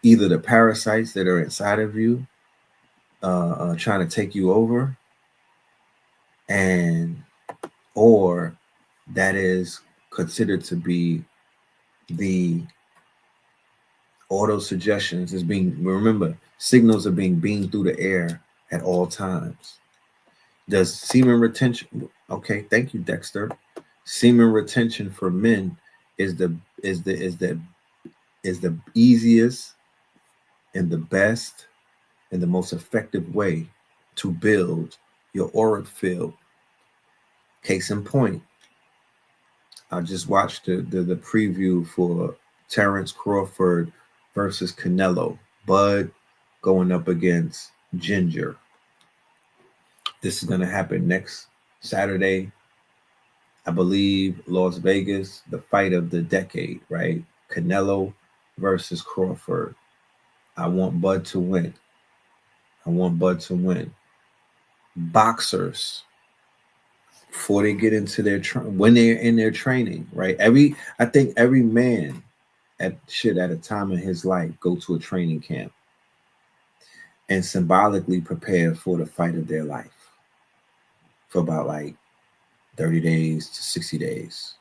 either the parasites that are inside of you trying to take you over, or that is considered to be the auto suggestions. Remember, signals are being beamed through the air at all times. Does semen retention? Okay, thank you, Dexter. Semen retention for men is the easiest and the best and the most effective way to build your auric field. Case in point, I just watched the preview for Terrence Crawford versus Canelo. Bud going up against Ginger. This is going to happen next Saturday I believe Las Vegas, the fight of the decade, right? Canelo versus Crawford. I want Bud to win. I want Bud to win. Boxers, before they get into their when they're in their training, right? I think every man at a time in his life go to a training camp and symbolically prepare for the fight of their life for about like 30 days to 60 days.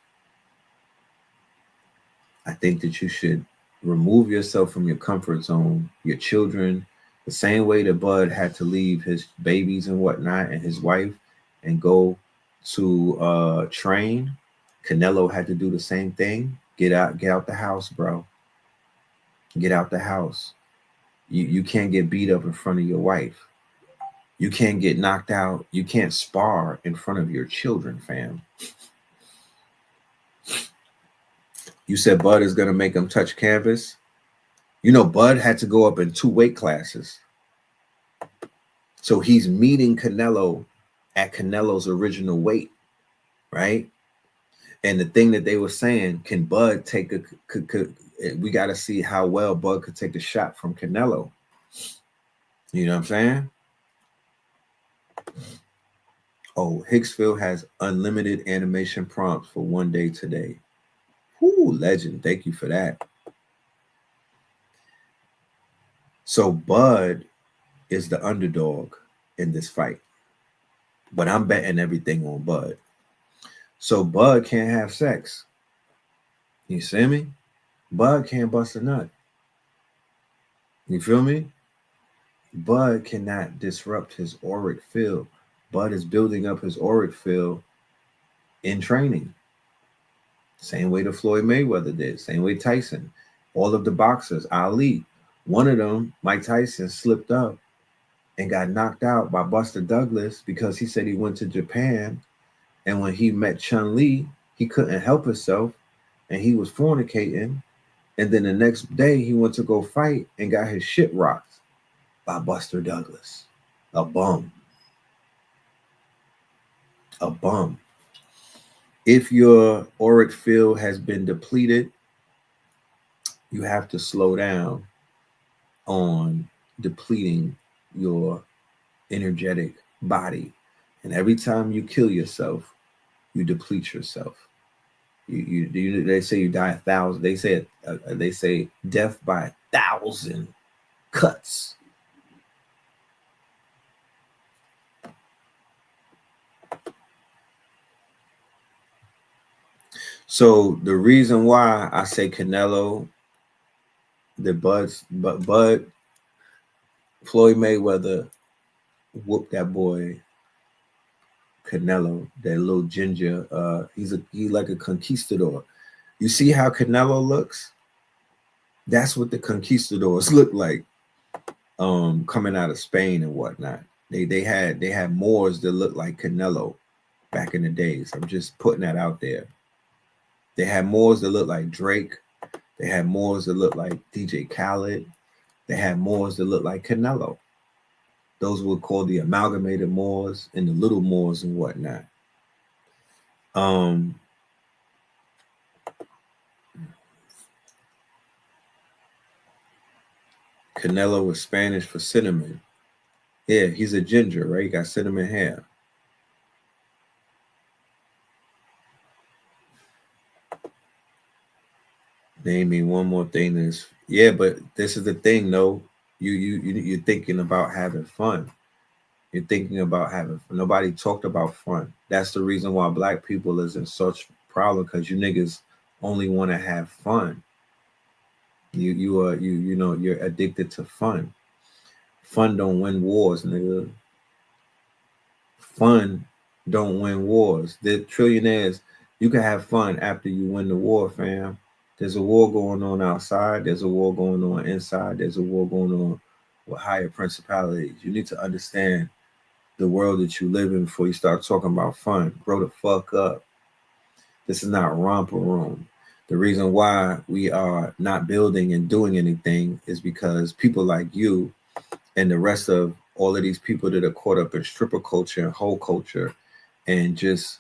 I think that you should remove yourself from your comfort zone, your children, the same way that Bud had to leave his babies and whatnot and his wife and go to train. Canelo had to do the same thing. Get out the house, bro. Get out the house. You can't get beat up in front of your wife. You can't get knocked out. You can't spar in front of your children, fam. You said Bud is going to make him touch canvas. You know, Bud had to go up in 2 weight classes. So he's meeting Canelo at Canelo's original weight, right? And the thing that they were saying, can Bud take we got to see how well Bud could take a shot from Canelo. You know what I'm saying? Oh, Hicksville has unlimited animation prompts for one day today. Ooh, legend. Thank you for that. So Bud is the underdog in this fight. But I'm betting everything on Bud. So Bud can't have sex. You see me? Bud can't bust a nut. You feel me? Bud cannot disrupt his auric field. Bud is building up his auric field in training. Same way that Floyd Mayweather did. Same way Tyson. All of the boxers, Ali. One of them, Mike Tyson, slipped up and got knocked out by Buster Douglas because he said he went to Japan. And when he met Chun-Li, he couldn't help himself and he was fornicating. And then the next day he went to go fight and got his shit rocked by Buster Douglas. A bum. A bum. If your auric field has been depleted, you have to slow down on depleting your energetic body. And every time you kill yourself, you deplete yourself. They say you die 1,000. They say death by 1,000 cuts. So the reason why I say Canelo, Bud, Floyd Mayweather whooped that boy Canelo, that little ginger. He's like a conquistador. You see how Canelo looks? That's what the conquistadors look like, coming out of Spain and whatnot. They had Moors that looked like Canelo back in the days. I'm just putting that out there. They had Moors that looked like Drake. They had Moors that looked like DJ Khaled. They had Moors that looked like Canelo. Those were called the amalgamated Moors and the little Moors and whatnot. Canelo was Spanish for cinnamon. Yeah, he's a ginger, right? He got cinnamon hair. Name me one more thing that's, yeah, but this is the thing, though. You're thinking about having fun. You're thinking about having fun. Nobody talked about fun. That's the reason why black people is in such problem, because you niggas only want to have fun. You're addicted to fun. Fun don't win wars, nigga. Fun don't win wars. The trillionaires, you can have fun after you win the war, fam. There's a war going on outside. There's a war going on inside. There's a war going on with higher principalities. You need to understand the world that you live in before you start talking about fun. Grow the fuck up. This is not romper room. The reason why we are not building and doing anything is because people like you and the rest of all of these people that are caught up in stripper culture and whole culture and just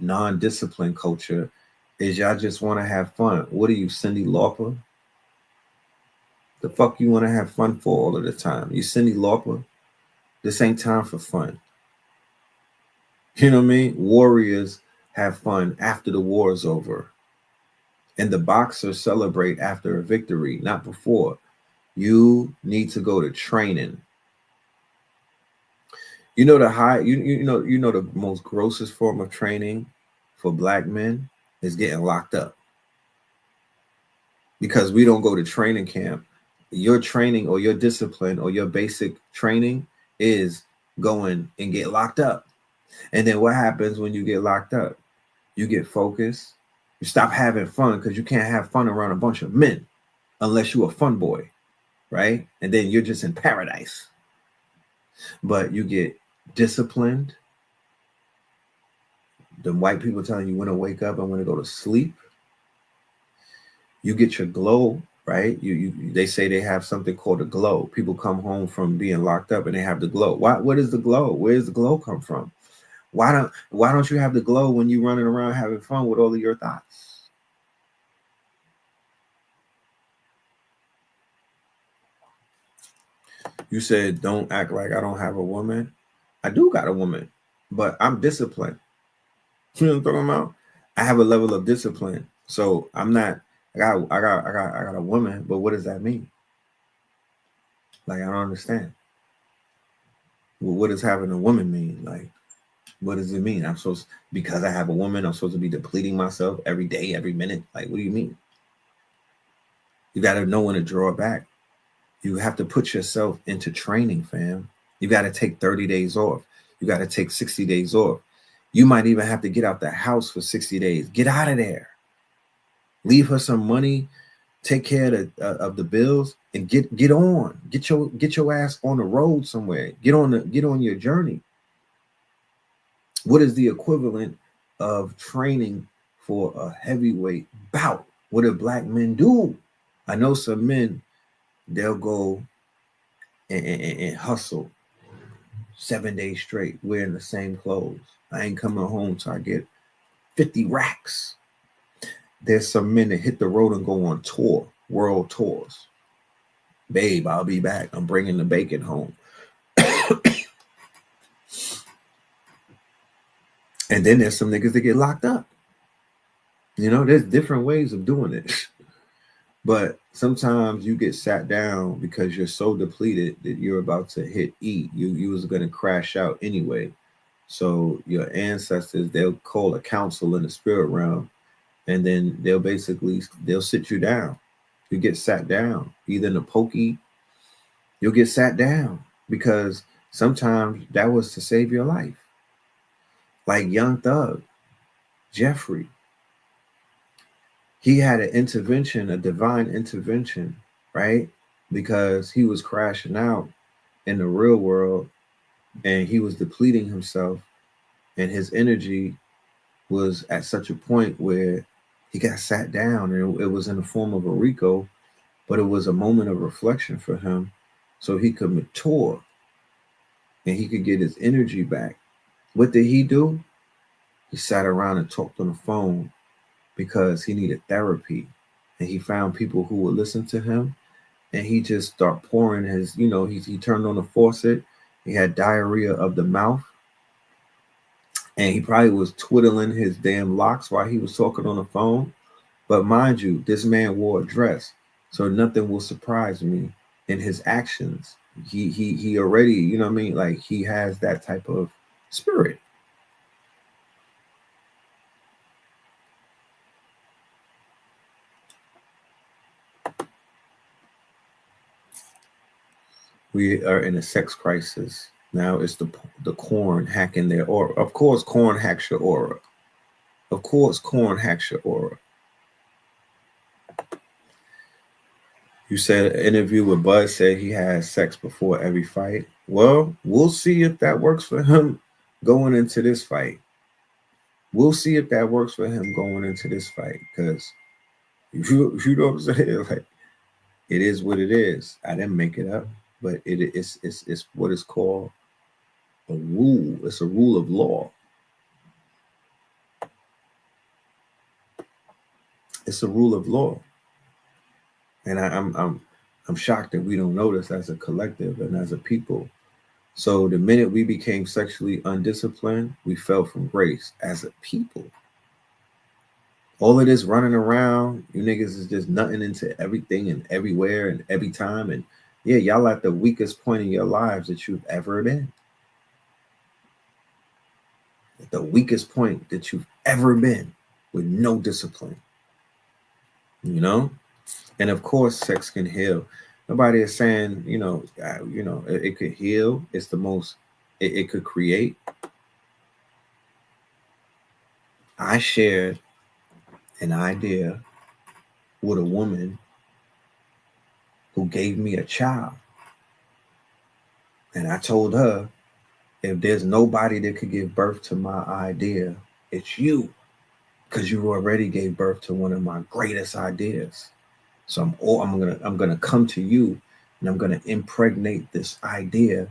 non-disciplined culture is y'all just want to have fun. What are you, Cyndi Lauper? The fuck you want to have fun for all of the time? You Cyndi Lauper? This ain't time for fun. You know what I mean? Warriors have fun after the war is over. And the boxers celebrate after a victory, not before. You need to go to training. You know the most grossest form of training for black men is getting locked up. Because we don't go to training camp. Your training or your discipline or your basic training is going and get locked up. And then what happens when you get locked up? You get focused. You stop having fun because you can't have fun around a bunch of men unless you're a fun boy, right? And then you're just in paradise. But you get disciplined. The white people telling you when to wake up and when to go to sleep. You get your glow, right? They say they have something called a glow. People come home from being locked up and they have the glow. What is the glow? Where does the glow come from? Why don't you have the glow when you're running around having fun with all of your thoughts? You said, don't act like I don't have a woman. I do got a woman, but I'm disciplined. You know what I'm talking about? I have a level of discipline. So I'm not, I got a woman, but what does that mean? Like, I don't understand. Well, what does having a woman mean? Like, what does it mean? Because I have a woman, I'm supposed to be depleting myself every day, every minute. Like, what do you mean? You got to know when to draw back. You have to put yourself into training, fam. You got to take 30 days off. You got to take 60 days off. You might even have to get out the house for 60 days. Get out of there. Leave her some money. Take care of the bills and get on. Get your ass on the road somewhere. Get on your journey. What is the equivalent of training for a heavyweight bout? What do black men do? I know some men, they'll go and hustle 7 days straight wearing the same clothes. I ain't coming home till I get 50 racks. There's some men that hit the road and go on tour, world tours. Babe, I'll be back. I'm bringing the bacon home. And then there's some niggas that get locked up. You know, there's different ways of doing it. But sometimes you get sat down because you're so depleted that you're about to hit E. You was going to crash out anyway. So your ancestors, they'll call a council in the spirit realm, and then they'll sit you down. You get sat down, either in a pokey, you'll get sat down because sometimes that was to save your life. Like Young Thug, Jeffrey. He had an intervention, a divine intervention, right? Because he was crashing out in the real world and he was depleting himself, and his energy was at such a point where he got sat down, and it was in the form of a Rico, but it was a moment of reflection for him so he could mature and he could get his energy back. What did he do? He sat around and talked on the phone because he needed therapy, and he found people who would listen to him, and he just started pouring his, he turned on the faucet. He had diarrhea of the mouth, and he probably was twiddling his damn locks while he was talking on the phone. But mind you, this man wore a dress, so nothing will surprise me in his actions. He already, like he has that type of spirit. We are in a sex crisis. Now it's the corn hacking their aura. Of course, corn hacks your aura. Of course, corn hacks your aura. You said an interview with Bud said he has sex before every fight. Well, we'll see if that works for him going into this fight. We'll see if that works for him going into this fight, because you know what I'm saying? Like, it is what it is. I didn't make it up, but it's what is called a rule. It's a rule of law. It's a rule of law. And I'm shocked that we don't notice as a collective and as a people. So the minute we became sexually undisciplined, we fell from grace as a people. All of this running around, you niggas is just nutting into everything and everywhere and every time. And yeah, y'all at the weakest point in your lives that you've ever been. At the weakest point that you've ever been with no discipline. You know? And of course, sex can heal. Nobody is saying, it could heal. It's the most, it could create. I shared an idea with a woman who gave me a child. And I told her, if there's nobody that could give birth to my idea, it's you, because you already gave birth to one of my greatest ideas. So I'm gonna come to you, and I'm gonna impregnate this idea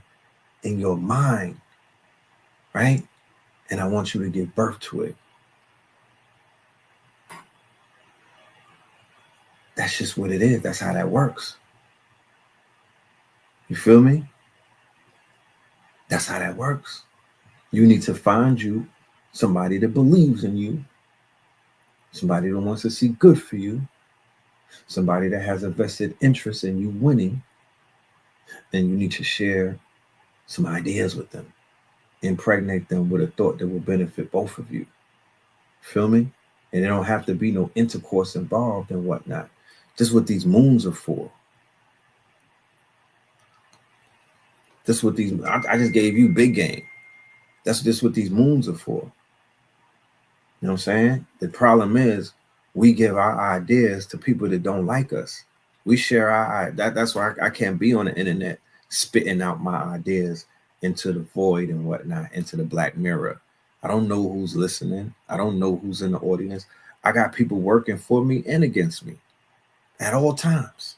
in your mind, right? And I want you to give birth to it. That's just what it is. That's how that works. You feel me? That's how that works. You need to find you somebody that believes in you, somebody that wants to see good for you, somebody that has a vested interest in you winning, and you need to share some ideas with them. Impregnate them with a thought that will benefit both of you. Feel me? And there don't have to be no intercourse involved and whatnot. Just what these moons are for. That's what these, I just gave you big game. That's just what these moons are for. You know what I'm saying? The problem is we give our ideas to people that don't like us. We share our, that's why I can't be on the internet spitting out my ideas into the void and whatnot, into the black mirror. I don't know who's listening. I don't know who's in the audience. I got people working for me and against me at all times.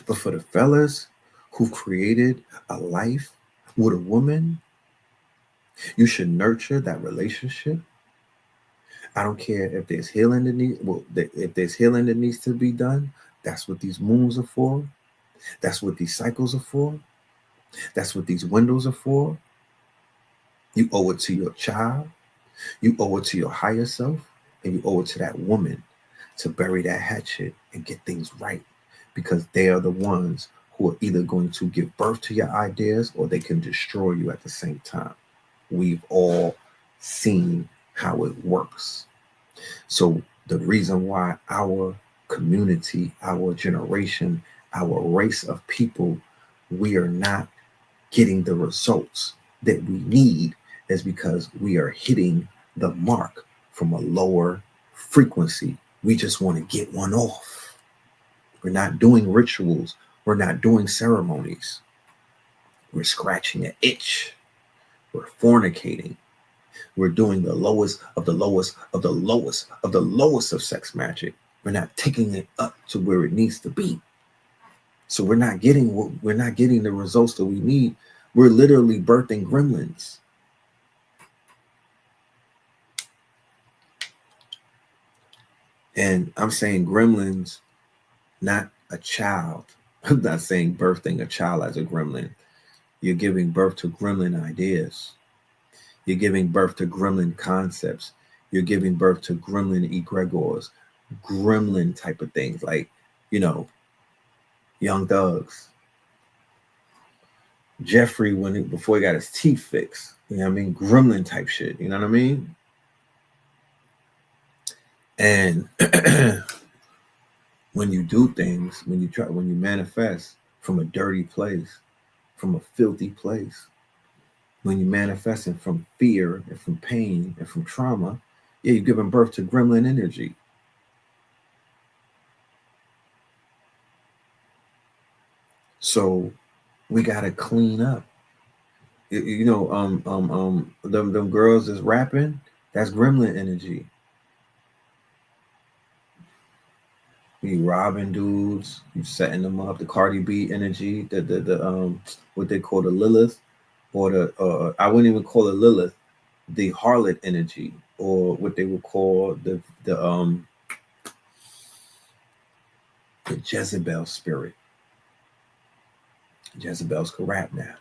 But for the fellas who've created a life with a woman, you should nurture that relationship. I don't care if there's healing that needs, if there's healing that needs to be done. That's what these moons are for. That's what these cycles are for. That's what these windows are for. You owe it to your child. You owe it to your higher self. And you owe it to that woman to bury that hatchet and get things right. Because they are the ones who are either going to give birth to your ideas or they can destroy you at the same time. We've all seen how it works. So the reason why our community, our generation, our race of people, we are not getting the results that we need is because we are hitting the mark from a lower frequency. We just want to get one off. We're not doing rituals. We're not doing ceremonies. We're scratching an itch. We're fornicating. We're doing the lowest of the lowest of the lowest of the lowest of sex magic. We're not taking it up to where it needs to be. So we're not getting the results that we need. We're literally birthing gremlins. And I'm saying gremlins, not a child. I'm not saying birthing a child as a gremlin. You're giving birth to gremlin ideas. You're giving birth to gremlin concepts. You're giving birth to gremlin egregores, gremlin type of things, like, Young Thugs. Jeffrey, before he got his teeth fixed, gremlin type shit, you know what I mean? And when you do things, when you manifest from a dirty place, from a filthy place, when you're manifesting from fear and from pain and from trauma, yeah, you're giving birth to gremlin energy. So we gotta clean up. Them girls is rapping, that's gremlin energy. You robbing dudes, you setting them up, the Cardi B energy, the what they call the Lilith, or I wouldn't even call it Lilith. the harlot energy, or what they would call the Jezebel spirit. Jezebel's can rap now,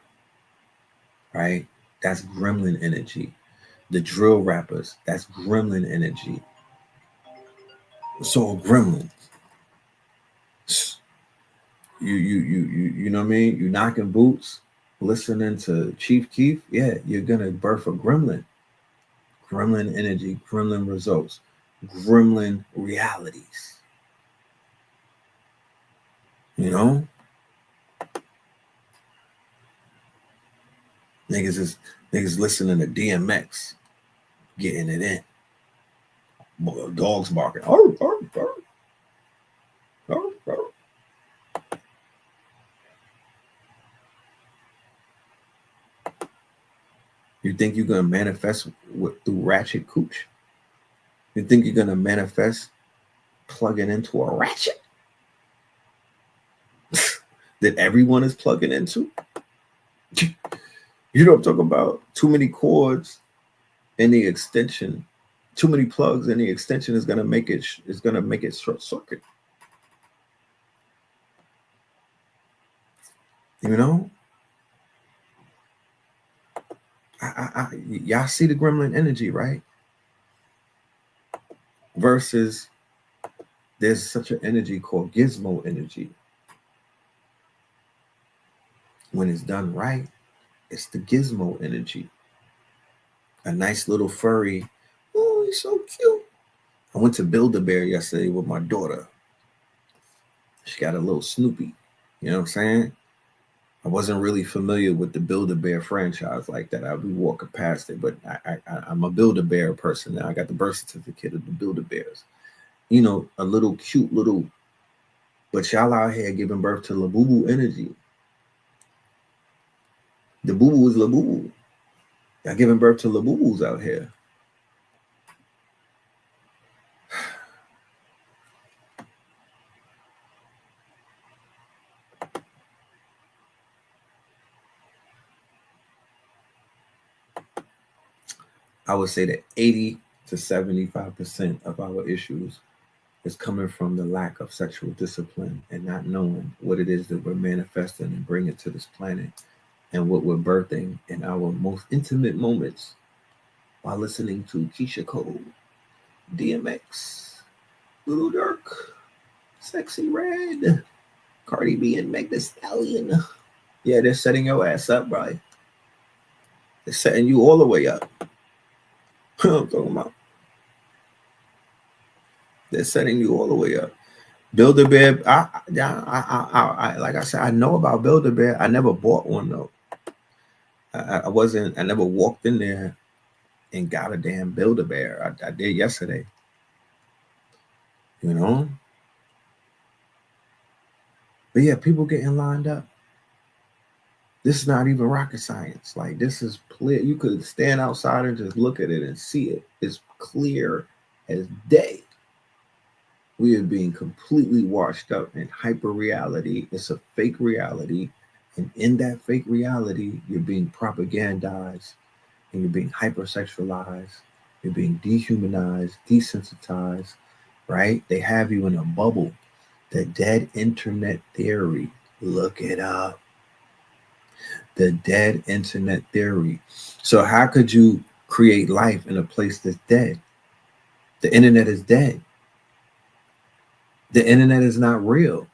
right? That's gremlin energy. The drill rappers, that's gremlin energy. So gremlins. You know what I mean? You knocking boots, listening to Chief Keef, yeah, you're gonna birth a gremlin. Gremlin energy, gremlin results, gremlin realities. You know? Niggas listening to DMX, getting it in. Dogs barking. Arr, arr, arr. Arr, arr. You think you're gonna manifest through ratchet cooch? You think you're gonna manifest plugging into a ratchet that everyone is plugging into? You know what I'm talking about? Too many cords in the extension, too many plugs in the extension is gonna make it short circuit. You know? Y'all see the gremlin energy, right? Versus there's such an energy called gizmo energy. When it's done right, it's the gizmo energy. A nice little furry. Oh, he's so cute. I went to Build-A-Bear yesterday with my daughter. She got a little Snoopy. You know what I'm saying? I wasn't really familiar with the Build-A-Bear franchise like that. I'll be walking past it, but I'm a Build-A-Bear person now. I got the birth certificate of the Build-A-Bears. You know, a little cute little, but y'all out here giving birth to Labubu energy. The boo-boo is Labubu. Y'all giving birth to Labubus out here. I would say that 80 to 75% of our issues is coming from the lack of sexual discipline and not knowing what it is that we're manifesting and bringing to this planet, and what we're birthing in our most intimate moments while listening to Keisha Cole, DMX, Little Dirk, Sexy Red, Cardi B, and Meg Thee Stallion. Yeah, they're setting your ass up, right? They're setting you all the way up. I'm talking about. They're setting you all the way up. Build-A-Bear. I like I said, I know about Build-A-Bear. I never bought one though. I never walked in there and got a damn Build-A-Bear. I did yesterday. You know? But yeah, people getting lined up. This is not even rocket science. Like, this is clear. You could stand outside and just look at it and see it. It's clear as day. We are being completely washed up in hyper reality. It's a fake reality. And in that fake reality, you're being propagandized, and you're being hypersexualized. You're being dehumanized, desensitized, right? They have you in a bubble. The dead internet theory. Look it up. The dead internet theory. So how could you create life in a place that's dead? The internet is dead. The internet is not real.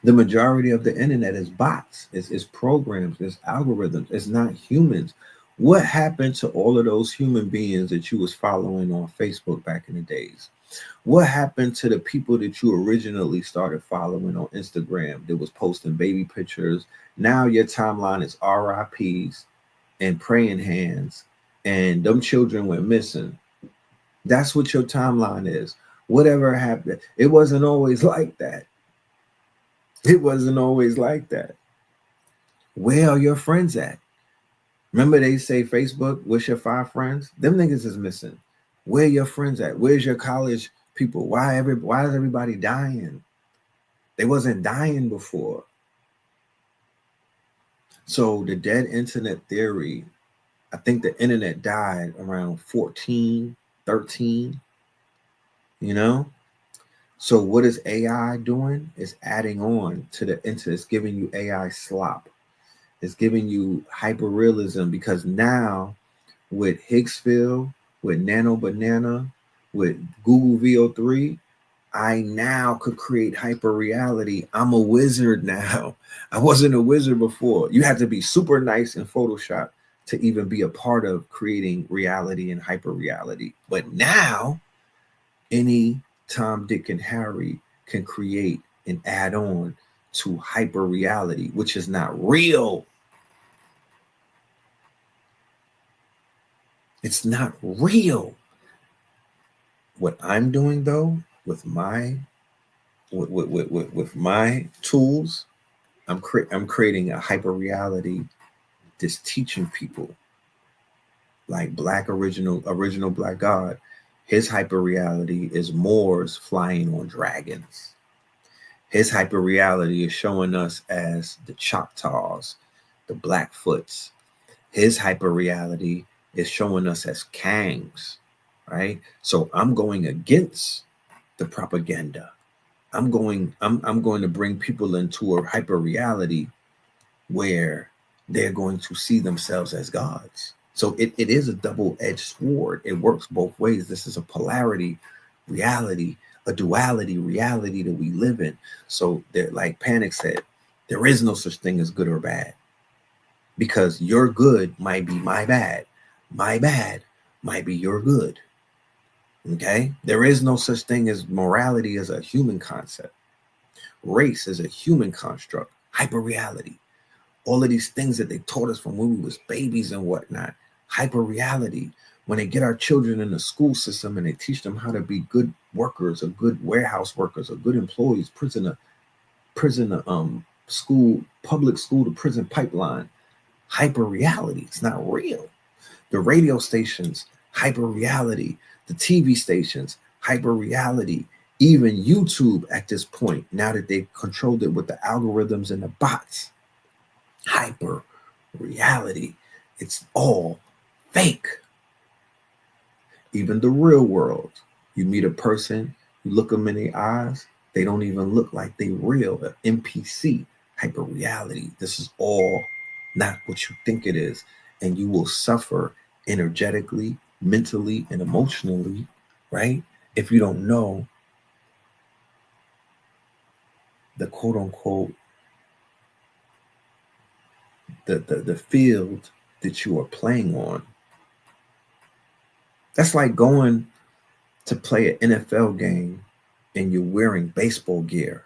The majority of the internet is bots, it's programs, it's algorithms, it's not humans. What happened to all of those human beings that you was following on Facebook back in the days? What happened to the people that you originally started following on Instagram that was posting baby pictures? Now your timeline is RIPs and praying hands, and them children went missing. That's what your timeline is. Whatever happened, it wasn't always like that. It wasn't always like that. Where are your friends at? Remember they say Facebook, what's your 5 friends? Them niggas is missing. Where are your friends at? Where's your college people? Why is everybody dying? They wasn't dying before. So the dead internet theory, I think the internet died around 14, 13, you know? So what is AI doing? It's adding on to the into it's giving you AI slop. It's giving you hyperrealism because now with Higgsville, with Nano Banana, with Google VO3, I now could create hyper reality. I'm a wizard now. I wasn't a wizard before. You had to be super nice in Photoshop to even be a part of creating reality and hyper reality. But now, any Tom, Dick, and Harry can create and add on to hyper reality, which is not real. It's not real. What I'm doing though with my with my tools, I'm creating a hyper reality that's teaching people like Black original Black God. His hyper reality is Moors flying on dragons. His hyper reality is showing us as the Choctaws, the Blackfoots. His hyper reality is showing us as Kangs, right? So I'm going against the propaganda. I'm going to bring people into a hyper reality where they're going to see themselves as gods. So it is a double-edged sword. It works both ways. This is a polarity reality, a duality reality that we live in. So there, like Panic said, there is no such thing as good or bad. Because your good might be my bad. My bad might be your good. Okay? There is no such thing as morality as a human concept. Race is a human construct. Hyper-reality. All of these things that they taught us from when we was babies and whatnot. Hyper-reality. When they get our children in the school system and they teach them how to be good workers or good warehouse workers or good employees, school, public school to prison pipeline. Hyper reality. It's not real. The radio stations, hyper reality. The TV stations, hyper reality. Even YouTube at this point, now that they've controlled it with the algorithms and the bots, hyper reality. It's all fake. Even the real world. You meet a person, you look them in the eyes, they don't even look like they real. An NPC, hyper reality. This is all not what you think it is, and you will suffer energetically, mentally, and emotionally, right? If you don't know the quote unquote the field that you are playing on. That's like going to play an NFL game and you're wearing baseball gear.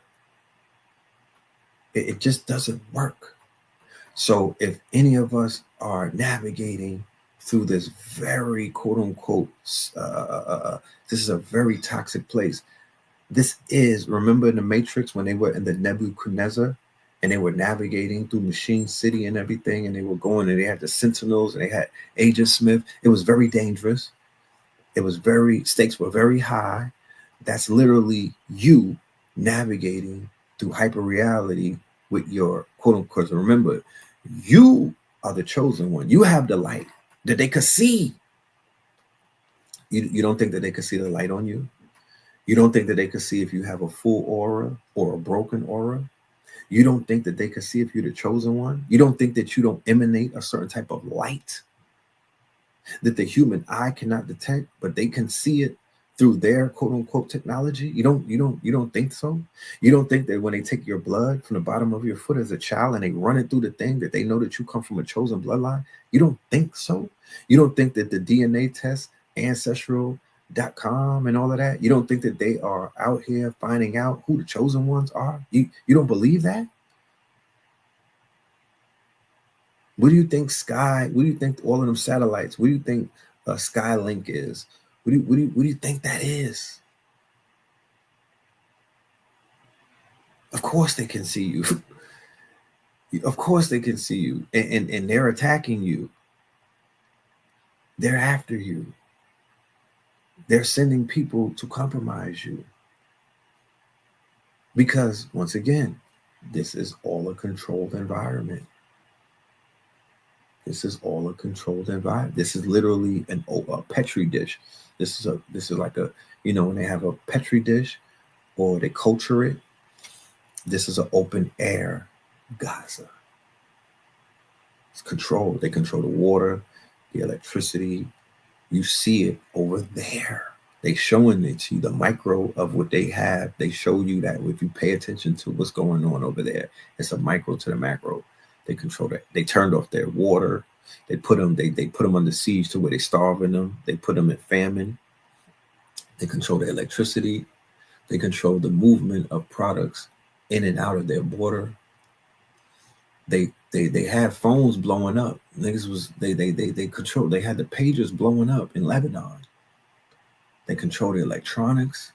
It just doesn't work. So if any of us are navigating through this very quote unquote, this is a very toxic place. This is, remember in the Matrix when they were in the Nebuchadnezzar and they were navigating through Machine City and everything, and they were going and they had the Sentinels and they had Agent Smith. It was very dangerous. It was stakes were very high. That's literally you navigating through hyper reality with your quote unquote. Remember, you are the chosen one. You have the light that they could see. You don't think that they could see the light on you? You don't think that they could see if you have a full aura or a broken aura? You don't think that they could see if you're the chosen one? You don't think that you don't emanate a certain type of light that the human eye cannot detect, but they can see it through their quote unquote technology? You don't think so? You don't think that when they take your blood from the bottom of your foot as a child and they run it through the thing that they know that you come from a chosen bloodline? You don't think so? You don't think that the DNA test, ancestral.com and all of that, you don't think that they are out here finding out who the chosen ones are? You don't believe that? What do you think what do you think all of them satellites, what do you think Skylink is? What do you think that is? Of course they can see you. Of course they can see you. And they're attacking you. They're after you. They're sending people to compromise you. Because once again, this is all a controlled environment. This is all a controlled environment. This is literally a petri dish. This is like a, you know, when they have a petri dish or they culture it. This is an open air Gaza. It's controlled. They control the water, the electricity. You see it over there. They showing it to you, the micro of what they have. They show you that if you pay attention to what's going on over there, it's a micro to the macro. They control that. They turned off their water. They put them. They put them under siege to where they starving them. They put them in famine. They control the electricity. They control the movement of products in and out of their border. They had phones blowing up. Niggas was they control. They had the pagers blowing up in Lebanon. They control the electronics.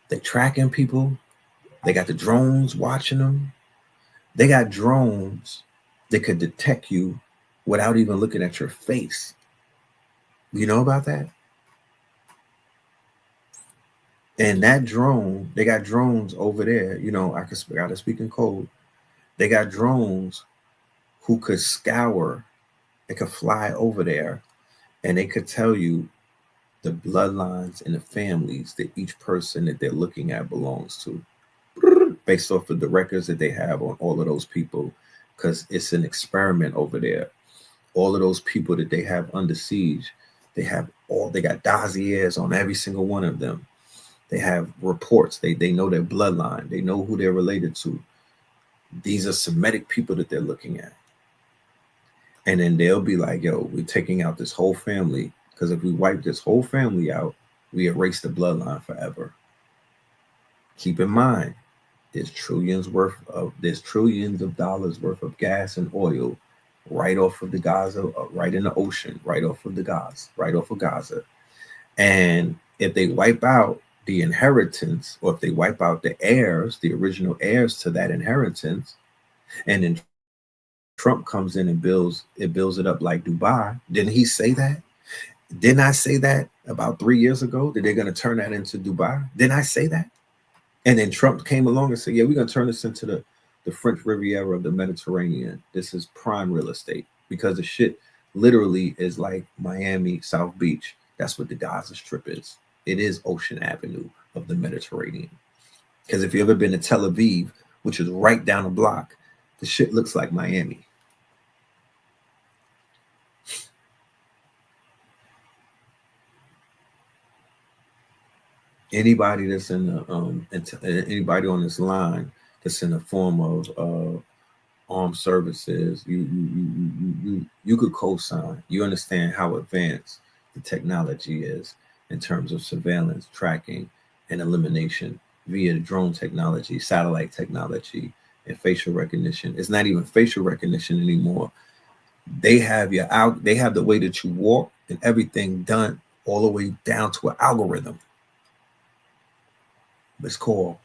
They tracking people. They got the drones watching them. They got drones that could detect you without even looking at your face. You know about that? And that drone, they got drones over there. You know, I gotta speak in code. They got drones who could scour. They could fly over there, and they could tell you the bloodlines and the families that each person that they're looking at belongs to, based off of the records that they have on all of those people, because it's an experiment over there. All of those people that they have under siege, they got dossiers on every single one of them. They have reports. They know their bloodline. They know who they're related to. These are Semitic people that they're looking at. And then they'll be like, yo, we're taking out this whole family, because if we wipe this whole family out, we erase the bloodline forever. Keep in mind, there's trillions of dollars worth of gas and oil right off of the Gaza, right in the ocean, right off of Gaza. And if they wipe out the inheritance, or if they wipe out the heirs, the original heirs to that inheritance, and then Trump comes in and builds it up like Dubai, didn't he say that? Didn't I say that about 3 years ago, that they're going to turn that into Dubai? Didn't I say that? And then Trump came along and said, yeah, we're going to turn this into the French Riviera of the Mediterranean. This is prime real estate, because the shit literally is like Miami, South Beach. That's what the Gaza Strip is. It is Ocean Avenue of the Mediterranean. Because if you've ever been to Tel Aviv, which is right down the block, the shit looks like Miami. Anybody that's in the anybody on this line that's in the form of armed services, you could co-sign. You understand how advanced the technology is in terms of surveillance, tracking, and elimination via drone technology, satellite technology, and facial recognition. It's not even facial recognition anymore. They have they have the way that you walk and everything done all the way down to an algorithm. It's called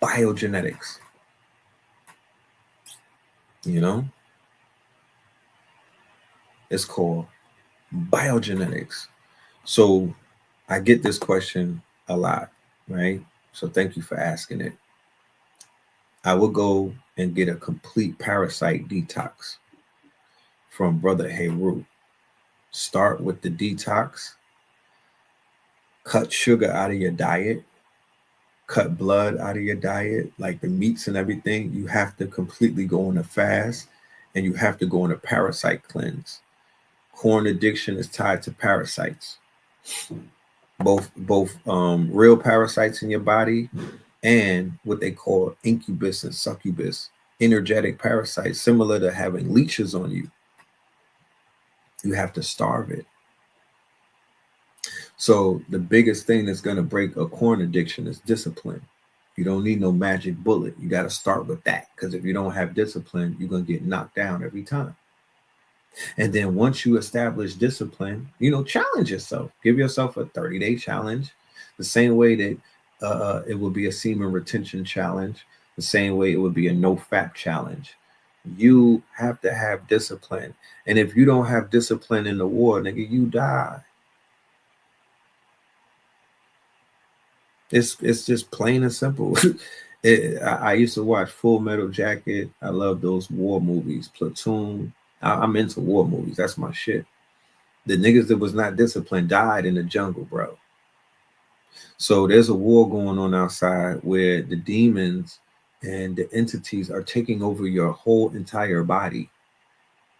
biogenetics. You know? It's called biogenetics. So I get this question a lot, right? So thank you for asking it. I will go and get a complete parasite detox from Brother Heru. Start with the detox. Cut sugar out of your diet. Cut blood out of your diet, like the meats and everything. You have to completely go on a fast, and you have to go on a parasite cleanse. Corn addiction is tied to parasites, both real parasites in your body and what they call incubus and succubus, energetic parasites, similar to having leeches on you. You have to starve it. So the biggest thing that's going to break a corn addiction is discipline. You don't need no magic bullet. You got to start with that, because if you don't have discipline, you're going to get knocked down every time. And then once you establish discipline, challenge yourself. Give yourself a 30-day challenge, the same way that it would be a semen retention challenge, the same way it would be a no-fap challenge. You have to have discipline. And if you don't have discipline in the war, nigga, you die. It's just plain and simple. I used to watch Full Metal Jacket. I love those war movies. Platoon. I'm into war movies. That's my shit. The niggas that was not disciplined died in the jungle, bro. So there's a war going on outside where the demons and the entities are taking over your whole entire body.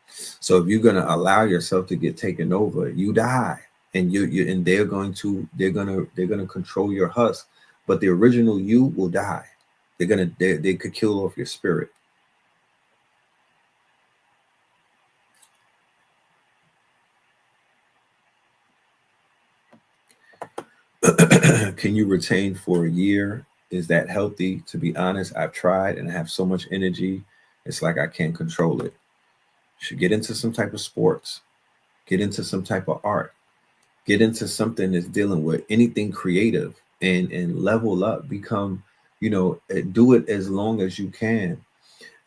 So if you're gonna allow yourself to get taken over, you die, and you and they're gonna control your husk, but the original you will die. They could kill off your spirit. Can you retain for a year? Is that healthy? To be honest, I've tried and I have so much energy. It's like I can't control it. Should get into some type of sports, get into some type of art, get into something that's dealing with anything creative and level up, become, do it as long as you can.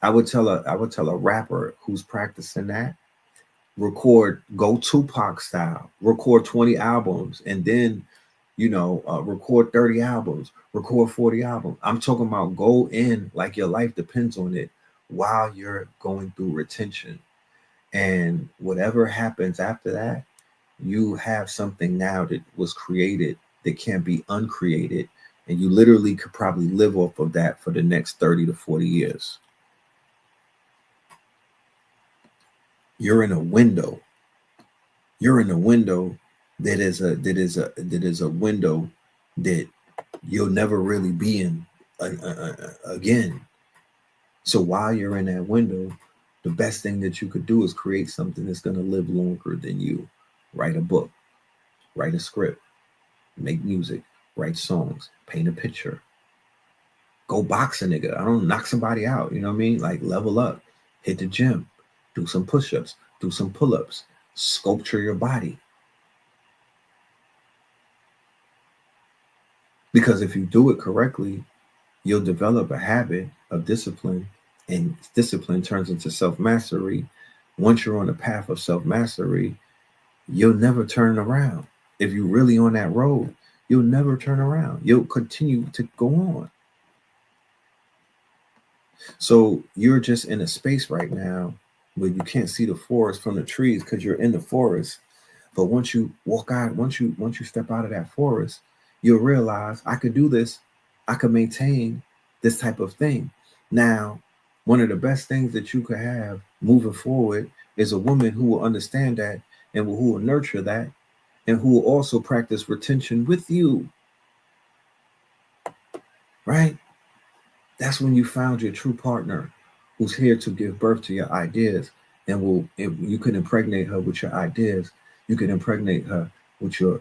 I would tell a rapper who's practicing that, record, go Tupac style, record 20 albums, and then record 30 albums, record 40 albums. I'm talking about go in like your life depends on it while you're going through retention. And whatever happens after that, you have something now that was created that can't be uncreated. And you literally could probably live off of that for the next 30 to 40 years. You're in a window. You're in a window that is a window that you'll never really be in again. So while you're in that window, the best thing that you could do is create something that's going to live longer than you. Write a book, write a script, make music, write songs, paint a picture, go box a nigga. I don't knock somebody out. You know what I mean? Like level up, hit the gym, do some push-ups, do some pull-ups, sculpture your body. Because if you do it correctly, you'll develop a habit of discipline, and discipline turns into self-mastery. Once you're on the path of self-mastery, you'll never turn around. If you're really on that road, you'll never turn around. You'll continue to go on. So you're just in a space right now where you can't see the forest from the trees because you're in the forest. But once you walk out, once you step out of that forest, you'll realize I could do this. I could maintain this type of thing. Now, one of the best things that you could have moving forward is a woman who will understand that and who will nurture that and who will also practice retention with you. Right? That's when you found your true partner who's here to give birth to your ideas, and you can impregnate her with your ideas. You can impregnate her with your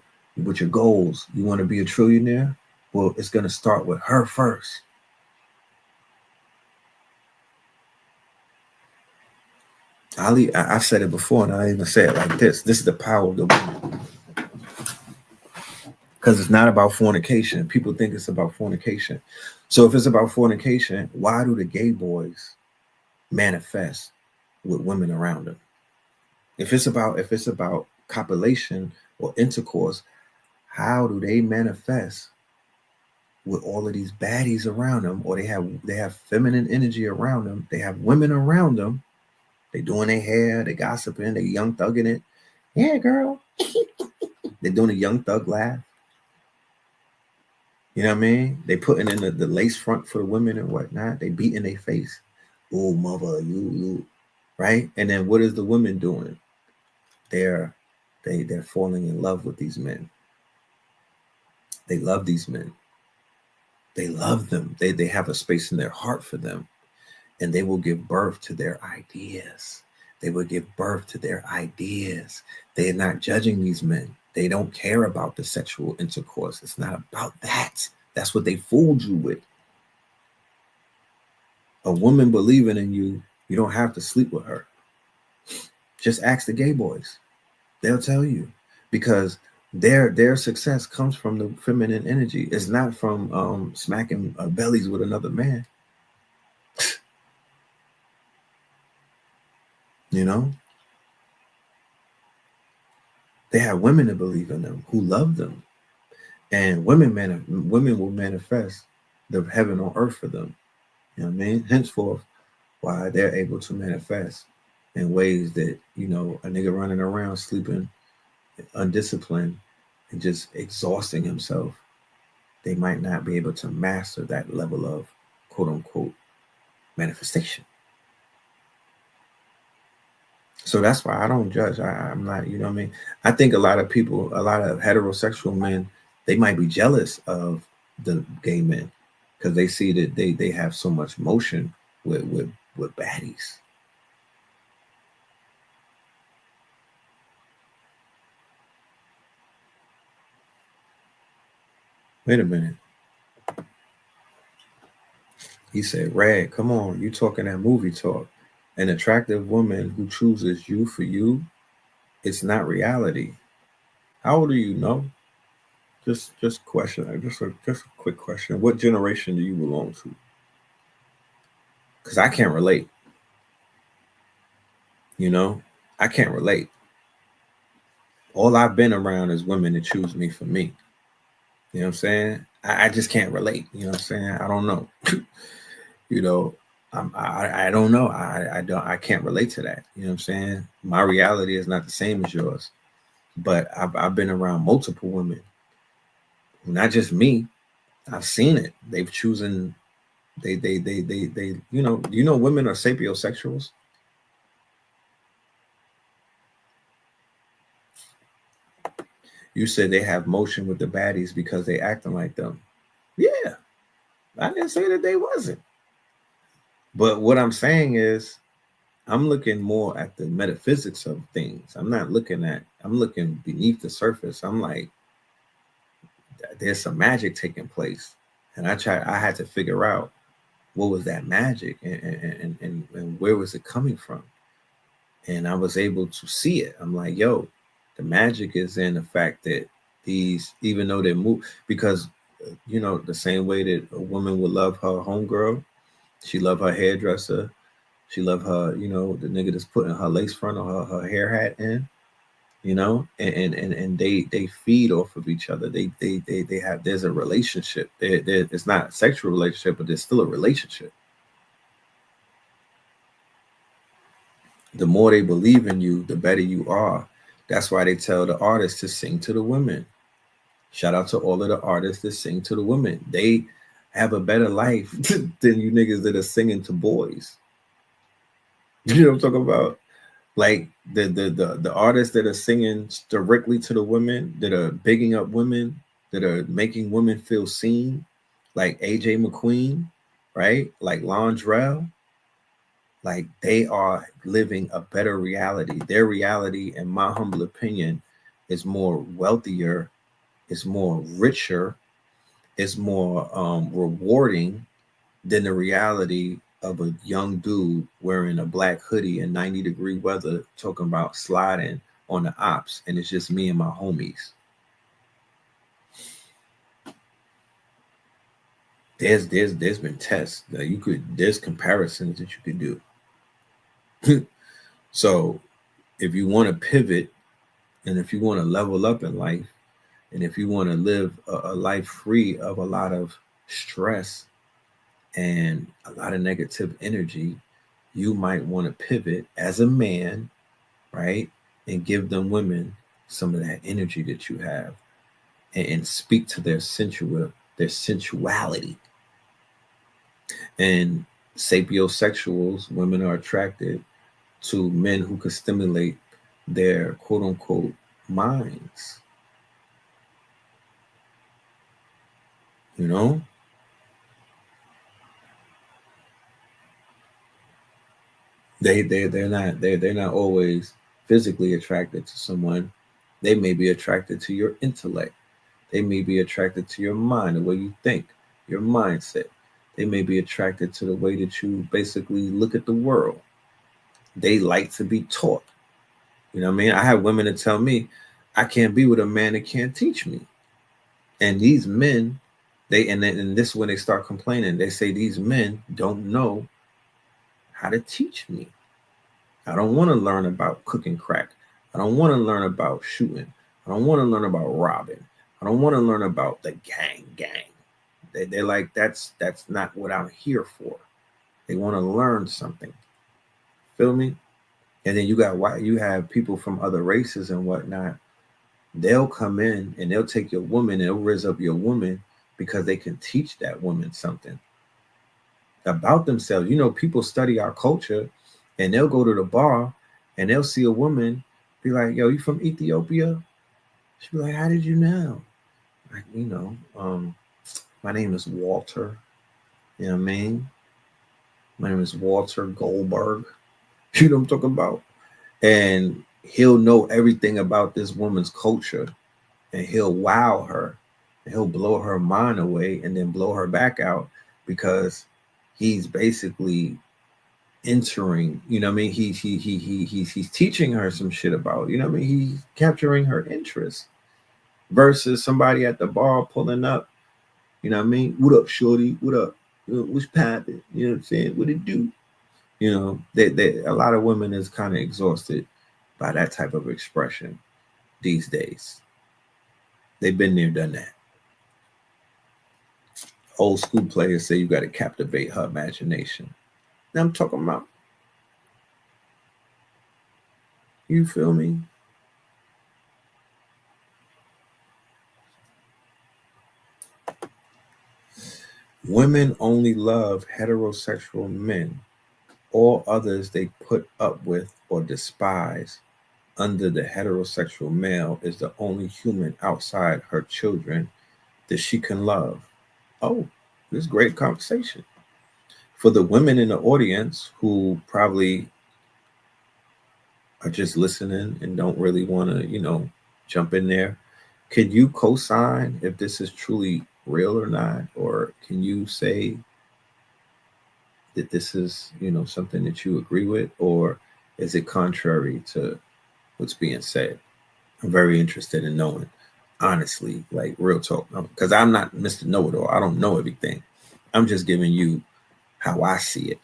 goals. You want to be a trillionaire? Well, it's going to start with her first. I've said it before, and I even say it like this. This is the power of the woman. Because it's not about fornication. People think it's about fornication. So if it's about fornication, why do the gay boys manifest with women around them? If it's about copulation or intercourse, how do they manifest with all of these baddies around them? Or they have feminine energy around them. They have women around them. They doing their hair, they gossiping, they young thugging it. Yeah, girl. They're doing a young thug laugh. You know what I mean? They putting in the lace front for the women and whatnot. They beating their face. Oh, mother, you, right? And then what is the women doing? They're falling in love with these men. They love these men. They love them. They have a space in their heart for them. And they will give birth to their ideas. They will give birth to their ideas. They are not judging these men. They don't care about the sexual intercourse. It's not about that. That's what they fooled you with. A woman believing in you, you don't have to sleep with her. Just ask the gay boys. They'll tell you. Because their success comes from the feminine energy. It's not from smacking bellies with another man. You know, they have women that believe in them, who love them, and women will manifest the heaven on earth for them. You know what I mean? Henceforth, why they're able to manifest in ways that, you know, a nigga running around sleeping undisciplined and just exhausting himself, they might not be able to master that level of quote unquote manifestation. So that's why I don't judge. I'm not, you know what I mean? I think a lot of people, a lot of heterosexual men, they might be jealous of the gay men because they see that they have so much motion with baddies. Wait a minute. He said, Rad, come on, you talking that movie talk. An attractive woman who chooses you for you, it's not reality. How old do you know? Just question, just a quick question. What generation do you belong to? Because I can't relate. You know, I can't relate. All I've been around is women that choose me for me. You know what I'm saying? I just can't relate. You know what I'm saying? I don't know. You know, I don't know. I can't relate to that. You know what I'm saying? My reality is not the same as yours. But I've been around multiple women. Not just me. I've seen it. They've chosen they you know women are sapiosexuals. You said they have motion with the baddies because they acting like them. Yeah. I didn't say that they wasn't. But what I'm saying is I'm looking more at the metaphysics of things. I'm looking beneath the surface. I'm like, there's some magic taking place. And I had to figure out what was that magic and where was it coming from? And I was able to see it. I'm like, yo, the magic is in the fact that these, even though they move, because, you know, the same way that a woman would love her homegirl, she love her hairdresser, she love her, you know, the nigga that's putting her lace front or her hair hat in, you know, and they feed off of each other. They have, there's a relationship. It's not a sexual relationship, but there's still a relationship. The more they believe in you, the better you are. That's why they tell the artists to sing to the women. Shout out to all of the artists that sing to the women. They have a better life than you niggas that are singing to boys. You know what I'm talking about? Like the artists that are singing directly to the women, that are bigging up women, that are making women feel seen, like AJ McQueen, right? Like Londrell. Like they are living a better reality. Their reality, in my humble opinion, is more wealthier, is more richer, is more rewarding than the reality of a young dude wearing a black hoodie in 90-degree weather talking about sliding on the ops, and it's just me and my homies. There's been tests that there's comparisons that you could do. So if you want to pivot, and if you want to level up in life, and if you want to live a life free of a lot of stress and a lot of negative energy, you might want to pivot as a man, right? And give them women some of that energy that you have, and speak to their sensuality. And sapiosexuals, women are attracted to men who could stimulate their quote unquote minds. You know? They're not always physically attracted to someone. They may be attracted to your intellect. They may be attracted to your mind, the way you think, your mindset. They may be attracted to the way that you basically look at the world. They like to be taught. You know what I mean? I have women that tell me, I can't be with a man that can't teach me. And these men, and this is when they start complaining. They say these men don't know how to teach me. I don't want to learn about cooking crack. I don't want to learn about shooting. I don't want to learn about robbing. I don't want to learn about the gang. they're like, that's not what I'm here for. They want to learn something. Feel me? And then you have people from other races and whatnot. They'll come in and they'll take your woman and they'll raise up your woman because they can teach that woman something about themselves. You know, people study our culture and they'll go to the bar and they'll see a woman, be like, yo, you from Ethiopia? She'll be like, how did you know? Like, you know, my name is Walter. You know what I mean? My name is Walter Goldberg. You know what I'm talking about? And he'll know everything about this woman's culture and he'll wow her and he'll blow her mind away and then blow her back out because he's basically entering, you know what I mean? He's teaching her some shit about, you know what I mean? He's capturing her interest versus somebody at the bar pulling up, you know what I mean? What up, shorty? What up? What's poppin'? You know what I'm saying? What it do? You know, a lot of women is kind of exhausted by that type of expression these days. They've been there, done that. Old school players say you got to captivate her imagination. Now I'm talking about, you feel me? Women only love heterosexual men. All others they put up with or despise under the heterosexual male is the only human outside her children that she can love. Oh, this is great conversation. For the women in the audience who probably are just listening and don't really want to, you know, jump in there, can you co-sign if this is truly real or not? Or can you say that this is, you know, something that you agree with, or is it contrary to what's being said? I'm very interested in knowing, honestly, like real talk, because I'm not Mr. Know-it-all. I don't know everything. I'm just giving you how I see it.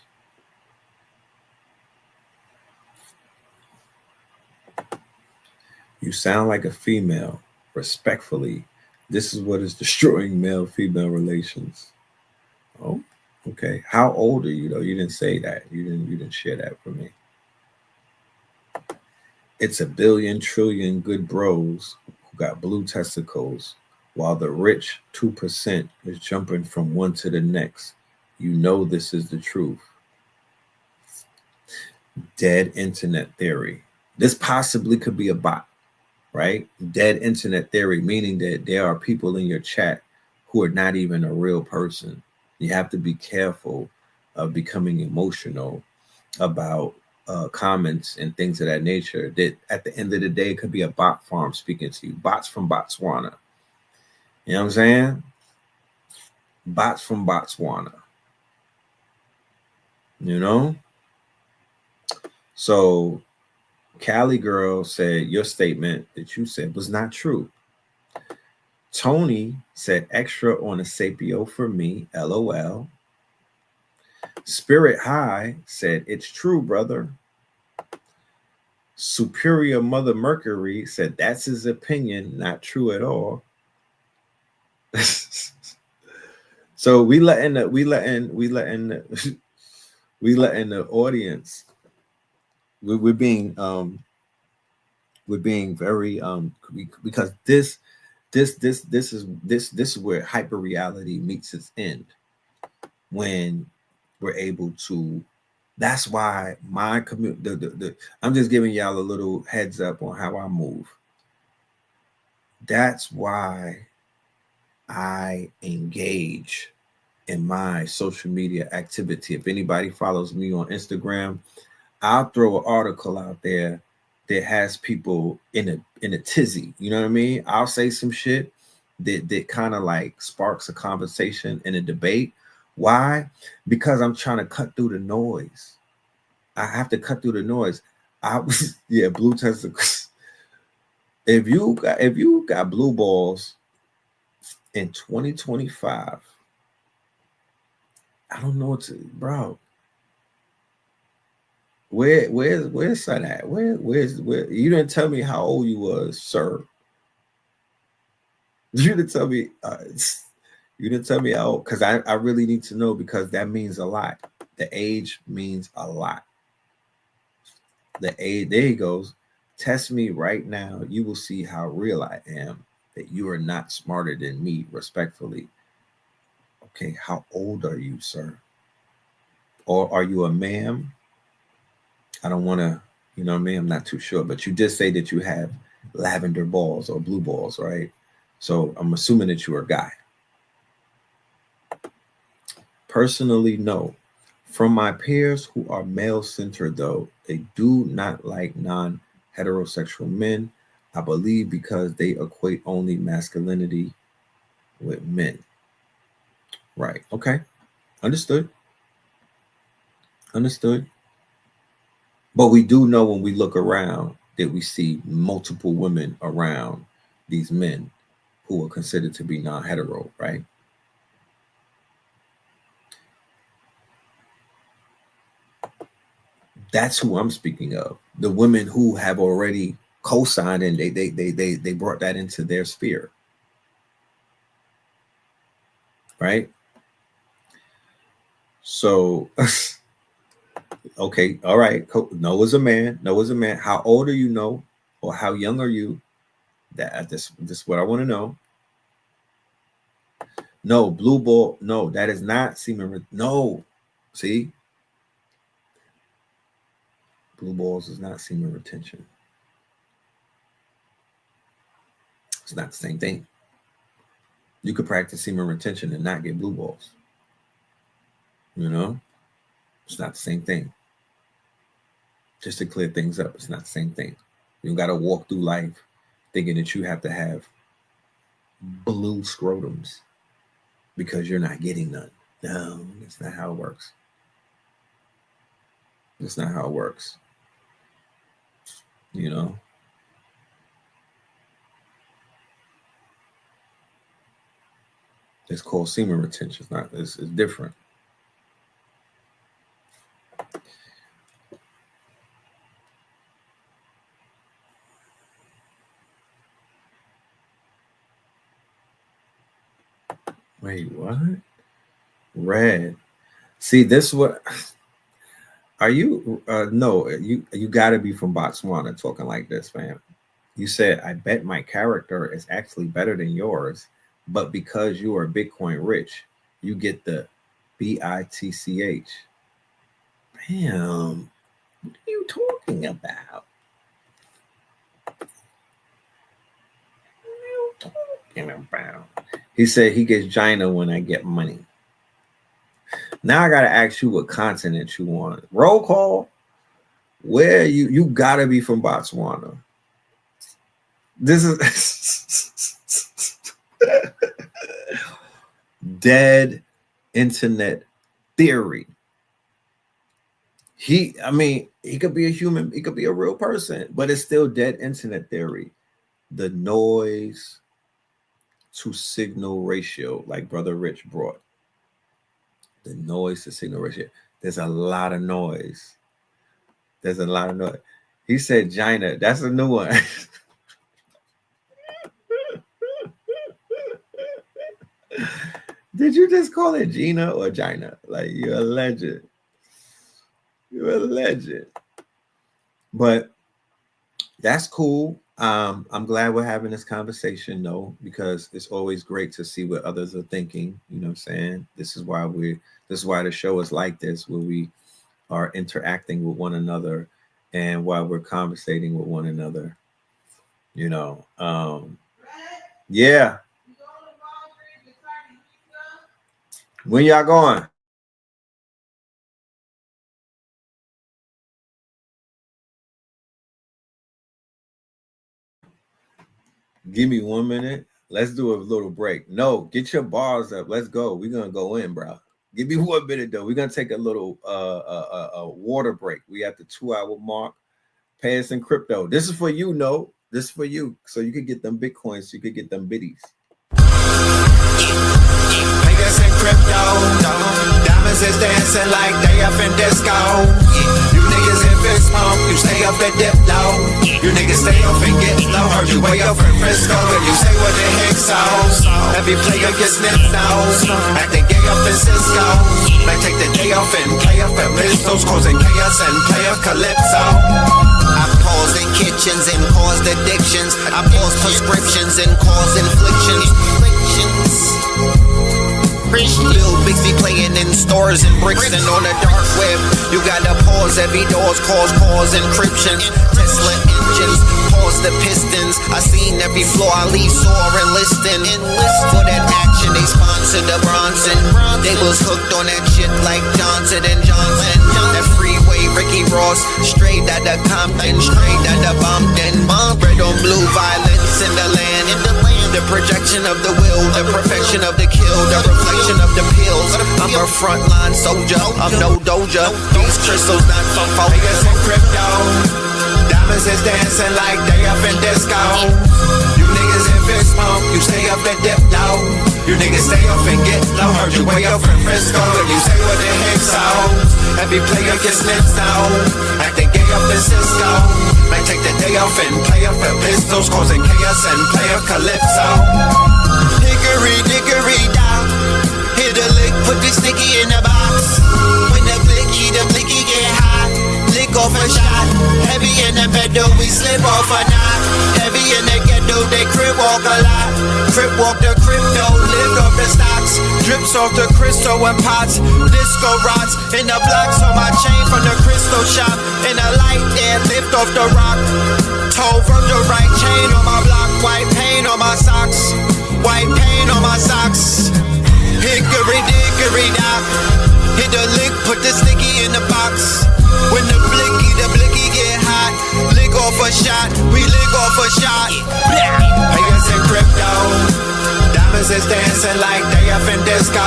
You sound like a female. Respectfully, this is what is destroying male-female relations. Oh, okay. How old are you though? You didn't say that. You didn't share that for me. It's a billion trillion good bros who got blue testicles, while the rich 2% is jumping from one to the next. You know this is the truth. Dead internet theory. This possibly could be a bot, right? Dead internet theory, meaning that there are people in your chat who are not even a real person. You have to be careful of becoming emotional about comments and things of that nature, that at the end of the day, it could be a bot farm speaking to you. Bots from Botswana. You know what I'm saying? Bots from Botswana. You know? So Cali girl said your statement that you said was not true. Tony said extra on a Sapio for me, LOL. Spirit High said it's true, brother. Superior Mother Mercury said that's his opinion, not true at all. So we letting the audience. We're being very because this is where hyper reality meets its end, when we're able to. That's why my community, I'm just giving y'all a little heads up on how I move. That's why I engage in my social media activity. If anybody follows me on Instagram, I'll throw an article out there that has people in a tizzy. You know what I mean? I'll say some shit that kind of like sparks a conversation and a debate. Why? Because I'm trying to cut through the noise. I have to cut through the noise. Blue testicles. If you got blue balls in 2025, I don't know what to, bro. Where's son at? Where's you didn't tell me how old you was, sir. You didn't tell me You didn't tell me how old, because I really need to know, because that means a lot. The age means a lot. The age, there he goes. Test me right now. You will see how real I am, that you are not smarter than me, respectfully. Okay, how old are you, sir? Or are you a ma'am? I don't want to, you know what I mean? I'm not too sure, but you did say that you have lavender balls or blue balls, right? So I'm assuming that you're a guy. Personally, no. From my peers who are male-centered, though, they do not like non-heterosexual men, I believe, because they equate only masculinity with men. Right. Okay. Understood. Understood. But we do know when we look around that we see multiple women around these men who are considered to be non-hetero, right? That's who I'm speaking of. The women who have already co-signed and they brought that into their sphere. Right? So okay, all right. Noah's a man. Noah's a man. How old are you, Noah? Or how young are you? This is what I want to know. No, blue ball. No, that is not semen. No, see, blue balls is not semen retention. It's not the same thing. You could practice semen retention and not get blue balls. You know, it's not the same thing. Just to clear things up, it's not the same thing. You got to walk through life thinking that you have to have blue scrotums because you're not getting none. No, that's not how it works. That's not how it works. You know? It's called semen retention. It's different. Wait, what? Red. See, this what are you? No, you got to be from Botswana talking like this, man. You said, I bet my character is actually better than yours, but because you are Bitcoin rich, you get the BITCH. Bam. What are you talking about? He said he gets China when I get money. Now I gotta ask you what continent you want. Roll call. Where you gotta be from Botswana. This is dead internet theory. He could be a human, he could be a real person, but it's still dead internet theory. The noise to signal ratio, like Brother Rich brought. The noise to signal ratio. There's a lot of noise. There's a lot of noise. He said Gina. That's a new one. Did you just call it Gina or Gina? Like, you're a legend. You're a legend. But that's cool. I'm glad we're having this conversation, though, because it's always great to see what others are thinking. You know what I'm saying? This is why the show is like this, where we are interacting with one another and while we're conversating with one another. You know, yeah. When y'all going? Give me 1 minute. Let's do a little break. No, get your bars up. Let's go. We're gonna go in, bro. Give me 1 minute though. We're gonna take a little water break. We at the 2-hour mark. Pay us in crypto. This is for you, no. This is for you. So you could get them Bitcoins, so you could get them biddies. Pay us in crypto. Diamonds is dancing like they up in disco. You niggas in fist smoke, you stay up at dip though. You niggas stay off and get low. Heard you way up in Frisco and you say what the heck so. Every player gets sniffed now. Acting gay up in Cisco. Might take the day off and play up at Listos, causing chaos and play up Calypso. I paused in kitchens and caused addictions. I paused prescriptions and caused inflictions. Lil Bixby playing in stores and Brixton on the dark web. You gotta pause every doors, cause encryption. Tesla engines, pause the pistons. I seen every floor I leave sore and listing. For that action, they sponsored the Bronson. They was hooked on that shit like Johnson and Johnson. That freeway, Ricky Ross, straight out of Compton, straight out of Bumpton. Red on blue, violence in the land. The projection of the will, the perfection of the kill, the reflection of the pills. I'm a frontline soldier, I'm no doja. These crystals not from Niggas in crypto, diamonds is dancing like they up in disco. You niggas in fist smoke, you stay up and dip low. You niggas stay up and get low. Heard you way up in Frisco and you say what the heck so. Every player gets snipped now. Acting gay up in Cisco. Might take the day off and play up at Pistols, causing chaos and play up Calypso. Hickory dickory down. Hit a lick, put the sticky in the box. When the blicky get hot. Lick off a shot. Heavy in the pedal, we slip off a knot. Heavy in the ghetto, they crib walk a lot. Crib walk the crypto, lift off the stocks. Drips off the crystal and pots. Disco rods in the blocks on my chain from the crystal shop. In the light there, lift off the rock. Toe Virgil right chain on my block. White paint on my socks. White paint on my socks. Hickory dickory dock. Hit the lick, put the sticky in the box. When the blicky get hot. Lick off a shot, we lick off a shot. Niggas in crypto, diamonds is dancing like they up in disco.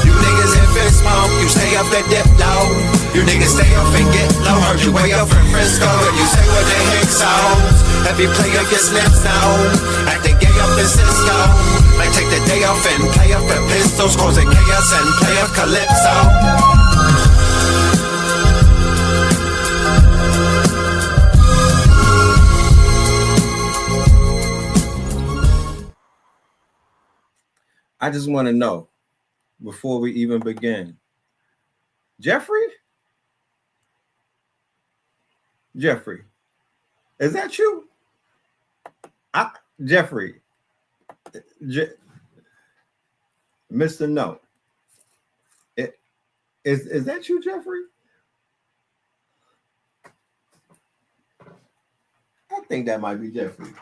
You niggas in fist smoke, you stay up and dip low. You niggas stay up and get low. Heard you way up in Frisco and you say what the heck so. Every player gets snipped now. Acting gay up in Cisco. Might take the day off and play up at Pistols, causing chaos and play up Calypso. I just want to know before we even begin, Jeffrey, is that you? Jeffrey, Mr. No, is that you, Jeffrey? I think that might be Jeffrey.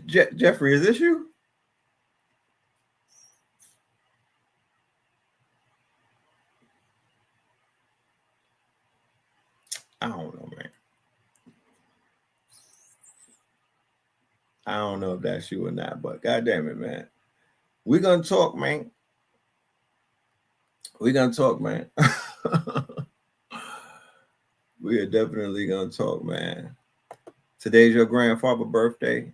Jeffrey, is this you? I don't know, man. I don't know if that's you or not, but God damn it, man. We're gonna talk, man. We are definitely gonna talk, man. Today's your grandfather's birthday.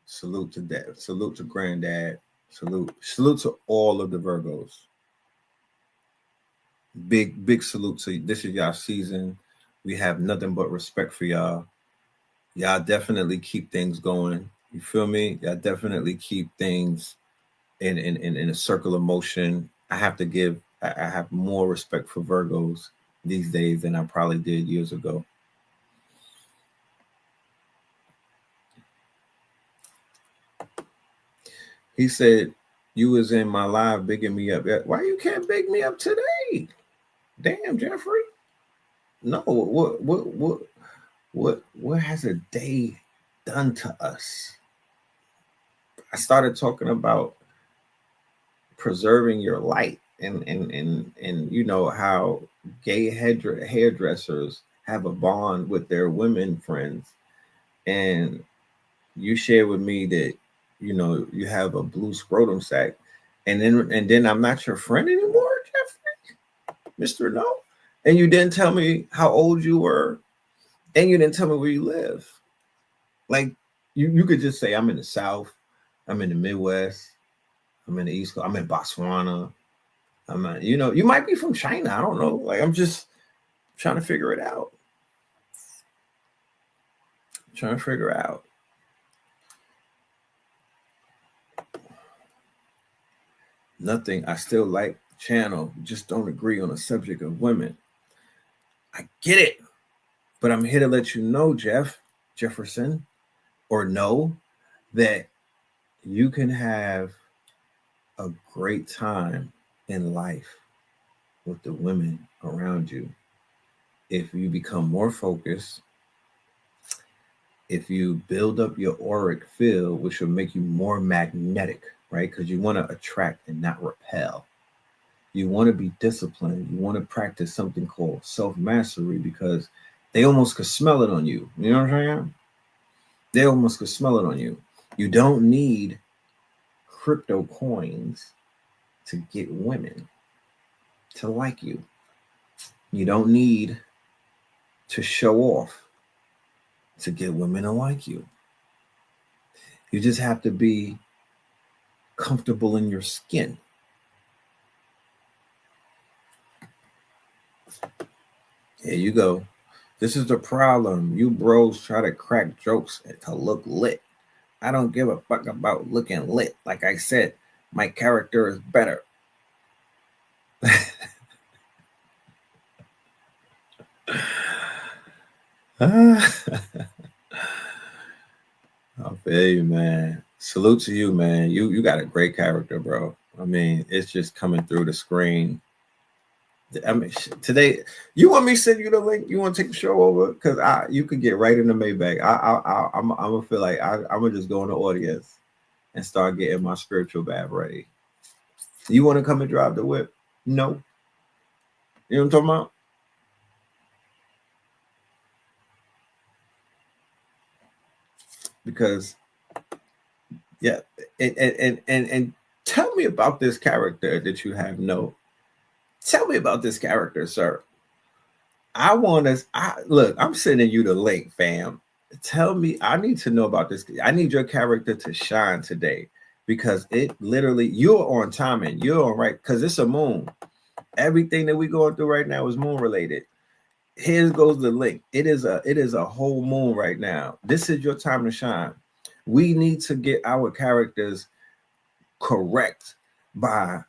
Salute to dad. Salute to granddad. Salute to all of the Virgos. Big salute to you. This is y'all season. We have nothing but respect for y'all. Y'all definitely keep things going. You feel me? Y'all definitely keep things in a circle of motion. I have more respect for Virgos these days than I probably did years ago. He said, you was in my live bigging me up. Why you can't big me up today? Damn, Jeffrey. No, what has a day done to us? I started talking about preserving your light and you know how gay hairdressers have a bond with their women friends. And you shared with me that, you know, you have a blue scrotum sac, and then I'm not your friend anymore, Jeffrey, Mr. No. And you didn't tell me how old you were, and you didn't tell me where you live. Like you could just say, I'm in the South, I'm in the Midwest, I'm in the East Coast, I'm in Botswana. I'm not, you know, you might be from China. I don't know. Like, I'm just trying to figure it out. Trying to figure out. Nothing. I still like channel. Just don't agree on the subject of women. I get it. But I'm here to let you know, Jefferson, or know that you can have a great time in life with the women around you if you become more focused, if you build up your auric field, which will make you more magnetic, right? Because you want to attract and not repel. You want to be disciplined. You want to practice something called self-mastery because they almost could smell it on you. You know what I'm saying? They almost could smell it on you. You don't need crypto coins to get women to like you. You don't need to show off to get women to like you. You just have to be comfortable in your skin. Here you go. This is the problem. You bros try to crack jokes to look lit. I don't give a fuck about looking lit. Like I said, my character is better. I feel you, man. Salute to you, man. You got a great character, bro. I mean, it's just coming through the screen. I mean, today, you want me to send you the link? You want to take the show over? Because you could get right in the Maybach. I'm gonna feel like I'm gonna just go in the audience and start getting my spiritual bath ready. You want to come and drive the whip? No. You know what I'm talking about? Because, yeah, and tell me about this character that you have. No. Tell me about this character, sir. I want to look. I'm sending you the link, fam. Tell me. I need to know about this. I need your character to shine today because it literally. You're on timing. You're on right because it's a moon. Everything that we're going through right now is moon related. Here goes the link. It is a whole moon right now. This is your time to shine. We need to get our characters correct by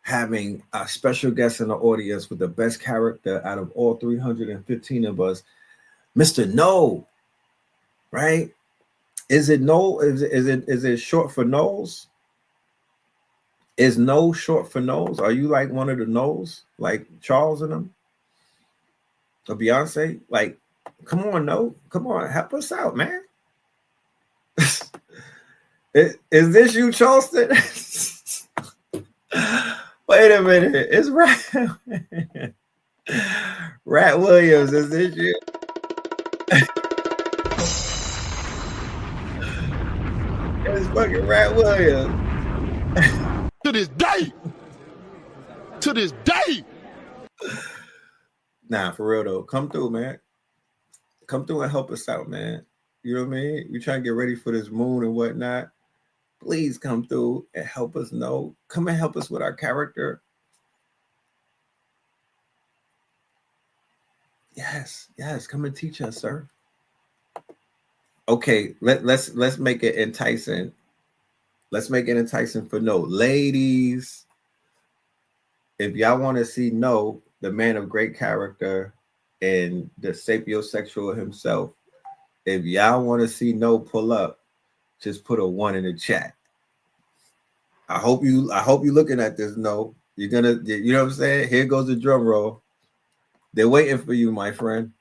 having a special guest in the audience with the best character out of all 315 of us, Mr. No, right? Is it no? Is it short for no's? Is no short for no's? Are you like one of the no's, like Charles and them, or Beyonce? Like, come on, no, come on, help us out, man. Is this you, Charleston? Wait a minute, it's Rat Williams. Is this you? It's fucking Rat Williams. To this day. Nah, for real though, come through, man. Come through and help us out, man. You know what I mean? You trying to get ready for this moon and whatnot. Please come through and help us know. Come and help us with our character. Yes, come and teach us, sir. Okay, let's make it enticing. Let's make it enticing for No. Ladies, if y'all want to see No, the man of great character and the sapiosexual himself, if y'all want to see No pull up, just put a 1 in the chat. I hope you looking at this. No, you're gonna, you know what I'm saying? Here goes the drum roll. They're waiting for you, my friend.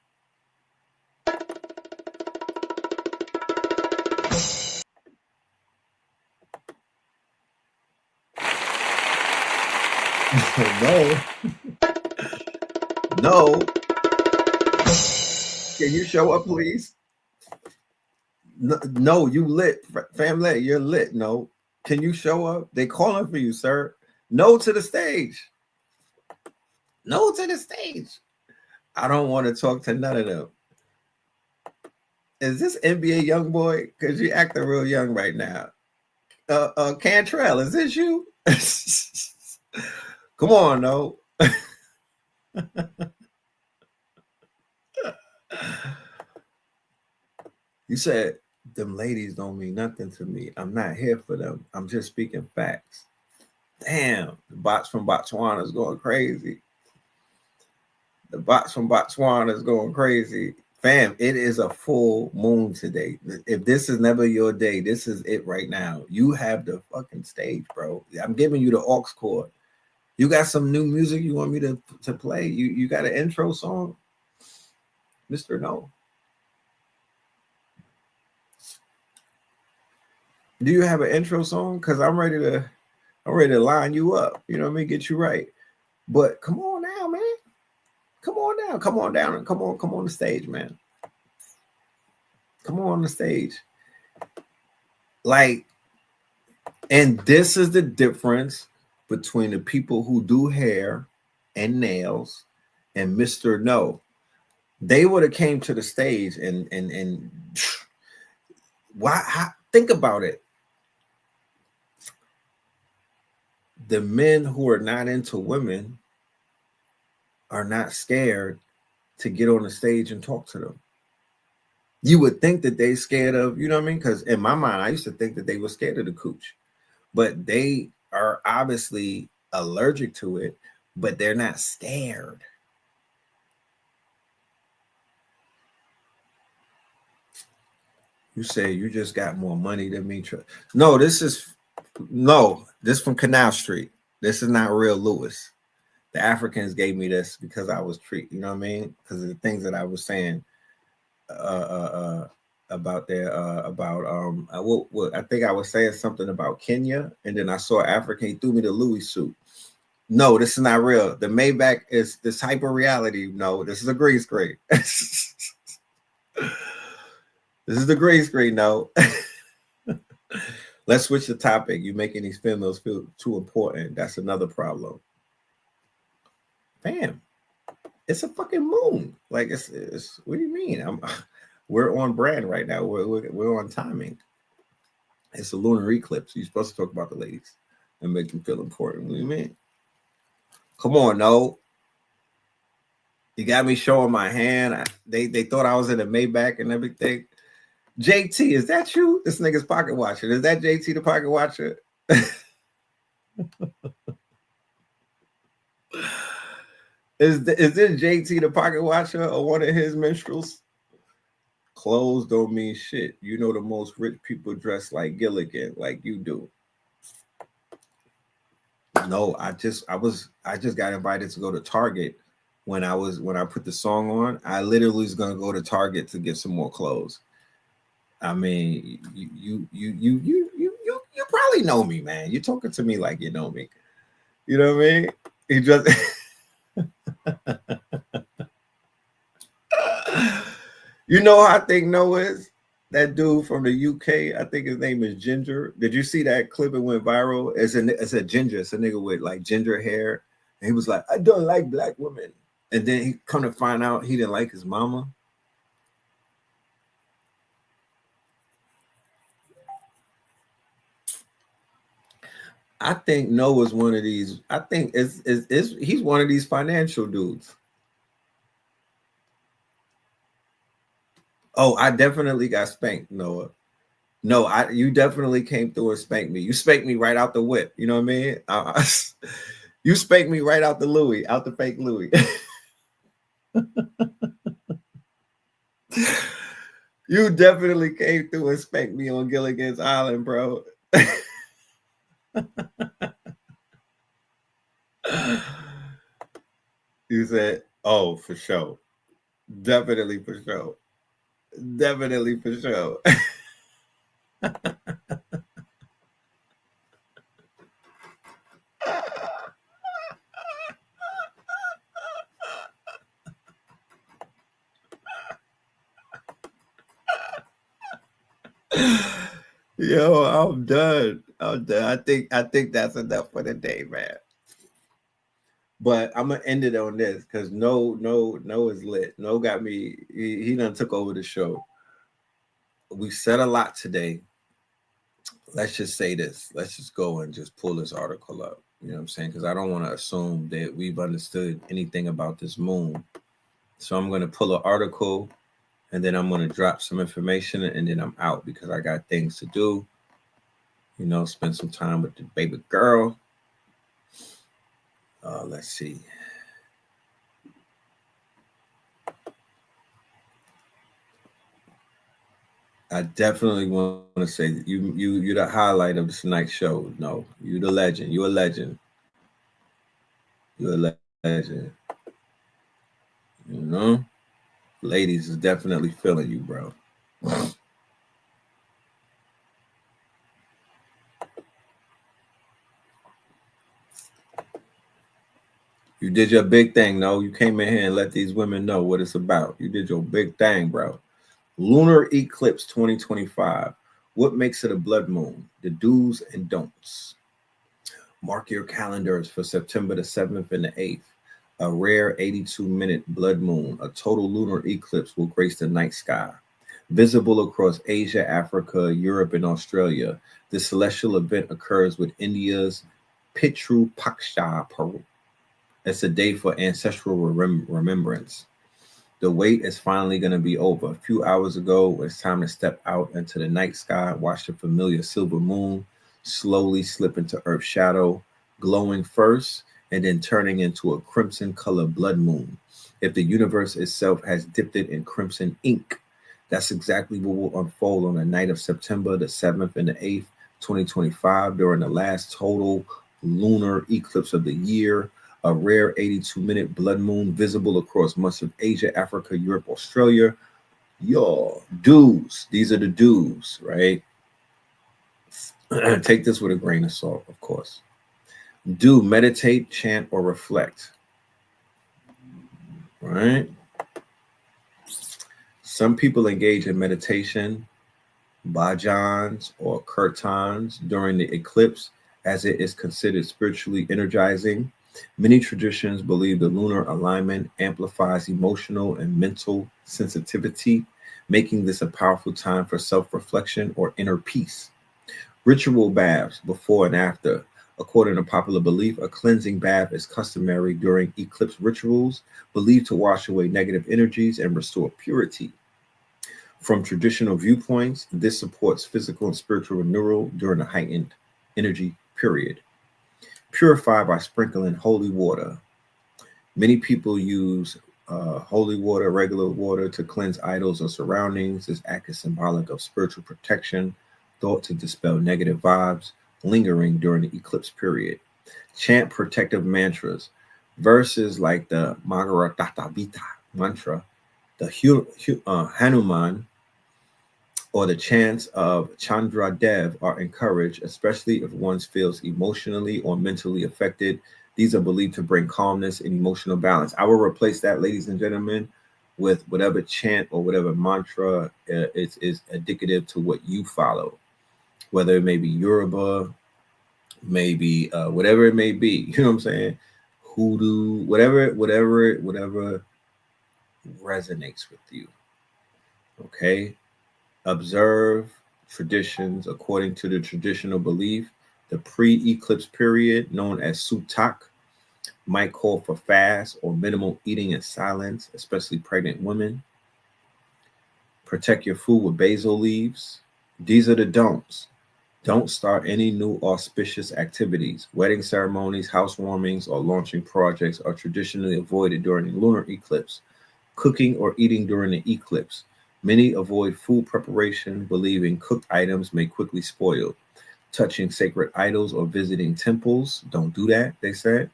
No. Can you show up, please? No, you lit, family. You're lit. No, can you show up? They calling for you, sir. No to the stage. No to the stage. I don't want to talk to none of them. Is this NBA young boy? Because you acting real young right now. Cantrell, is this you? Come on, no. You said them ladies don't mean nothing to me. I'm not here for them. I'm just speaking facts. Damn, the bots from Botswana is going crazy. The bots from Botswana is going crazy. Fam, it is a full moon today. If this is never your day, this is it right now. You have the fucking stage, bro. I'm giving you the aux chord. You got some new music you want me to play? You got an intro song? Mr. No. Do you have an intro song? Because I'm ready to line you up. You know what I mean? Get you right. But come on now, man. Come on down. Come on down and come on the stage, man. Come on the stage. Like, and this is the difference between the people who do hair and nails and Mr. No. They would have came to the stage and why? Think about it. The men who are not into women are not scared to get on the stage and talk to them. You would think that they scared of, you know what I mean? Because in my mind, I used to think that they were scared of the cooch, but they are obviously allergic to it, but they're not scared. You say you just got more money than me. No, this from Canal Street. This is not real Lewis. The Africans gave me this because I was treated, you know what I mean? Because of the things that I was saying about their I think I was saying something about Kenya, and then I saw African, he threw me the Louis suit. No, this is not real. The Maybach is this hyper reality. No, this is a green screen. This is the green screen. No. Let's switch the topic. You're making these females feel too important. That's another problem. Bam. It's a fucking moon. Like it's what do you mean? We're on brand right now. We're on timing. It's a lunar eclipse. You're supposed to talk about the ladies and make them feel important. What do you mean? Come on, no. You got me showing my hand. They thought I was in a Maybach and everything. JT, is that you? This nigga's pocket watcher. Is that JT the pocket watcher? Is this JT the pocket watcher or one of his minstrels? Clothes don't mean shit. You know the most rich people dress like Gilligan, like you do. No, I just got invited to go to Target when I put the song on. I literally was gonna go to Target to get some more clothes. I mean, you probably know me, man. You're talking to me like you know me. You know what I mean? You just you know how I think Noah is? That dude from the UK, I think his name is Ginger. Did you see that clip? It went viral. It's a ginger. It's a nigga with like ginger hair. And he was like, I don't like black women. And then he come to find out he didn't like his mama. I think Noah's one of these. I think he's one of these financial dudes. Oh, I definitely got spanked, Noah. No, you definitely came through and spanked me. You spanked me right out the whip. You know what I mean? You spanked me right out the Louis, out the fake Louis. You definitely came through and spanked me on Gilligan's Island, bro. You said, oh, for sure. Definitely for sure. Definitely for sure. Yo, I'm done. I think that's enough for the day, man. But I'm gonna end it on this because no is lit. No got me. He done took over the show. We said a lot today. Let's just say this. Let's just go and just pull this article up. You know what I'm saying? Because I don't want to assume that we've understood anything about this moon. So I'm going to pull an article and then I'm going to drop some information, and then I'm out because I got things to do. You know, spend some time with the baby girl. Let's see. I definitely want to say that you're the highlight of tonight's show. No, you're the legend. You're a legend. You're a legend. You know, ladies is definitely feeling you, bro. You did your big thing, no? You came in here and let these women know what it's about. You did your big thing, bro. Lunar eclipse 2025. What makes it a blood moon? The do's and don'ts. Mark your calendars for September the 7th and the 8th. A rare 82-minute blood moon, a total lunar eclipse will grace the night sky. Visible across Asia, Africa, Europe, and Australia, this celestial event occurs with India's Pitru Paksha. It's a day for ancestral remembrance. The wait is finally going to be over. A few hours ago, it's time to step out into the night sky, watch the familiar silver moon slowly slip into Earth's shadow, glowing first and then turning into a crimson color blood moon. If the universe itself has dipped it in crimson ink, that's exactly what will unfold on the night of September the 7th and the 8th, 2025, during the last total lunar eclipse of the year. A rare 82-minute blood moon visible across much of Asia, Africa, Europe, Australia. Yo, do's. These are the do's, right? Take this with a grain of salt, of course. Do, meditate, chant, or reflect. Right? Some people engage in meditation, bhajans, or kirtans during the eclipse, as it is considered spiritually energizing. Many traditions believe the lunar alignment amplifies emotional and mental sensitivity, making this a powerful time for self-reflection or inner peace. Ritual baths before and after. According to popular belief, a cleansing bath is customary during eclipse rituals, believed to wash away negative energies and restore purity. From traditional viewpoints, this supports physical and spiritual renewal during a heightened energy period. Purify by sprinkling holy water. Many people use holy water, regular water, to cleanse idols or surroundings. This act is symbolic of spiritual protection, thought to dispel negative vibes lingering during the eclipse period. Chant protective mantras. Verses like the Magaratata mantra, the Hanuman, or the chants of Chandra Dev are encouraged, especially if one feels emotionally or mentally affected. These are believed to bring calmness and emotional balance. I will replace that, ladies and gentlemen, with whatever chant or whatever mantra is indicative to what you follow, whether it may be Yoruba, maybe whatever it may be. You know what I'm saying? Hoodoo, whatever resonates with you. Okay. Observe traditions according to the traditional belief. The pre-eclipse period, known as Sutak, might call for fast or minimal eating and silence, especially pregnant women. Protect your food with basil leaves. These are the don'ts. Don't start any new auspicious activities. Wedding ceremonies, housewarmings, or launching projects are traditionally avoided during the lunar eclipse. Cooking or eating during the eclipse. Many avoid food preparation, believing cooked items may quickly spoil. Touching sacred idols or visiting temples, don't do that, they said.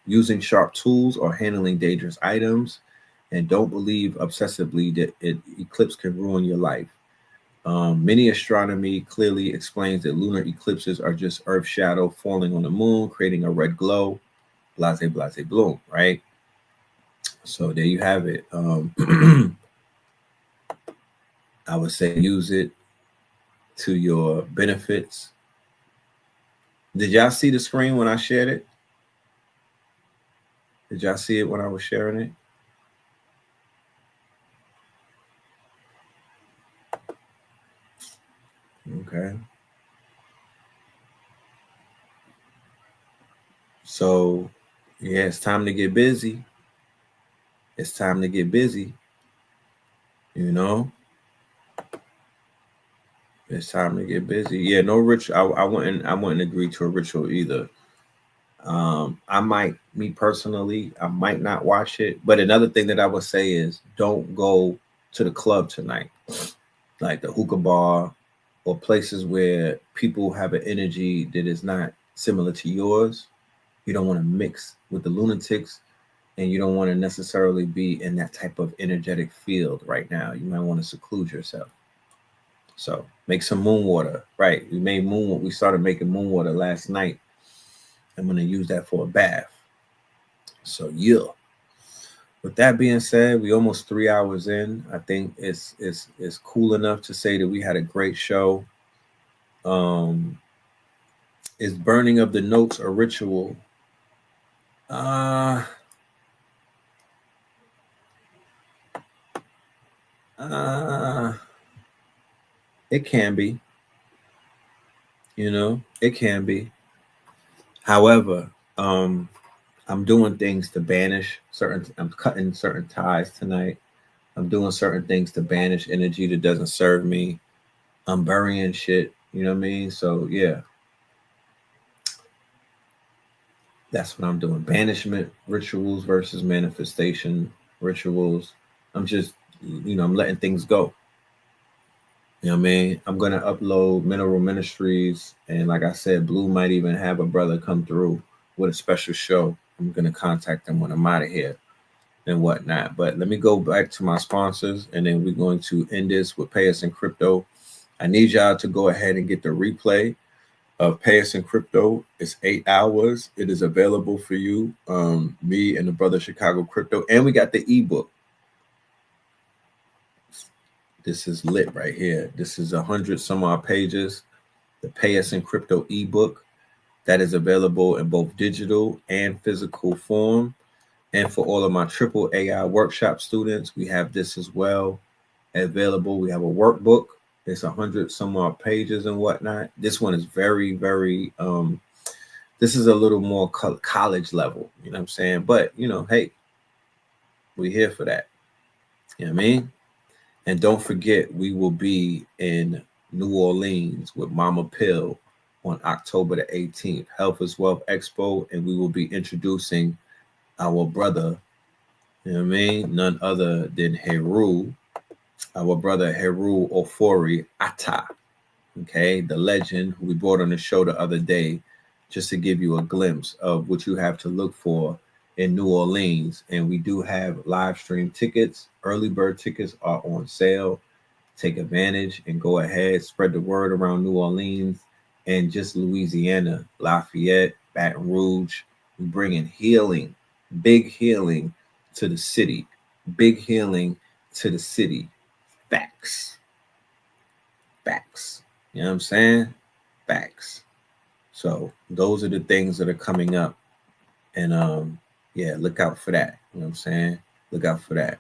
Using sharp tools or handling dangerous items, and don't believe obsessively that eclipse can ruin your life. Many astronomy clearly explains that lunar eclipses are just Earth's shadow falling on the moon, creating a red glow, blase, blase, bloom, right? So there you have it. I would say use it to your benefits. Did y'all see the screen when I shared it? Did y'all see it when I was sharing it? Okay. So, yeah, it's time to get busy. It's time to get busy. You know, it's time to get busy. Yeah, no ritual. I wouldn't agree to a ritual either. I might, me personally, I might not watch it. But another thing that I would say is don't go to the club tonight, like the hookah bar or places where people have an energy that is not similar to yours. You don't want to mix with the lunatics, and you don't want to necessarily be in that type of energetic field right now. You might want to seclude yourself. So make some moon water. Right. We started making moon water last night. I'm going to use that for a bath. So yeah. With that being said, we almost 3 hours in. I think it's cool enough to say that we had a great show. Is burning of the notes a ritual? It can be. You know, it can be. However, I'm doing things to banish certain. I'm cutting certain ties tonight. I'm doing certain things to banish energy that doesn't serve me. I'm burying shit. You know what I mean? So yeah, that's what I'm doing. Banishment rituals versus manifestation rituals. I'm just, I'm letting things go. You know what I mean? I'm gonna upload Mineral Ministries, and like I said, Blue might even have a brother come through with a special show. I'm gonna contact them when I'm out of here and whatnot. But let me go back to my sponsors, and then we're going to end this with Pay Us in Crypto. I need y'all to go ahead and get the replay of Pay Us in Crypto. It's 8 hours. It is available for you, me and the brother Chicago Crypto, and we got the ebook. This is lit right here. This is 100 some odd pages. The Pay Us in Crypto ebook that is available in both digital and physical form. And for all of my triple AI workshop students, we have this as well available. We have a workbook. It's 100 some odd pages and whatnot. This one is very, very, this is a little more college level, you know what I'm saying? But, hey, we're here for that. You know what I mean? And don't forget, we will be in New Orleans with Mama Pill on October the 18th, Health is Wealth Expo, and we will be introducing our brother, you know what I mean? None other than Heru, our brother Heru Ofori Atta, okay? The legend who we brought on the show the other day, just to give you a glimpse of what you have to look for in New Orleans. And we do have live stream tickets. Early bird tickets are on sale. Take advantage and go ahead, spread the word around New Orleans and just Louisiana, Lafayette, Baton Rouge. We bring in healing, big healing to the city, big healing to the city. Facts. You know what I'm saying? Facts. So those are the things that are coming up. And yeah, look out for that. You know what I'm saying? Look out for that.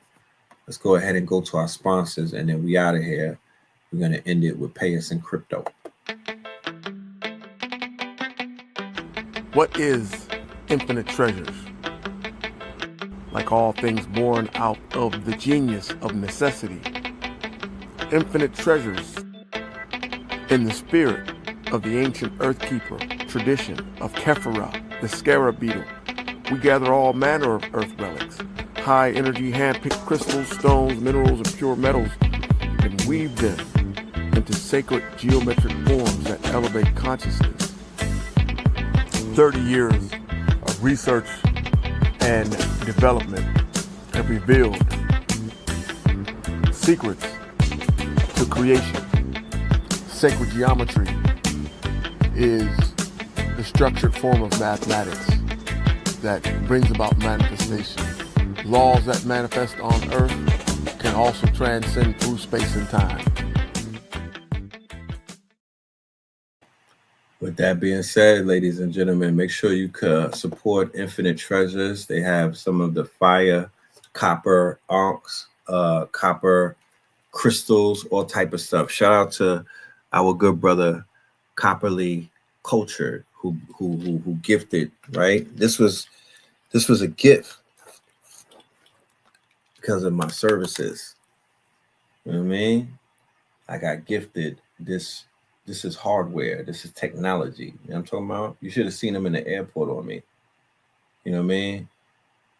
Let's go ahead and go to our sponsors, and then we out of here. We're going to end it with Pay Us in Crypto. What is infinite treasures? Like all things born out of the genius of necessity. Infinite treasures in the spirit of the ancient earthkeeper tradition of Kephara, the scarab beetle. We gather all manner of earth relics, high energy hand-picked crystals, stones, minerals, and pure metals, and weave them into sacred geometric forms that elevate consciousness. 30 years of research and development have revealed secrets to creation. Sacred geometry is the structured form of mathematics that brings about manifestation. Laws that manifest on Earth can also transcend through space and time. With that being said, ladies and gentlemen, make sure you support Infinite Treasures. They have some of the fire, copper onks, copper crystals, all type of stuff. Shout out to our good brother Copperly Culture who gifted, right? This was a gift because of my services. You know what I mean? I got gifted this. This is hardware. This is technology. You know what I'm talking about? You should have seen them in the airport on me. You know what I mean?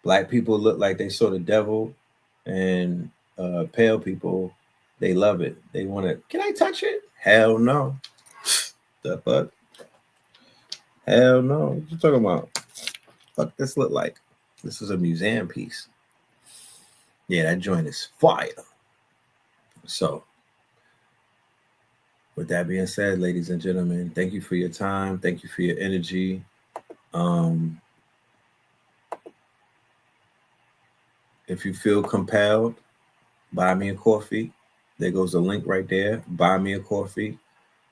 Black people look like they saw the devil, and pale people, they love it. They want to, can I touch it? Hell no. The fuck? Hell no. What you talking about? Fuck this look like? This is a museum piece. Yeah, that joint is fire. So, with that being said, ladies and gentlemen, thank you for your time. Thank you for your energy. If you feel compelled, buy me a coffee. There goes a link right there. Buy me a coffee.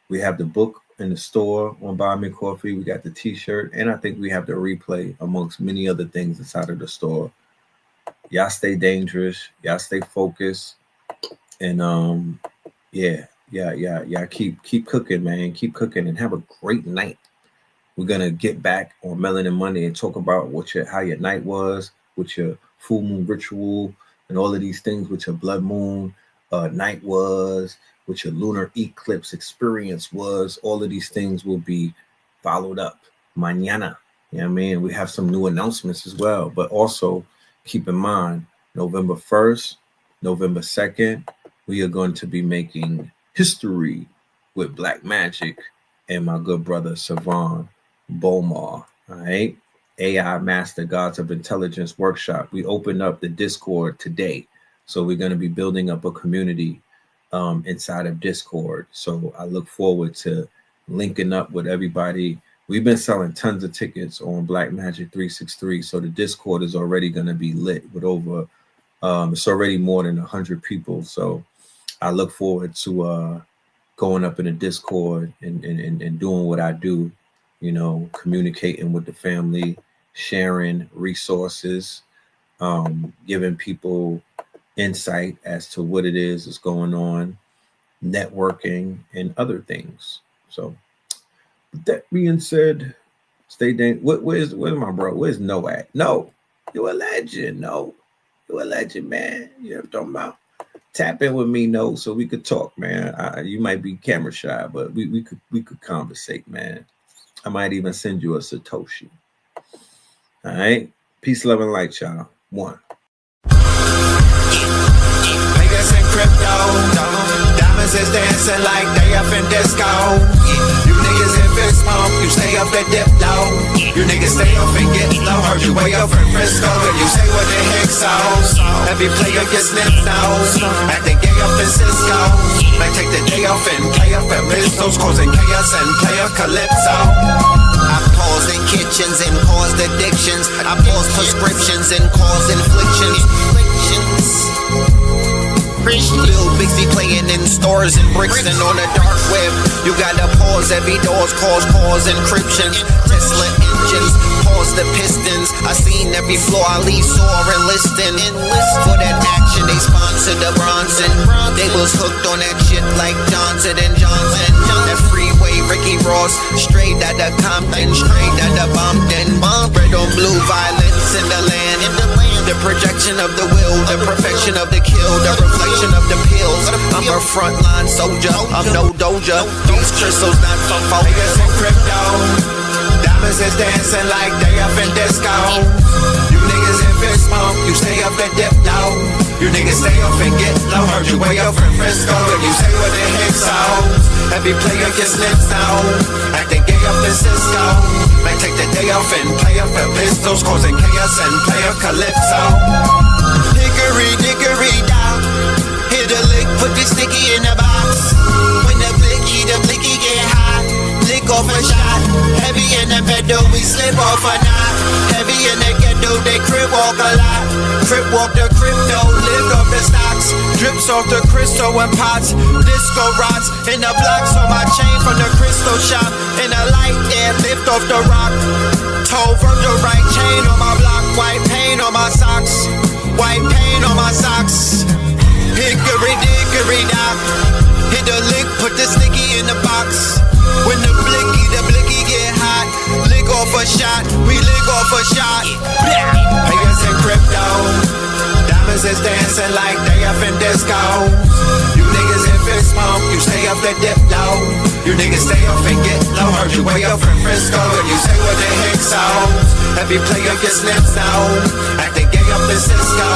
We have the book in the store on Buy Me a Coffee. We got the t-shirt, and I think we have the replay amongst many other things inside of the store. Y'all stay dangerous. Y'all stay focused. And y'all keep cooking, man. Keep cooking and have a great night. We're gonna get back on Melanin Monday and talk about how your night was, with your full moon ritual, and all of these things, with your blood moon night was, what your lunar eclipse experience was. All of these things will be followed up mañana. You know what I mean? We have some new announcements as well, but also keep in mind, November 1st, November 2nd, we are going to be making history with Black Magic and my good brother Savon Bomar. All right, AI Master Gods of Intelligence workshop. We opened up the Discord today, so we're going to be building up a community inside of Discord. So I look forward to linking up with everybody. We've been selling tons of tickets on Black Magic 363, so the Discord is already going to be lit with over. It's already more than 100 people. So I look forward to going up in the Discord and doing what I do, you know, communicating with the family, sharing resources, giving people insight as to what it is that's going on, networking, and other things. So with that being said, stay dangerous. Where's my bro? Where's No at? No, you're a legend. No, you're a legend, man. You know what I'm talking about? Tap in with me, No, so we could talk, man. You might be camera shy, but we could conversate, man. I might even send you a Satoshi. All right. Peace, love, and light, y'all. One. Niggas in crypto, diamonds is dancing like they up in disco. You niggas in fist smoke, you stay up at dip low. You niggas stay up and get low. Heard you way up in Frisco, and you say what the heck so. Every player gets snipped nose, acting gay up in Cisco. Might take the day off and play up at Ristos, causing chaos and play a calypso. I paused in kitchens and caused addictions. I paused prescriptions and caused inflictions. Lil Bixby playing in stores in Brixton on the dark web. You gotta pause every doors, cause encryptions. Tesla engines, pause the pistons. I seen every floor I leave sore and listing. For that action, they sponsored the Bronson. They was hooked on that shit like Johnson and Johnson. That freeway, Ricky Ross, straight out of Compton, straight out of Bompton. Red on blue, violence in the land. The projection of the will, the perfection of the kill, the reflection of the pills. I'm a frontline soldier, I'm no doja. These crystals not from niggas in crypto, diamonds is dancing like they up in disco. You niggas in fist smoke, you stay up and dip low. You niggas stay up and get low. Heard you way up in Frisco, and you say what the heck so. Every player gets snipped now, acting gay up in Cisco. Might take the day off and play up at pistols, causing chaos and play a calypso. Hickory dickory down, hit a lick, put the sticky in the box. When the blicky get hot, lick off a shot. Heavy in the pedal, we slip off a knot. Heavy in the ghetto, they crib walk a lot. Crib walk the crypto, lift off the stocks. Drips off the crystal and pots. Disco rods in the blocks on my chain from the crystal shop. In the light air, lift off the rock. Toe Virgil right chain on my block. White paint on my socks. White paint on my socks. Hickory dickory dock. Hit the lick, put the sticky in the box. When the blicky get hot, lick off a shot, we lick off a shot. Niggas in crypto, diamonds is dancing like they up in disco. off that dip low. You niggas stay off and get low. Heard you way up in Frisco and you say what the heck so. Heavy play up your snips now. Acting gay up in Cisco.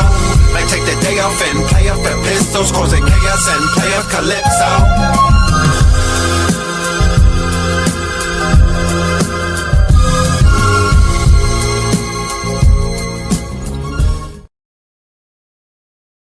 Might take the day off and play up the pistols, causing chaos and play up calypso.